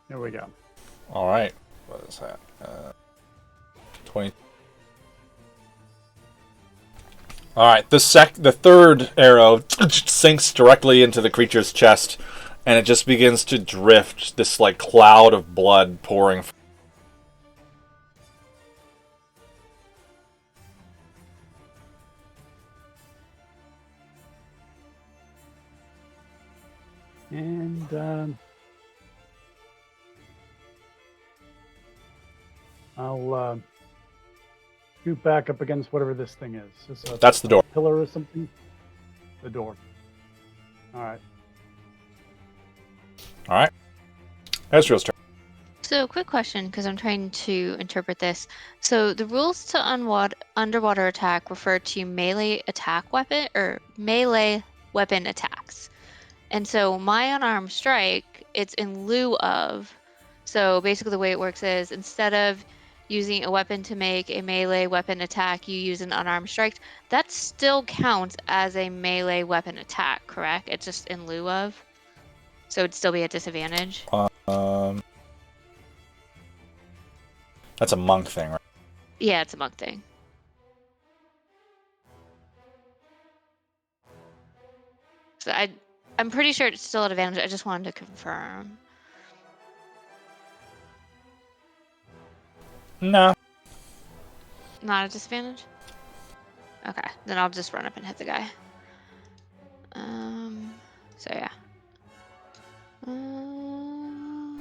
There we go. All right. What is that? 20. All right. The third arrow sinks directly into the creature's chest, and it just begins to drift. This like cloud of blood pouring. And I'll shoot back up against whatever this thing is. Is this That's the door. a pillar or something? The door. All right. All right. Ezreal's turn. So, quick question, because I'm trying to interpret this. So, the rules to underwater attack refer to melee attack weapon or melee weapon attacks. And so, my unarmed strike, it's in lieu of. So, basically, the way it works is instead of using a weapon to make a melee weapon attack, you use an unarmed strike. That still counts as a melee weapon attack, correct? It's just in lieu of. So, it'd still be a disadvantage. That's a monk thing, right? Yeah, it's a monk thing. So I'm pretty sure it's still at advantage. I just wanted to confirm. No. Not a disadvantage? Okay, then I'll just run up and hit the guy. So yeah.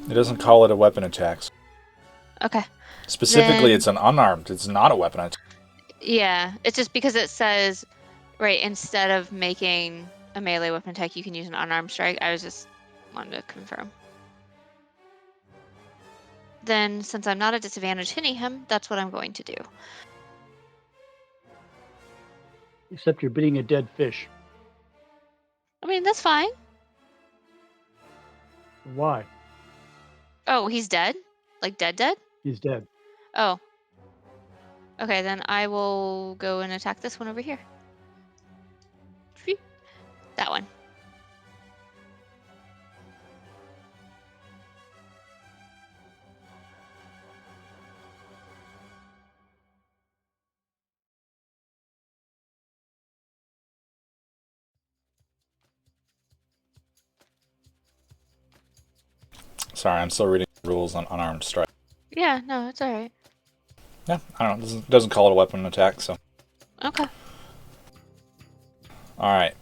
It doesn't call it a weapon attack. Okay. Specifically, Then- it's an unarmed. It's not a weapon attack. Yeah, it's just because it says, right, instead of making a melee weapon attack, you can use an unarmed strike. I was just wanted to confirm. Then, since I'm not at disadvantage hitting him, that's what I'm going to do. Except you're beating a dead fish. I mean, that's fine. Why? Oh, he's dead? Like dead? He's dead. Oh. Okay, then I will go and attack this one over here. That one. Sorry, I'm still reading the rules on unarmed strike. Yeah, no, it's alright. Yeah, I don't know. It doesn't call it a weapon attack, so. Okay. All right.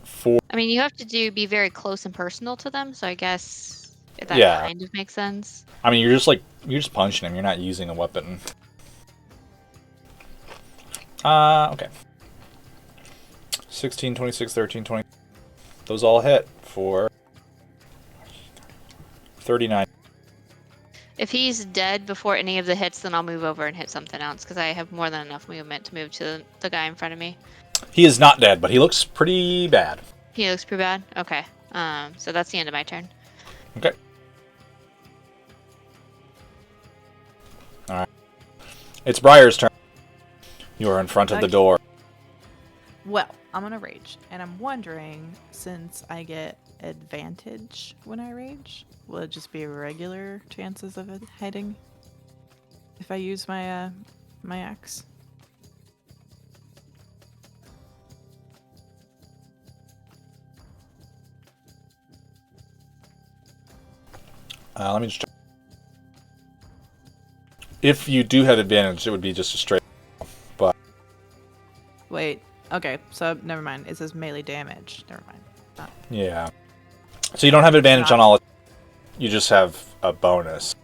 I mean, you have to be very close and personal to them, so I guess that Yeah. kind of makes sense. I mean, you're just punching him. You're not using a weapon. Okay. 16, 26, 13, 20. Those all hit for 39. If he's dead before any of the hits, then I'll move over and hit something else, because I have more than enough movement to move to the guy in front of me. He is not dead, but he looks pretty bad. He looks pretty bad? Okay. So that's the end of my turn. Okay. Alright. It's Briar's turn. You are in front of the Okay. door. Well, I'm gonna rage, and I'm wondering, since I get advantage when I rage, will it just be regular chances of it hitting if I use my my axe? Let me just check. If you do have advantage, it would be just a straight. But Wait. Okay, so never mind. It says melee damage. Never mind. yeah. So you don't have advantage on all. You just have a bonus.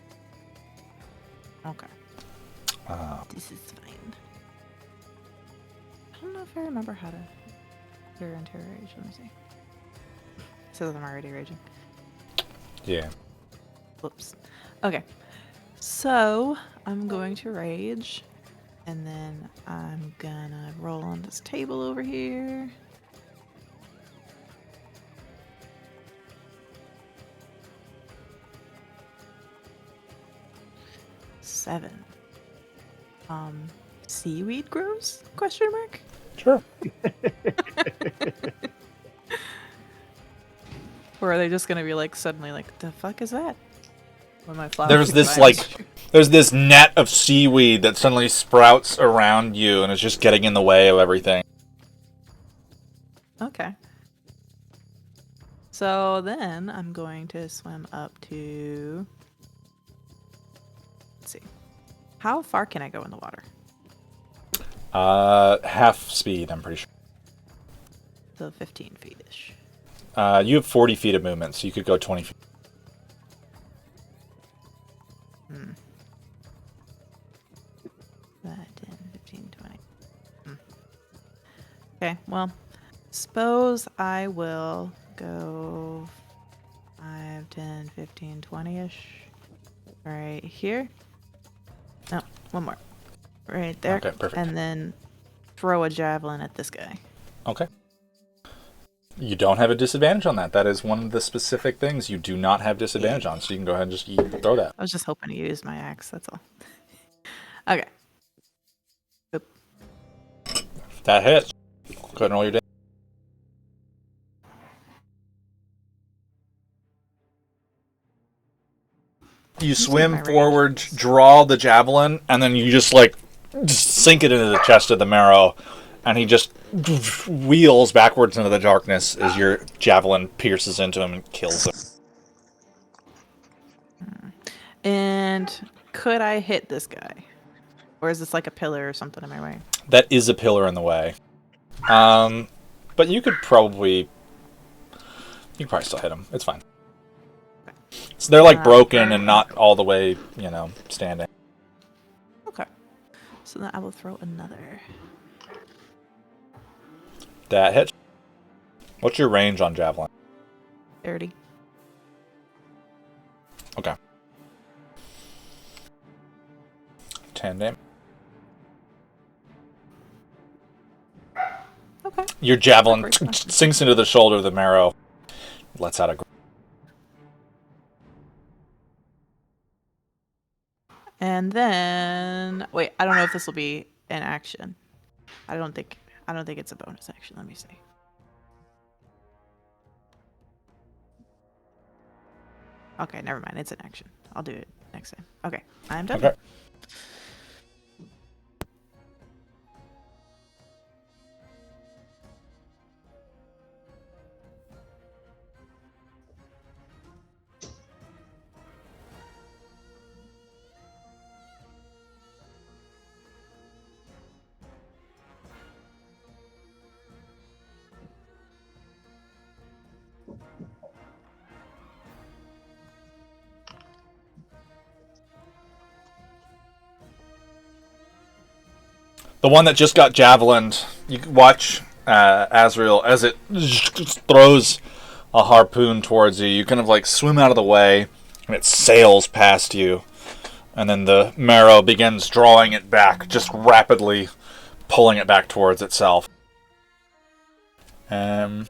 Okay. This is fine. I don't know if I remember how to clear into rage. Let me see. It says I'm already raging. Yeah. Whoops. Okay. So I'm going to rage, and then I'm gonna roll on this table over here. Seven. Seaweed grows? Question mark? Sure. Or are they just gonna be like suddenly like, the fuck is that? When my flower There's shoots this by like, us. there's this net of seaweed that suddenly sprouts around you and is just getting in the way of everything. Okay. So then I'm going to swim up to. Let's see. How far can I go in the water? Half speed, I'm pretty sure. So 15 feet ish. You have 40 feet of movement, so you could go 20 feet. That 10, 15, 20. Okay, well, suppose I will go 5, 10, 15, 20-ish. Right here. No, one more. Right there. Okay, perfect. And then throw a javelin at this guy. Okay. You don't have a disadvantage on that. That is one of the specific things you do not have disadvantage on, so you can go ahead and just throw that. I was just hoping to use my axe, that's all. Okay. Oop. That hits. Go ahead and roll your damage. You swim my range. forward, draw the javelin, and then you just sink it into the chest of the marrow, and he just wheels backwards into the darkness as your javelin pierces into him and kills him. And could I hit this guy? Or is this like a pillar or something in my way? That is a pillar in the way. But you could probably still hit him. It's fine. So they're like broken and not all the way, standing. Okay. So then I will throw another. That hits. What's your range on javelin? 30. Okay. 10 damage. Okay. Your javelin sinks into the shoulder of the marrow. Lets out a. And then wait, I don't know if this will be an action. I don't think it's a bonus action. Let me see. Okay, never mind. It's an action. I'll do it next time. Okay, I'm done. Okay. The one that just got javelined, you can watch Azrael as it throws a harpoon towards you. You kind of swim out of the way, and it sails past you. And then the marrow begins drawing it back, just rapidly pulling it back towards itself. One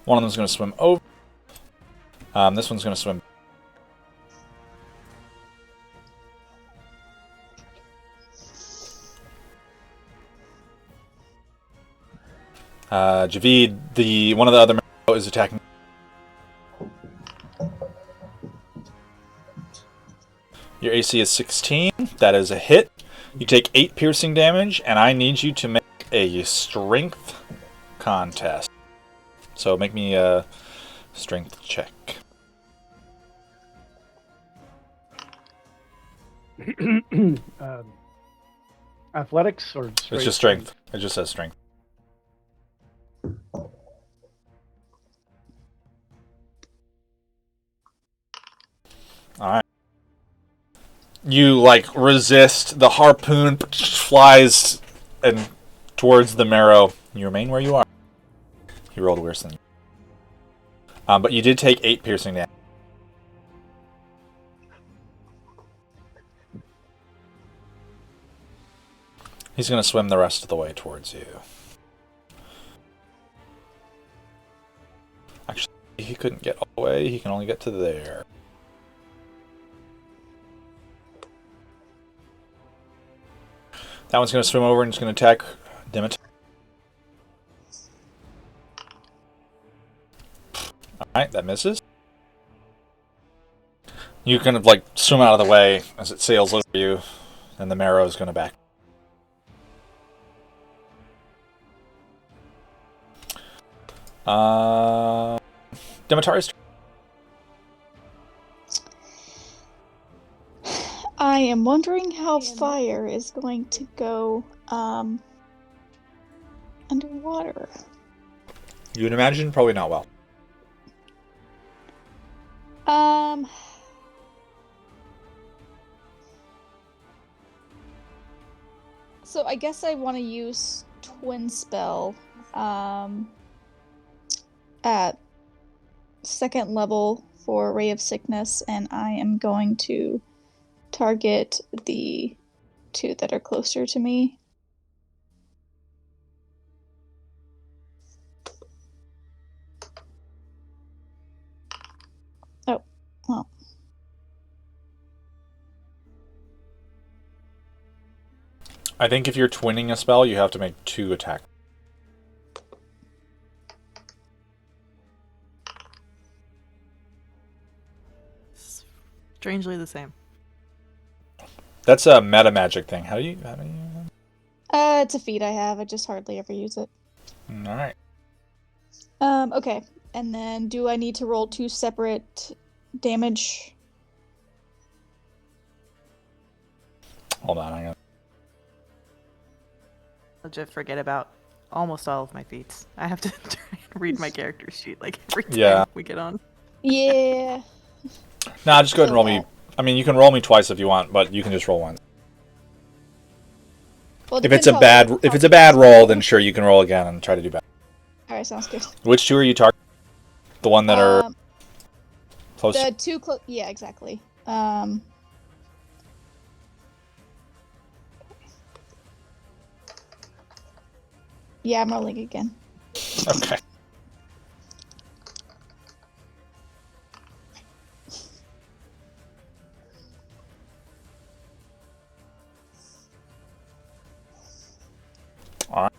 of them's going to swim over. This one's going to swim. Javid, one of the other marrow is attacking. Your AC is 16. That is a hit. You take 8 piercing damage, and I need you to make a strength contest. So make me a strength check. Athletics or straight? It's just strength. It just says strength. Alright. You resist. The harpoon flies and towards the marrow. You remain where you are. He rolled worse than you. But you did take 8 piercing damage. He's going to swim the rest of the way towards you. Actually, he couldn't get all the way. He can only get to there. That one's going to swim over and it's going to attack Dimit. Alright, that misses. You kind of like swim out of the way as it sails over you, and the marrow is going to back. Demetari's turn. I am wondering how fire is going to go underwater. You would imagine probably not well. So I guess I want to use Twin Spell at 2nd level for Ray of Sickness, and I am going to target the 2 that are closer to me. Oh, well. I think if you're twinning a spell, you have to make 2 attacks. Strangely the same. That's a meta magic thing. How do you? It's a feat I have. I just hardly ever use it. All right. Okay. And then do I need to roll 2 separate damage? Hold on, I got. I'll just forget about almost all of my feats. I have to try and read my character sheet like every time we get on. Yeah. Nah, just go ahead and roll me. I mean, you can roll me twice if you want, but you can just roll once. Well, If it's a bad roll, then sure you can roll again and try to do better. All right, sounds good. Which 2 are you targeting? The one that are close. The 2 close. Yeah, exactly. Yeah, I'm rolling again. Okay. All right.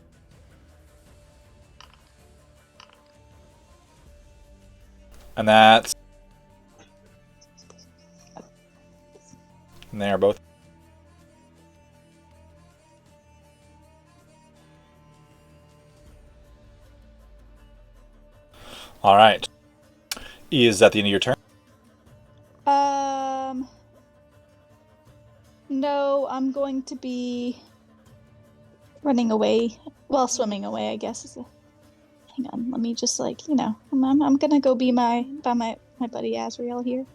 And that's. And they are both. All right. Is that the end of your turn? No, I'm going to be running away. Well, swimming away, I guess. Hang on, let me just I'm gonna go be my buddy Azrael here,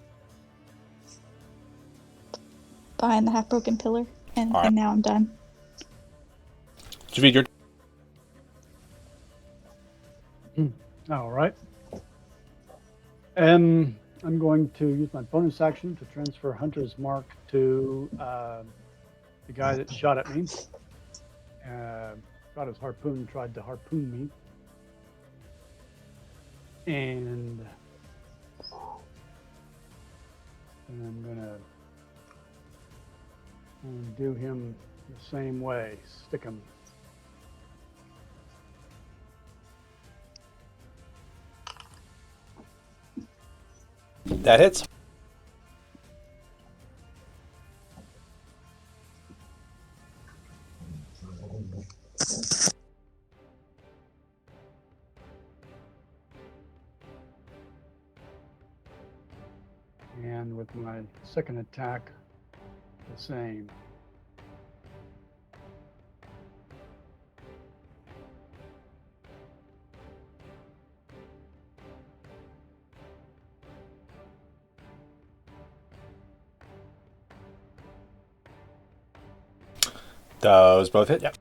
behind the half-broken pillar, and now I'm done. Javid, All right. I'm going to use my bonus action to transfer Hunter's Mark to the guy that shot at me. Got his harpoon, tried to harpoon me. And I'm gonna do him the same way. Stick him. that hits. And with my second attack, the same. Those both hit, yep.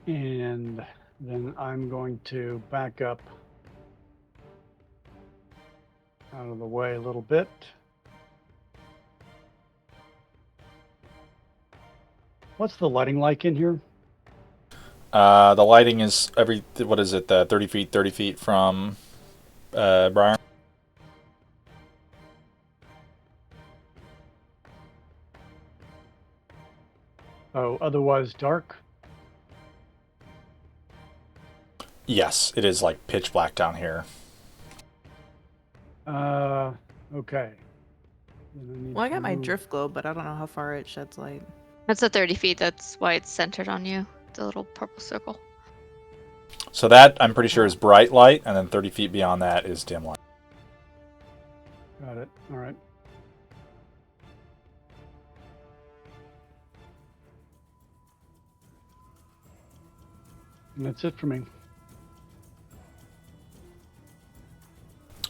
And then I'm going to back up out of the way a little bit. What's the lighting like in here? The lighting is 30 feet from Briar? Oh, otherwise dark? Yes, it is like pitch black down here. Okay. Well, I got my drift globe, but I don't know how far it sheds light. That's at 30 feet. That's why it's centered on you. The little purple circle. So that, I'm pretty sure, is bright light, and then 30 feet beyond that is dim light. Got it. All right. And that's it for me.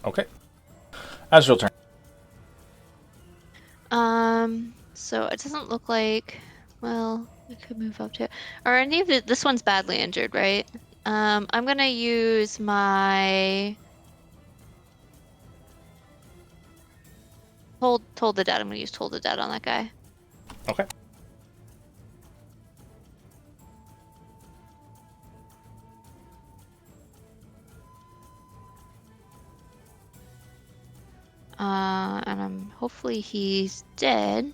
Okay. Azrael turn. So it doesn't look like, well, we could move up to, or any of it, this one's badly injured, right? I'm gonna use my told the dead. I'm gonna use told the dead on that guy. Okay. And hopefully he's dead.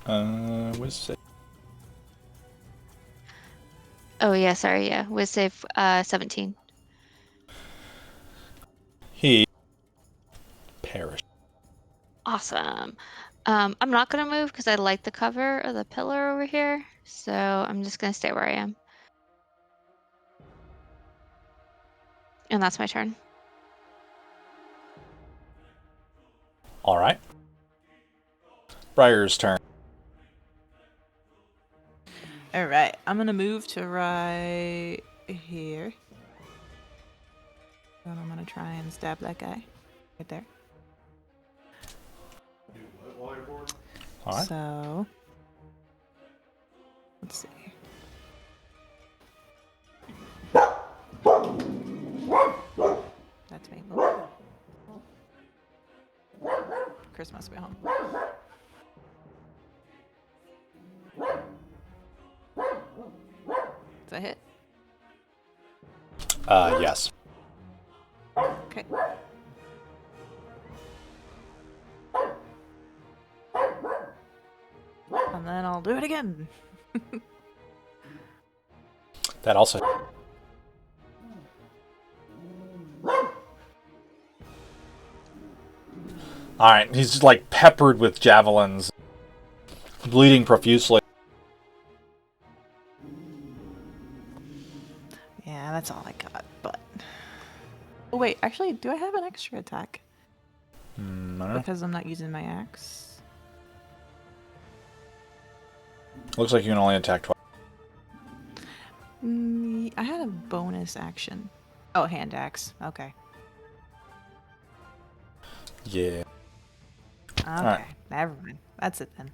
What's it? Oh yeah, sorry, yeah. Wiz save 17. He perished. Awesome. I'm not gonna move because I like the cover of the pillar over here, so I'm just gonna stay where I am. And that's my turn. All right. Briar's turn. All right, I'm gonna move to right here. And I'm gonna try and stab that guy right there. All right. So let's see. That's me. Oh. Chris must be home. Does that hit? Yes. Okay. And then I'll do it again. That also. All right. He's just like peppered with javelins, bleeding profusely. Yeah, that's all I got, but... Oh, wait, actually, do I have an extra attack? I don't know. Because I'm not using my axe? Looks like you can only attack twice. I had a bonus action. Oh, hand axe. Okay. Yeah. Okay, Alright. never mind. That's it then.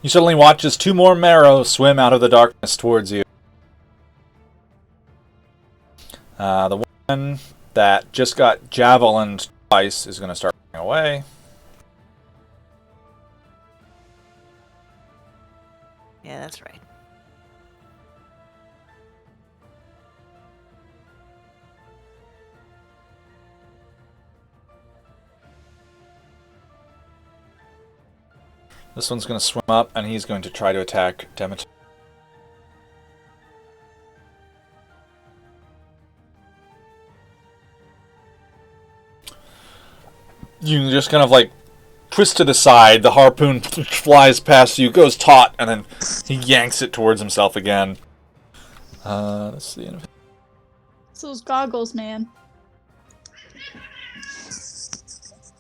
You suddenly watch as two more marrow swim out of the darkness towards you. The one that just got javelined twice is going to start running away. Yeah, that's right. This one's going to swim up, and he's going to try to attack Demeter. You can just kind of like twist to the side, the harpoon flies past you, goes taut, and then he yanks it towards himself again. Let's see. It's those goggles, man.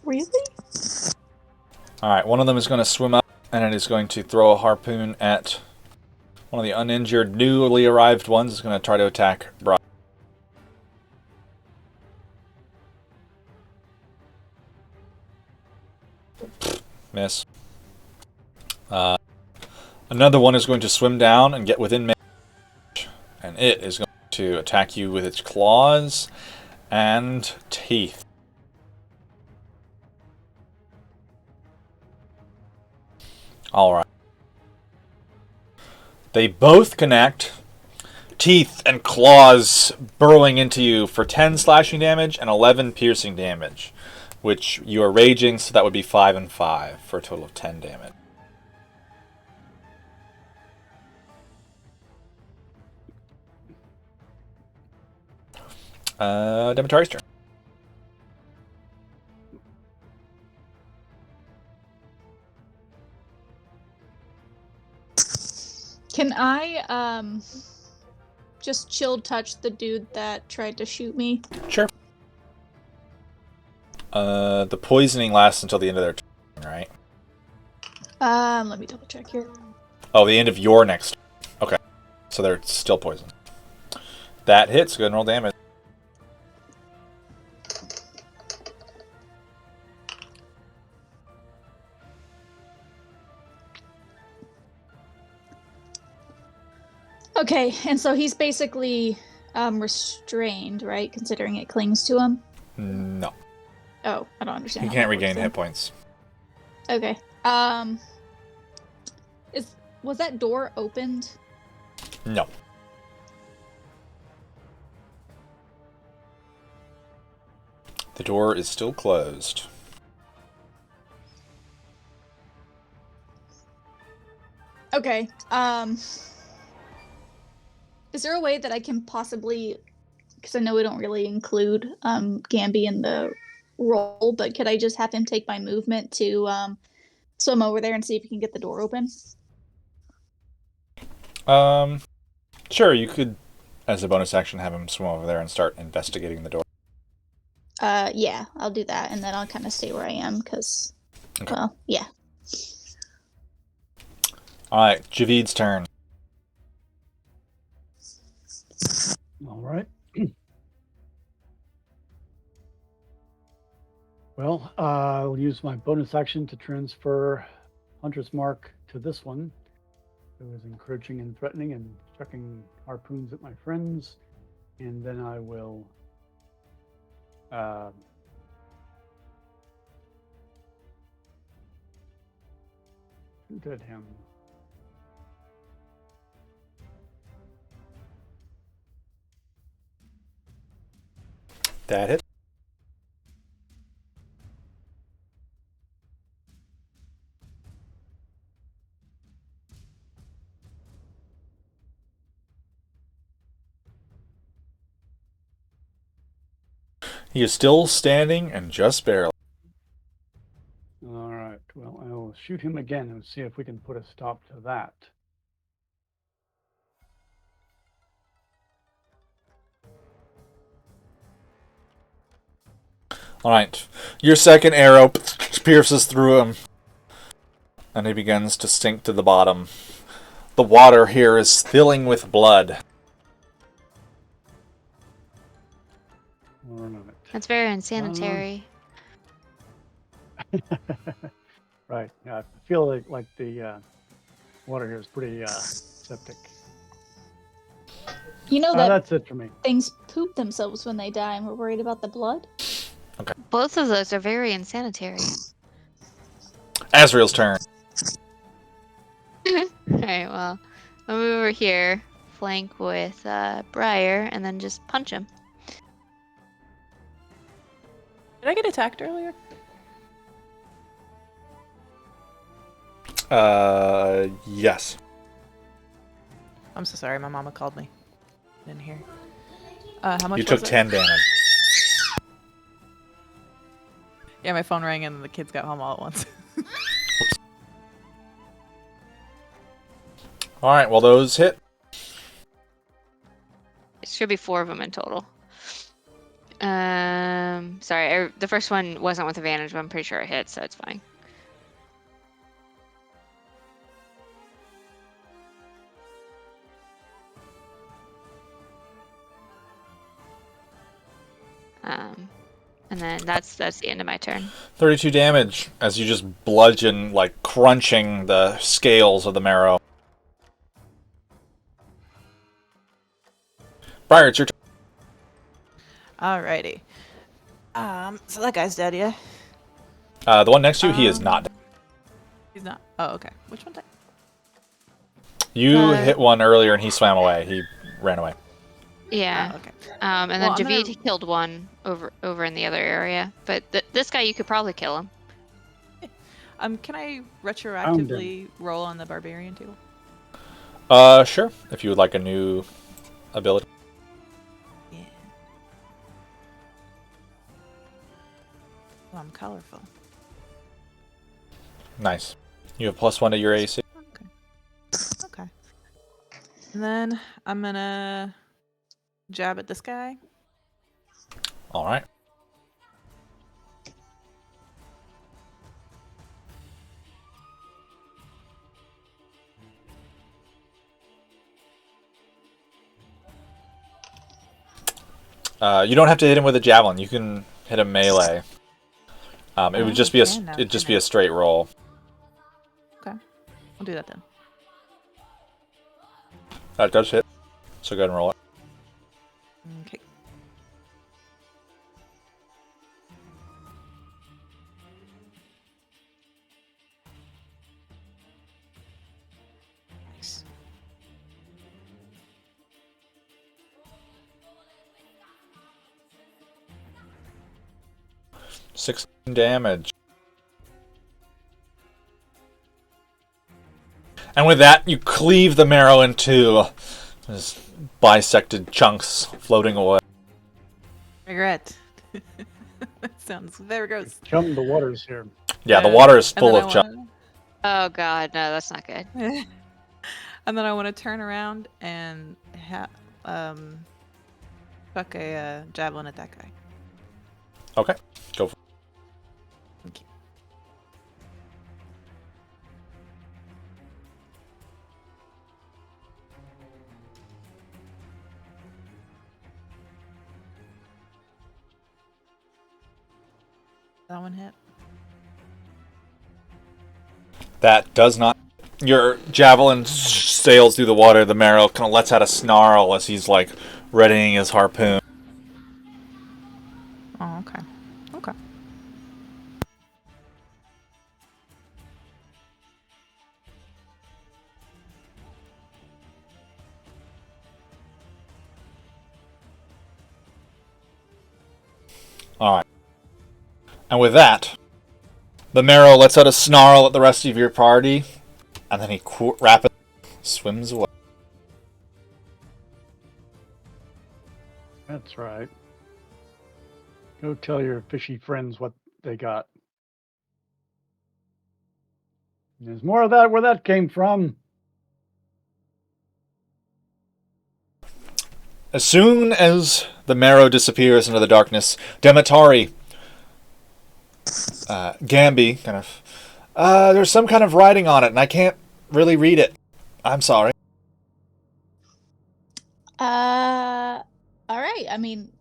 Really? Alright, one of them is going to swim up, and it is going to throw a harpoon at one of the uninjured, newly arrived ones. It's going to try to attack Briar. Miss. Another one is going to swim down and get within range, and it is going to attack you with its claws. and teeth. Alright. They both connect. Teeth and claws burrowing into you for 10 slashing damage and 11 piercing damage. Which you are raging, so that would be 5 and 5 for a total of 10 damage. Demetari's turn. Can I just chill touch the dude that tried to shoot me? Sure. The poisoning lasts until the end of their turn, right? Let me double check here. Oh, the end of your next turn. Okay. So they're still poisoned. That hits. Go ahead and roll damage. Okay, and so he's basically restrained, right? Considering it clings to him. No. Oh, I don't understand. He how can't that works regain then. hit points. Okay. Was that door opened? No. The door is still closed. Okay. Is there a way that I can possibly, because I know we don't really include Gamby in the roll, but could I just have him take my movement to swim over there and see if he can get the door open? Sure, you could, as a bonus action, have him swim over there and start investigating the door. Yeah, I'll do that, and then I'll kind of stay where I am, because, Okay. well, yeah. Alright, Javid's turn. All right. Well, I'll use my bonus action to transfer Hunter's Mark to this one, who is encroaching and threatening and chucking harpoons at my friends. And then I will shoot at him. That hit. He is still standing and just barely. All right. Well, I will shoot him again and see if we can put a stop to that. Alright, your second arrow pierces through him, and he begins to sink to the bottom. The water here is filling with blood. All right. That's very unsanitary. Right. Yeah, I feel like the water here is pretty septic. You know that That's it for me. things poop themselves when they die, and we're worried about the blood? Both of those are very unsanitary. Azrael's turn. Alright, well, I'll move over here, flank with Briar, and then just punch him. Did I get attacked earlier? Yes. I'm so sorry. My mama called me. Didn't hear. How much You took was it? 10 damage. Yeah, my phone rang and the kids got home all at once. Alright, well, those hit. It should be 4 of them in total. Sorry, the first one wasn't with advantage, but I'm pretty sure it hit, so it's fine. And then that's the end of my turn. 32 damage as you just bludgeon, like crunching the scales of the marrow. Briar, it's your turn. Alrighty. So that guy's dead, yeah? The one next to you, he is not dead. He's not. Oh, okay. Which one? You hit one earlier and he swam away. He ran away. Yeah. Oh, okay. And Well, then I'm gonna- Javid killed one over in the other area. But this guy, you could probably kill him. Can I retroactively roll on the barbarian table? Sure. If you would like a new ability. Yeah. Oh, I'm colorful. Nice. You have +1 to your AC. Okay. And then I'm gonna jab at this guy. All right. You don't have to hit him with a javelin. You can hit him melee. It would just be a straight roll. Okay. I'll do that then. That does hit. So go ahead and roll it. Okay. Nice. Six damage. And with that, you cleave the marrow in two. There's bisected chunks floating away. Regret. That sounds very gross. Chum the waters here. Yeah, the water is And full then of I chunks. Oh god, no, that's not good. And then I want to turn around and chuck a javelin at that guy. Okay, go for it. Thank you. That one hit. That does not. Your javelin sails through the water. The marrow kind of lets out a snarl as he's like readying his harpoon. Oh, okay. Okay. All right. And with that, the marrow lets out a snarl at the rest of your party, and then he rapidly swims away. That's right. Go tell your fishy friends what they got. There's more of that where that came from. As soon as the marrow disappears into the darkness, Demetari, Gamby, kind of, there's some kind of writing on it, and I can't really read it. I'm sorry. All right. I mean,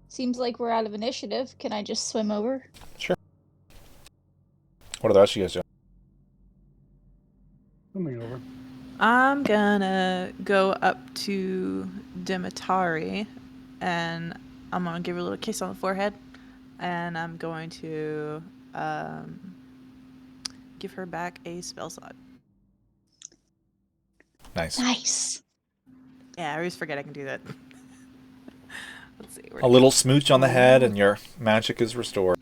seems like we're out of initiative. Can I just swim over? Sure. What are the rest of you guys doing? Coming over. I'm gonna go up to Demetari and I'm gonna give her a little kiss on the forehead and I'm going to give her back a spell slot. Nice. Nice. Yeah, I always forget I can do that. Let's see. A little smooch on the head, and your magic is restored.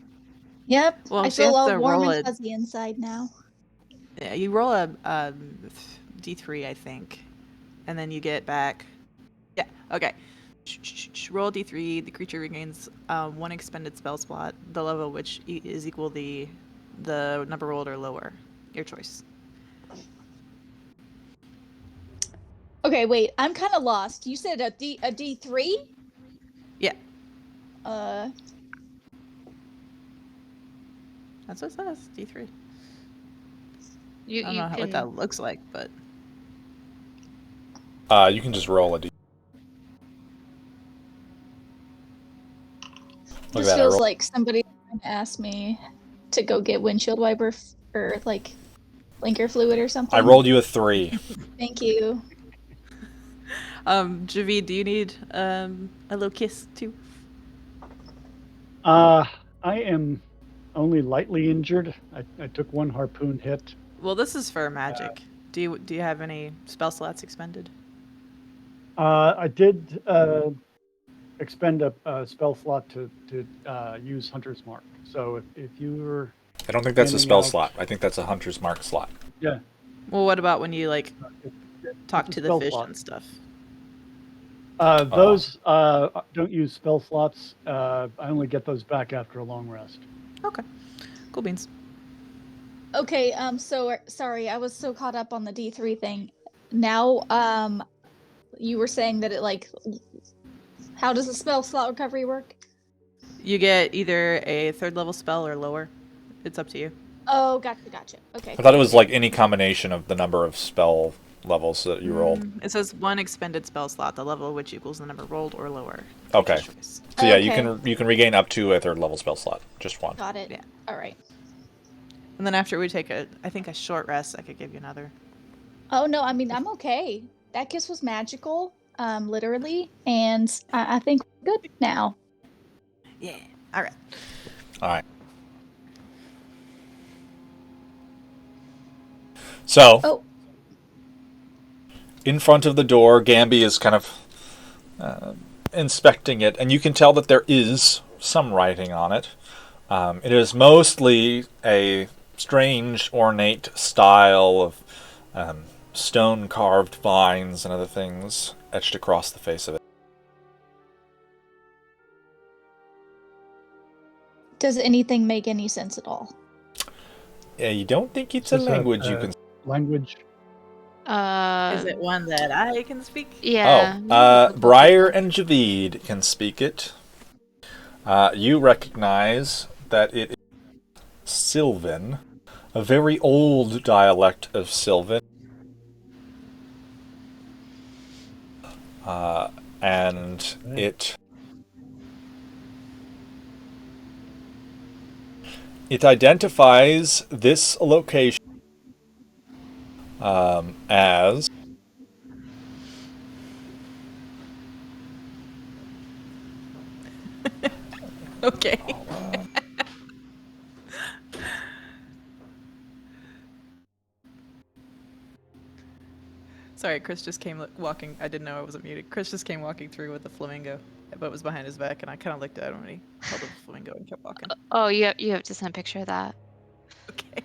Yep. Well, I she has feel all to warm roll and it. fuzzy inside now. Yeah, you roll a D3, I think, and then you get back. Yeah. Okay. Roll a D3. The creature regains one expended spell slot, the level of which is equal the number rolled or lower. Your choice. Okay, wait. I'm kind of lost. You said a D3? Yeah. That's what it says. D3. You I don't know what can that looks like, but You can just roll a D. Look at This that. I feels rolled- like somebody asked me to go get windshield wiper or like blinker fluid or something. I rolled you a 3. Thank you. Javid, do you need a little kiss too? I am only lightly injured. I took one harpoon hit. Well, this is for magic. Do you have any spell slots expended? I did expend a spell slot to use Hunter's Mark. So if you were I don't think that's a handing spell out, slot. I think that's a hunter's mark slot. yeah, Well, what about when you like it, talk it's a to the spell fish slot. and stuff? Those don't use spell slots. I only get those back after a long rest. Okay, cool beans. Okay, so sorry, I was so caught up on the D3 thing. Now, you were saying that it like, how does the spell slot recovery work? You get either a third level spell or lower. It's up to you. Oh, gotcha. Okay, I thought it cool. was like any combination of the number of spell levels that you rolled. It says one expended spell slot, the level of which equals the number rolled or lower. Okay. Choose choice. So yeah, Okay. you can regain up to a third level spell slot, just one. Got it. Yeah. All right. And then after we take a short rest, I could give you another. Oh no, I mean I'm okay. That kiss was magical, literally, and I think we're good now. Yeah. All right. All right. So, Oh, in front of the door, Gamby is kind of inspecting it, and you can tell that there is some writing on it. It is mostly a strange, ornate style of stone-carved vines and other things etched across the face of it. does anything make any sense at all? Yeah, you don't think it's a Is this language you can... language? Is it one that I can speak? Yeah. Briar and Javid can speak it. You recognize that it is Sylvan, a very old dialect of Sylvan. And it identifies this location as Okay. Sorry, Chris just came walking. I didn't know I wasn't muted. Chris just came walking through with the flamingo, but it was behind his back, and I kind of looked at him and he held the flamingo and kept walking. Oh, you have to send a picture of that. Okay.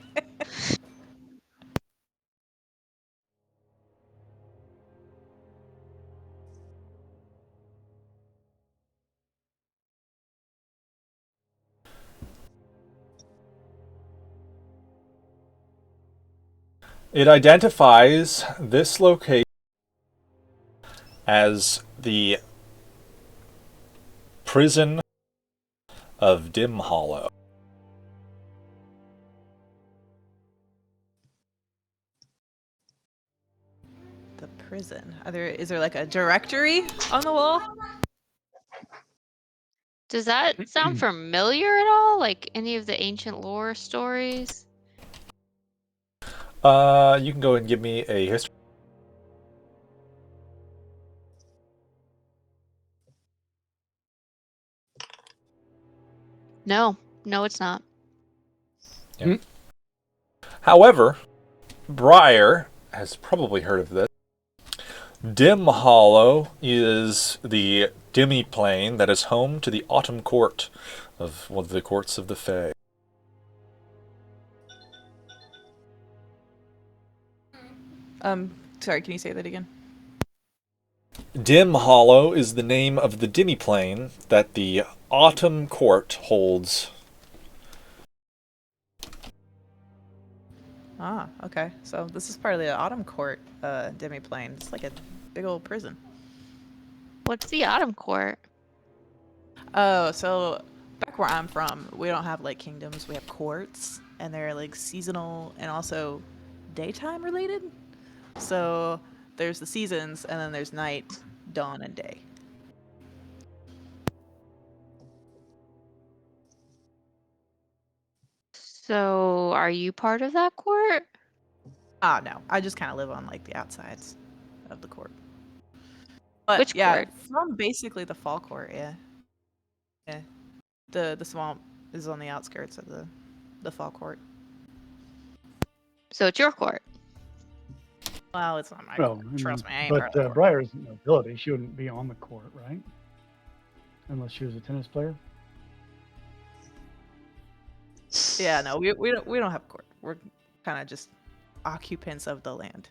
it identifies this location as the prison of Dim Hollow. The prison. Is there like a directory on the wall? Does that sound familiar at all? Like any of the ancient lore stories? You can go and give me a history. No, it's not. However, Briar has probably heard of this. Dim Hollow is the demi-plane that is home to the Autumn Court of one of the courts of the Fae. Sorry, can you say that again? Dim Hollow is the name of the demi-plane that the Autumn Court holds. Ah, okay. So this is part of the Autumn Court demi-plane. It's like a big old prison. What's the Autumn Court? Oh, so back where I'm from, we don't have like kingdoms. We have courts, and they're like seasonal and also daytime related. So there's the seasons, and then there's night, dawn, and day. So, are you part of that court? Ah, no. I just kind of live on like the outsides of the court. But Which yeah, court? from basically the fall court, yeah. Yeah. The swamp is on the outskirts of the fall court. So it's your court. Well, it's not my Well, court. I mean, Trust me, I ain't part of the but court. Briar's a nobility. She wouldn't be on the court, right? Unless she was a tennis player. Yeah, no, we don't have a court. We're kind of just occupants of the land.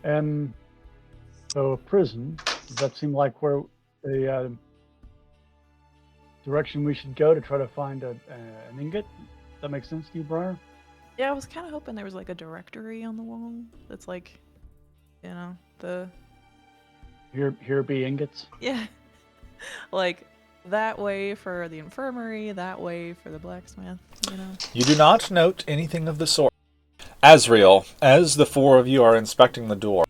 And so a prison, does that seem like where the direction we should go to try to find an ingot? That makes sense to you, Briar? Yeah, I was kind of hoping there was like a directory on the wall that's like, you know, the Here be ingots. yeah, like that way for the infirmary, that way for the blacksmith. You know. You do not note anything of the sort. Azrael, as the four of you are inspecting the door,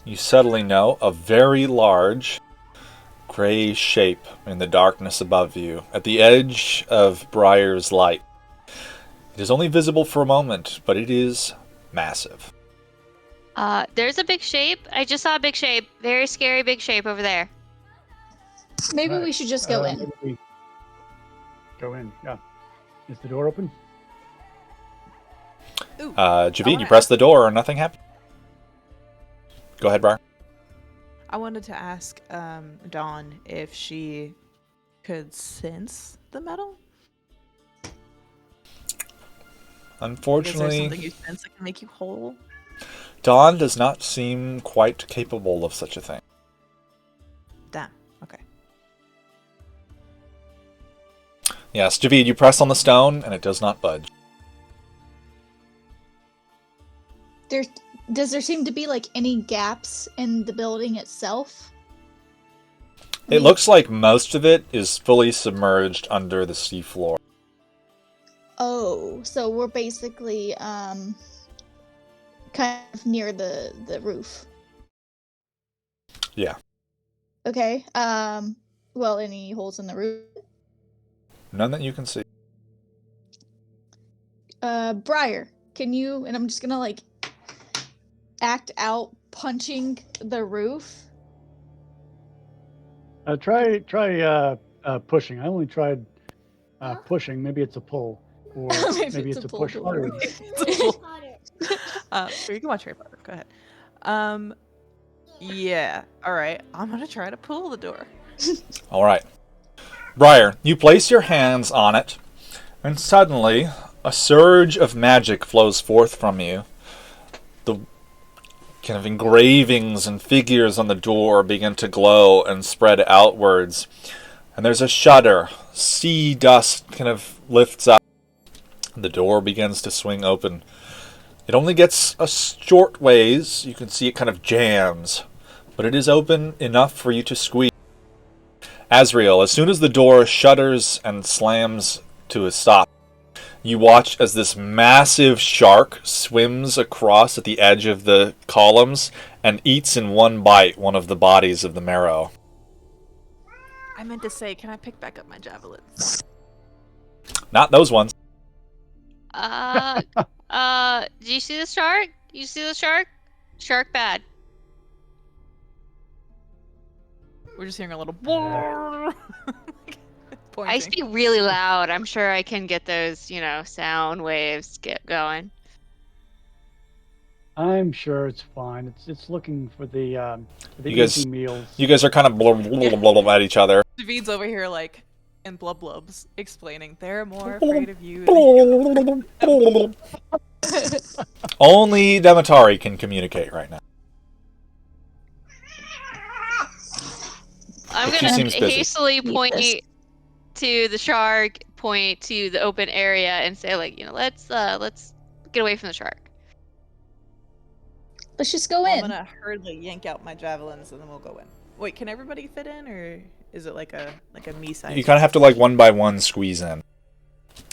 you suddenly know a very large gray shape in the darkness above you, at the edge of Briar's light. It is only visible for a moment, but it is massive. There's a big shape. I just saw a big shape. Very scary big shape over there. Maybe Right. we should just go in. maybe we Go in, yeah. Is the door open? Ooh, Javid, you wanna press the door and nothing happens. Go ahead, Briar. I wanted to ask Dawn if she could sense the metal. Is there Unfortunately, something you sense that can make you whole? Dawn does not seem quite capable of such a thing. Damn. Okay. Yes, Javid, you press on the stone and it does not budge. Does there seem to be like any gaps in the building itself? It looks like most of it is fully submerged under the seafloor. Oh, so we're basically kind of near the roof. Yeah. Okay. Well, any holes in the roof? None that you can see. Briar, can you, and I'm just gonna like act out punching the roof. Try pushing. I only tried pushing. Maybe it's a pull, or maybe it's a push pull harder. Sure, you can watch Harry Potter. Go ahead. Yeah. All right. I'm gonna try to pull the door. All right. Briar, you place your hands on it, and suddenly a surge of magic flows forth from you. The kind of engravings and figures on the door begin to glow and spread outwards. And there's a shudder. Sea dust kind of lifts up. The door begins to swing open. It only gets a short ways. You can see it kind of jams. But it is open enough for you to squeeze. Azrael, as soon as the door shudders and slams to a stop, you watch as this massive shark swims across at the edge of the columns and eats in one bite one of the bodies of the marrow. I meant to say, can I pick back up my javelins? Not those ones. Do you see the shark? You see the shark? Shark bad. We're just hearing a little. I speak really loud. I'm sure I can get those, sound waves get going. I'm sure it's fine. It's looking for the You guys- easy meals. You guys are kind of blah, blah, blah, blah at each other. David's over here like in blub blubs explaining they're more afraid of you. Than Only Demetari can communicate right now. I'm She gonna seems busy. hastily Need point this. to the shark, point to the open area, and say, let's get away from the shark. Let's just go Well, I'm in. gonna hurriedly yank out my javelins and then we'll go in. Wait, can everybody fit in, or is it like a me size? You kind of have to one by one squeeze in.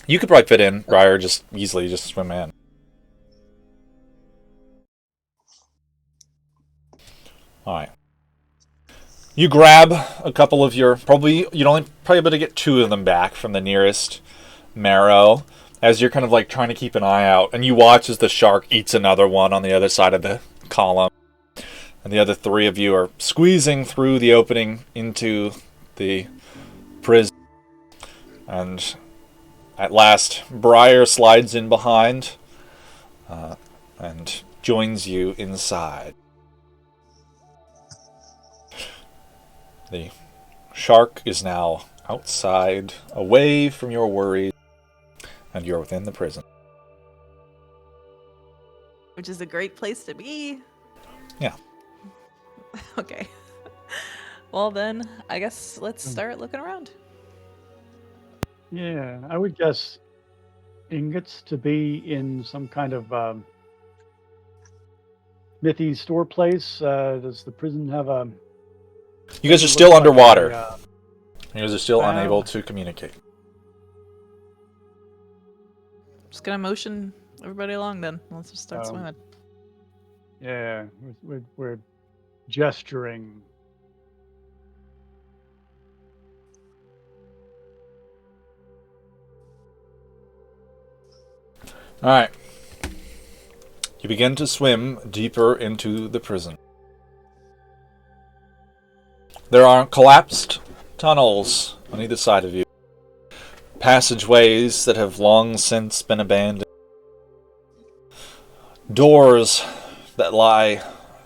You could probably fit in, Briar, just easily just swim in. Alright. You grab a couple of your, you'd only probably able to get two of them back from the nearest marrow, as you're kind of trying to keep an eye out, and you watch as the shark eats another one on the other side of the column. and the other 3 of you are squeezing through the opening into the prison. And at last, Briar slides in behind and joins you inside. The shark is now outside, away from your worries, and you're within the prison. Which is a great place to be. Yeah. Okay. Well then, I guess let's start looking around. Yeah, I would guess ingots to be in some kind of smithy store place. Does the prison have a? You guys are It still looks like underwater. a, You guys are still Wow. unable to communicate. Just gonna motion everybody along then. Let's just start swimming. yeah, we're gesturing. Alright. You begin to swim deeper into the prison. There are collapsed tunnels on either side of you. Passageways that have long since been abandoned. Doors that lie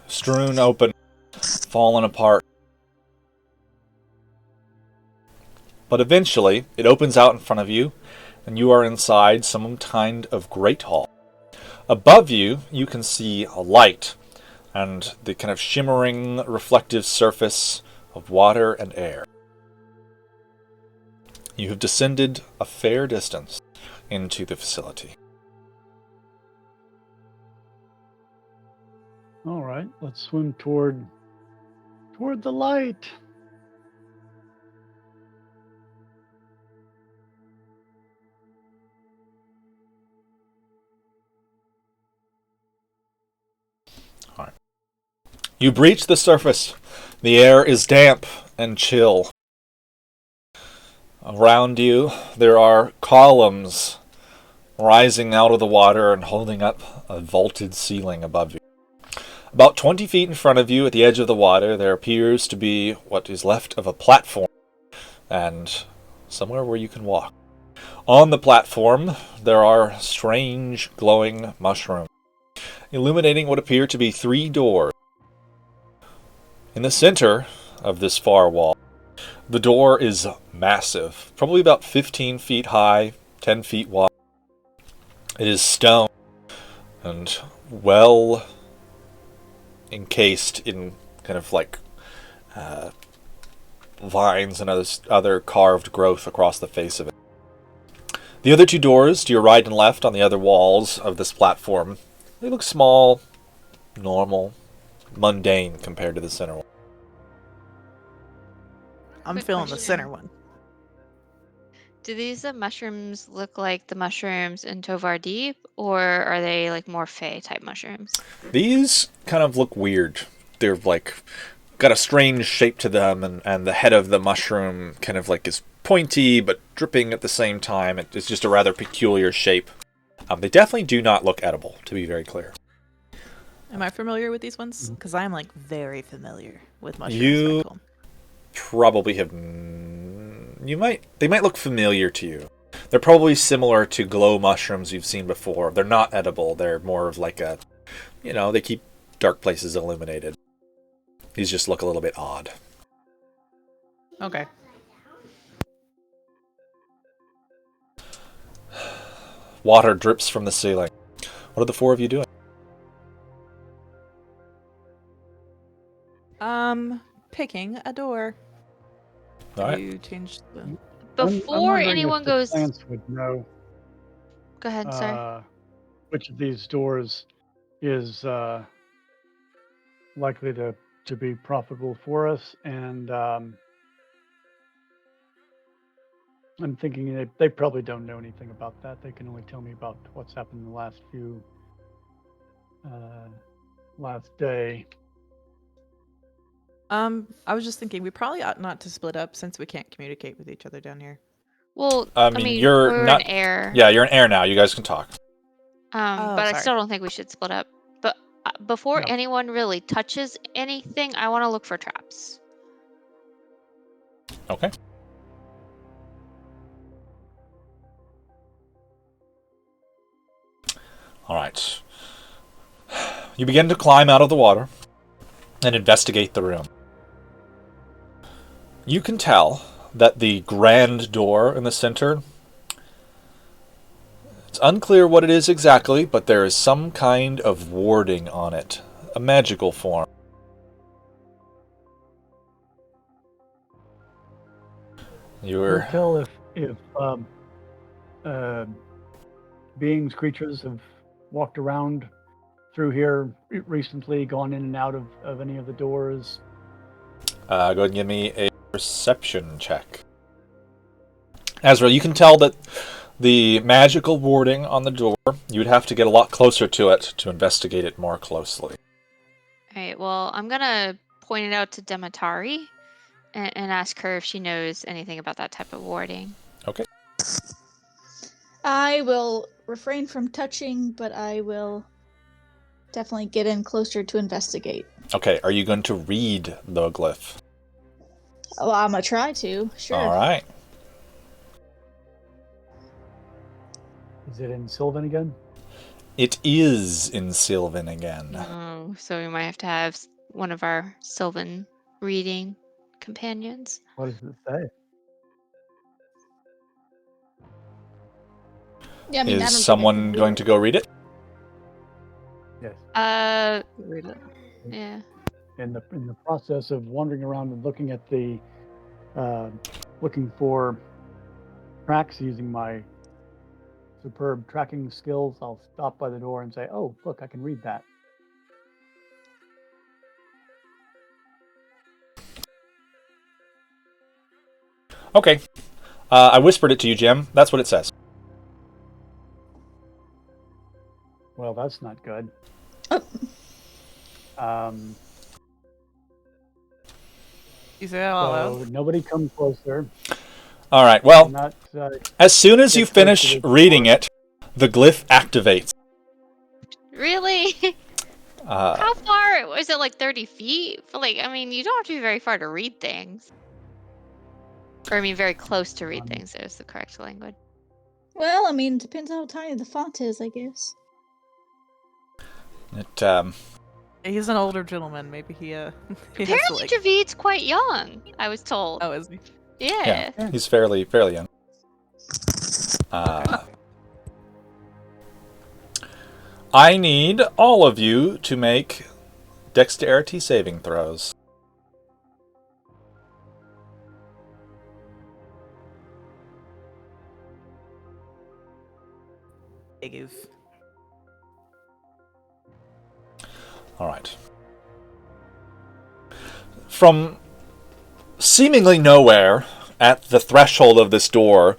strewn open, fallen apart. But eventually, it opens out in front of you, and you are inside some kind of great hall. Above you, you can see a light, and the kind of shimmering, reflective surface of water and air. You have descended a fair distance into the facility. All right, let's swim toward the light. You breach the surface. The air is damp and chill. Around you, there are columns rising out of the water and holding up a vaulted ceiling above you. About 20 feet in front of you, at the edge of the water, there appears to be what is left of a platform and somewhere where you can walk. On the platform, there are strange glowing mushrooms, illuminating what appear to be 3 doors. In the center of this far wall, the door is massive, probably about 15 feet high, 10 feet wide. It is stone and well encased in kind of like vines and other carved growth across the face of it. The other 2 doors, to your right and left on the other walls of this platform, they look small, normal, mundane compared to the center one. I'm Quick feeling the question. center one. Do these mushrooms look like the mushrooms in Tovar Deep, or are they like more Fey type mushrooms? These kind of look weird. They're like got a strange shape to them, and the head of the mushroom kind of like is pointy but dripping at the same time. It's just a rather peculiar shape. They definitely do not look edible, to be very clear. Am I familiar with these ones? Because I'm like very familiar with mushrooms You- back home. Probably have. They might look familiar to you. They're probably similar to glow mushrooms you've seen before. They're not edible. They're more of like a, they keep dark places illuminated. These just look a little bit odd. Okay. Water drips from the ceiling. What are the 4 of you doing? Picking a door. All right. You change the. I'm Before wondering if anyone the goes, plants would know go ahead, sorry. which of these doors is likely to be profitable for us, and I'm thinking they probably don't know anything about that. They can only tell me about what's happened in the last day. I was just thinking we probably ought not to split up since we can't communicate with each other down here. Well, I mean, we're you're not. in air. Yeah, you're in air now. You guys can talk. Oh, But I sorry. still don't think we should split up. But Before Yeah. anyone really touches anything, I want to look for traps. Okay. All right. You begin to climb out of the water and investigate the room. You can tell that the grand door in the center, it's unclear what it is exactly, but there is some kind of warding on it, a magical form. You We'll were tell if uh, beings, creatures have walked around through here recently, gone in and out of any of the doors. go ahead and give me a perception check. Azrael, you can tell that the magical warding on the door, you'd have to get a lot closer to it to investigate it more closely. All right, well, I'm going to point it out to Demetari and ask her if she knows anything about that type of warding. Okay. I will refrain from touching, but I will definitely get in closer to investigate. Okay, are you going to read the glyph? Oh, I'm gonna try to. Sure. All right. Is it in Sylvan again? It is in Sylvan again. Oh, so we might have to have one of our Sylvan reading companions. What does it say? Yeah, I mean, I don't Is think I someone can do going it. to go read it? Yes. Read it. Yeah. In the process of wandering around and looking at the looking for tracks using my superb tracking skills, I'll stop by the door and say, "Oh, look, I can read that." Okay. I whispered it to you, Jim. That's what it says. Well, that's not good. Oh. You say that all So out? nobody come closer. All right. Well, Not as soon as get you close to finish the reading door. it, the glyph activates. Really? Uh, How far? Is it like 30 feet? Like, I mean, you don't have to be very far to read things. Or, I mean, very close to read things is the correct language. Well, I mean, depends how tiny the font is, I guess. He's an older gentleman. Maybe he he has to Apparently, like. Javid's quite young, I was told. Oh, is he? Yeah. yeah, he's fairly young. I need all of you to make dexterity saving throws. Negative. All right. From seemingly nowhere at the threshold of this door,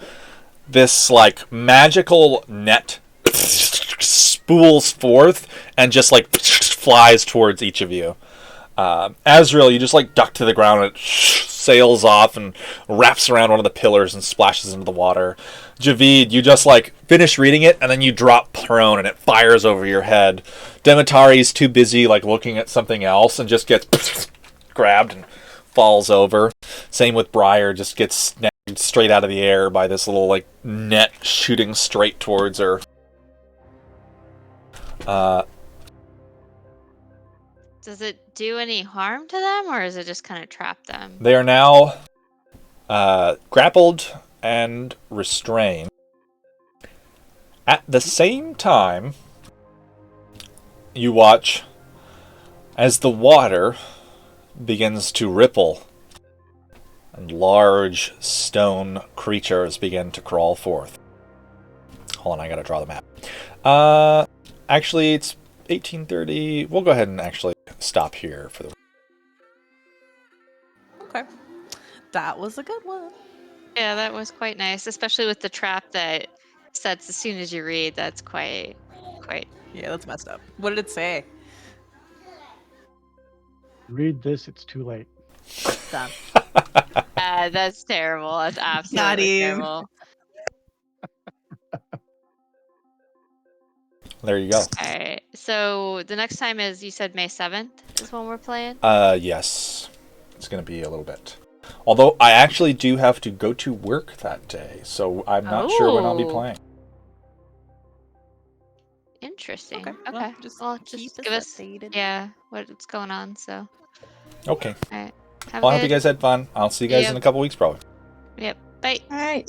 this like magical net spools forth and just like flies towards each of you. Azrael, you just like duck to the ground and it sails off and wraps around one of the pillars and splashes into the water. Javid, you just like finish reading it and then you drop prone and it fires over your head. Demetari's too busy like looking at something else and just gets grabbed and falls over. Same with Briar, just gets snapped straight out of the air by this little like net shooting straight towards her. Does it do any harm to them, or is it just kind of trap them? They are now grappled and restrained. At the same time, you watch as the water begins to ripple and large stone creatures begin to crawl forth. Hold on, I gotta draw the map. Actually, it's 1830. We'll go ahead and actually stop here for the... Okay. That was a good one. Yeah, that was quite nice, especially with the trap that sets as soon as you read. That's quite. Yeah, that's messed up. What did it say? Read this, it's too late. Done. That's terrible. That's absolutely him. terrible. There you go. All right. So the next time is, you said May 7th is when we're playing? Yes. It's going to be a little bit. Although I actually do have to go to work that day, so I'm not sure when I'll be Oh. playing. Interesting. Okay, Okay. well, just keep give us us updated. what's going on. So, Okay. all right. Well, I hope you guys had fun. I'll see you guys in a couple weeks, probably. Yep. Bye. All right.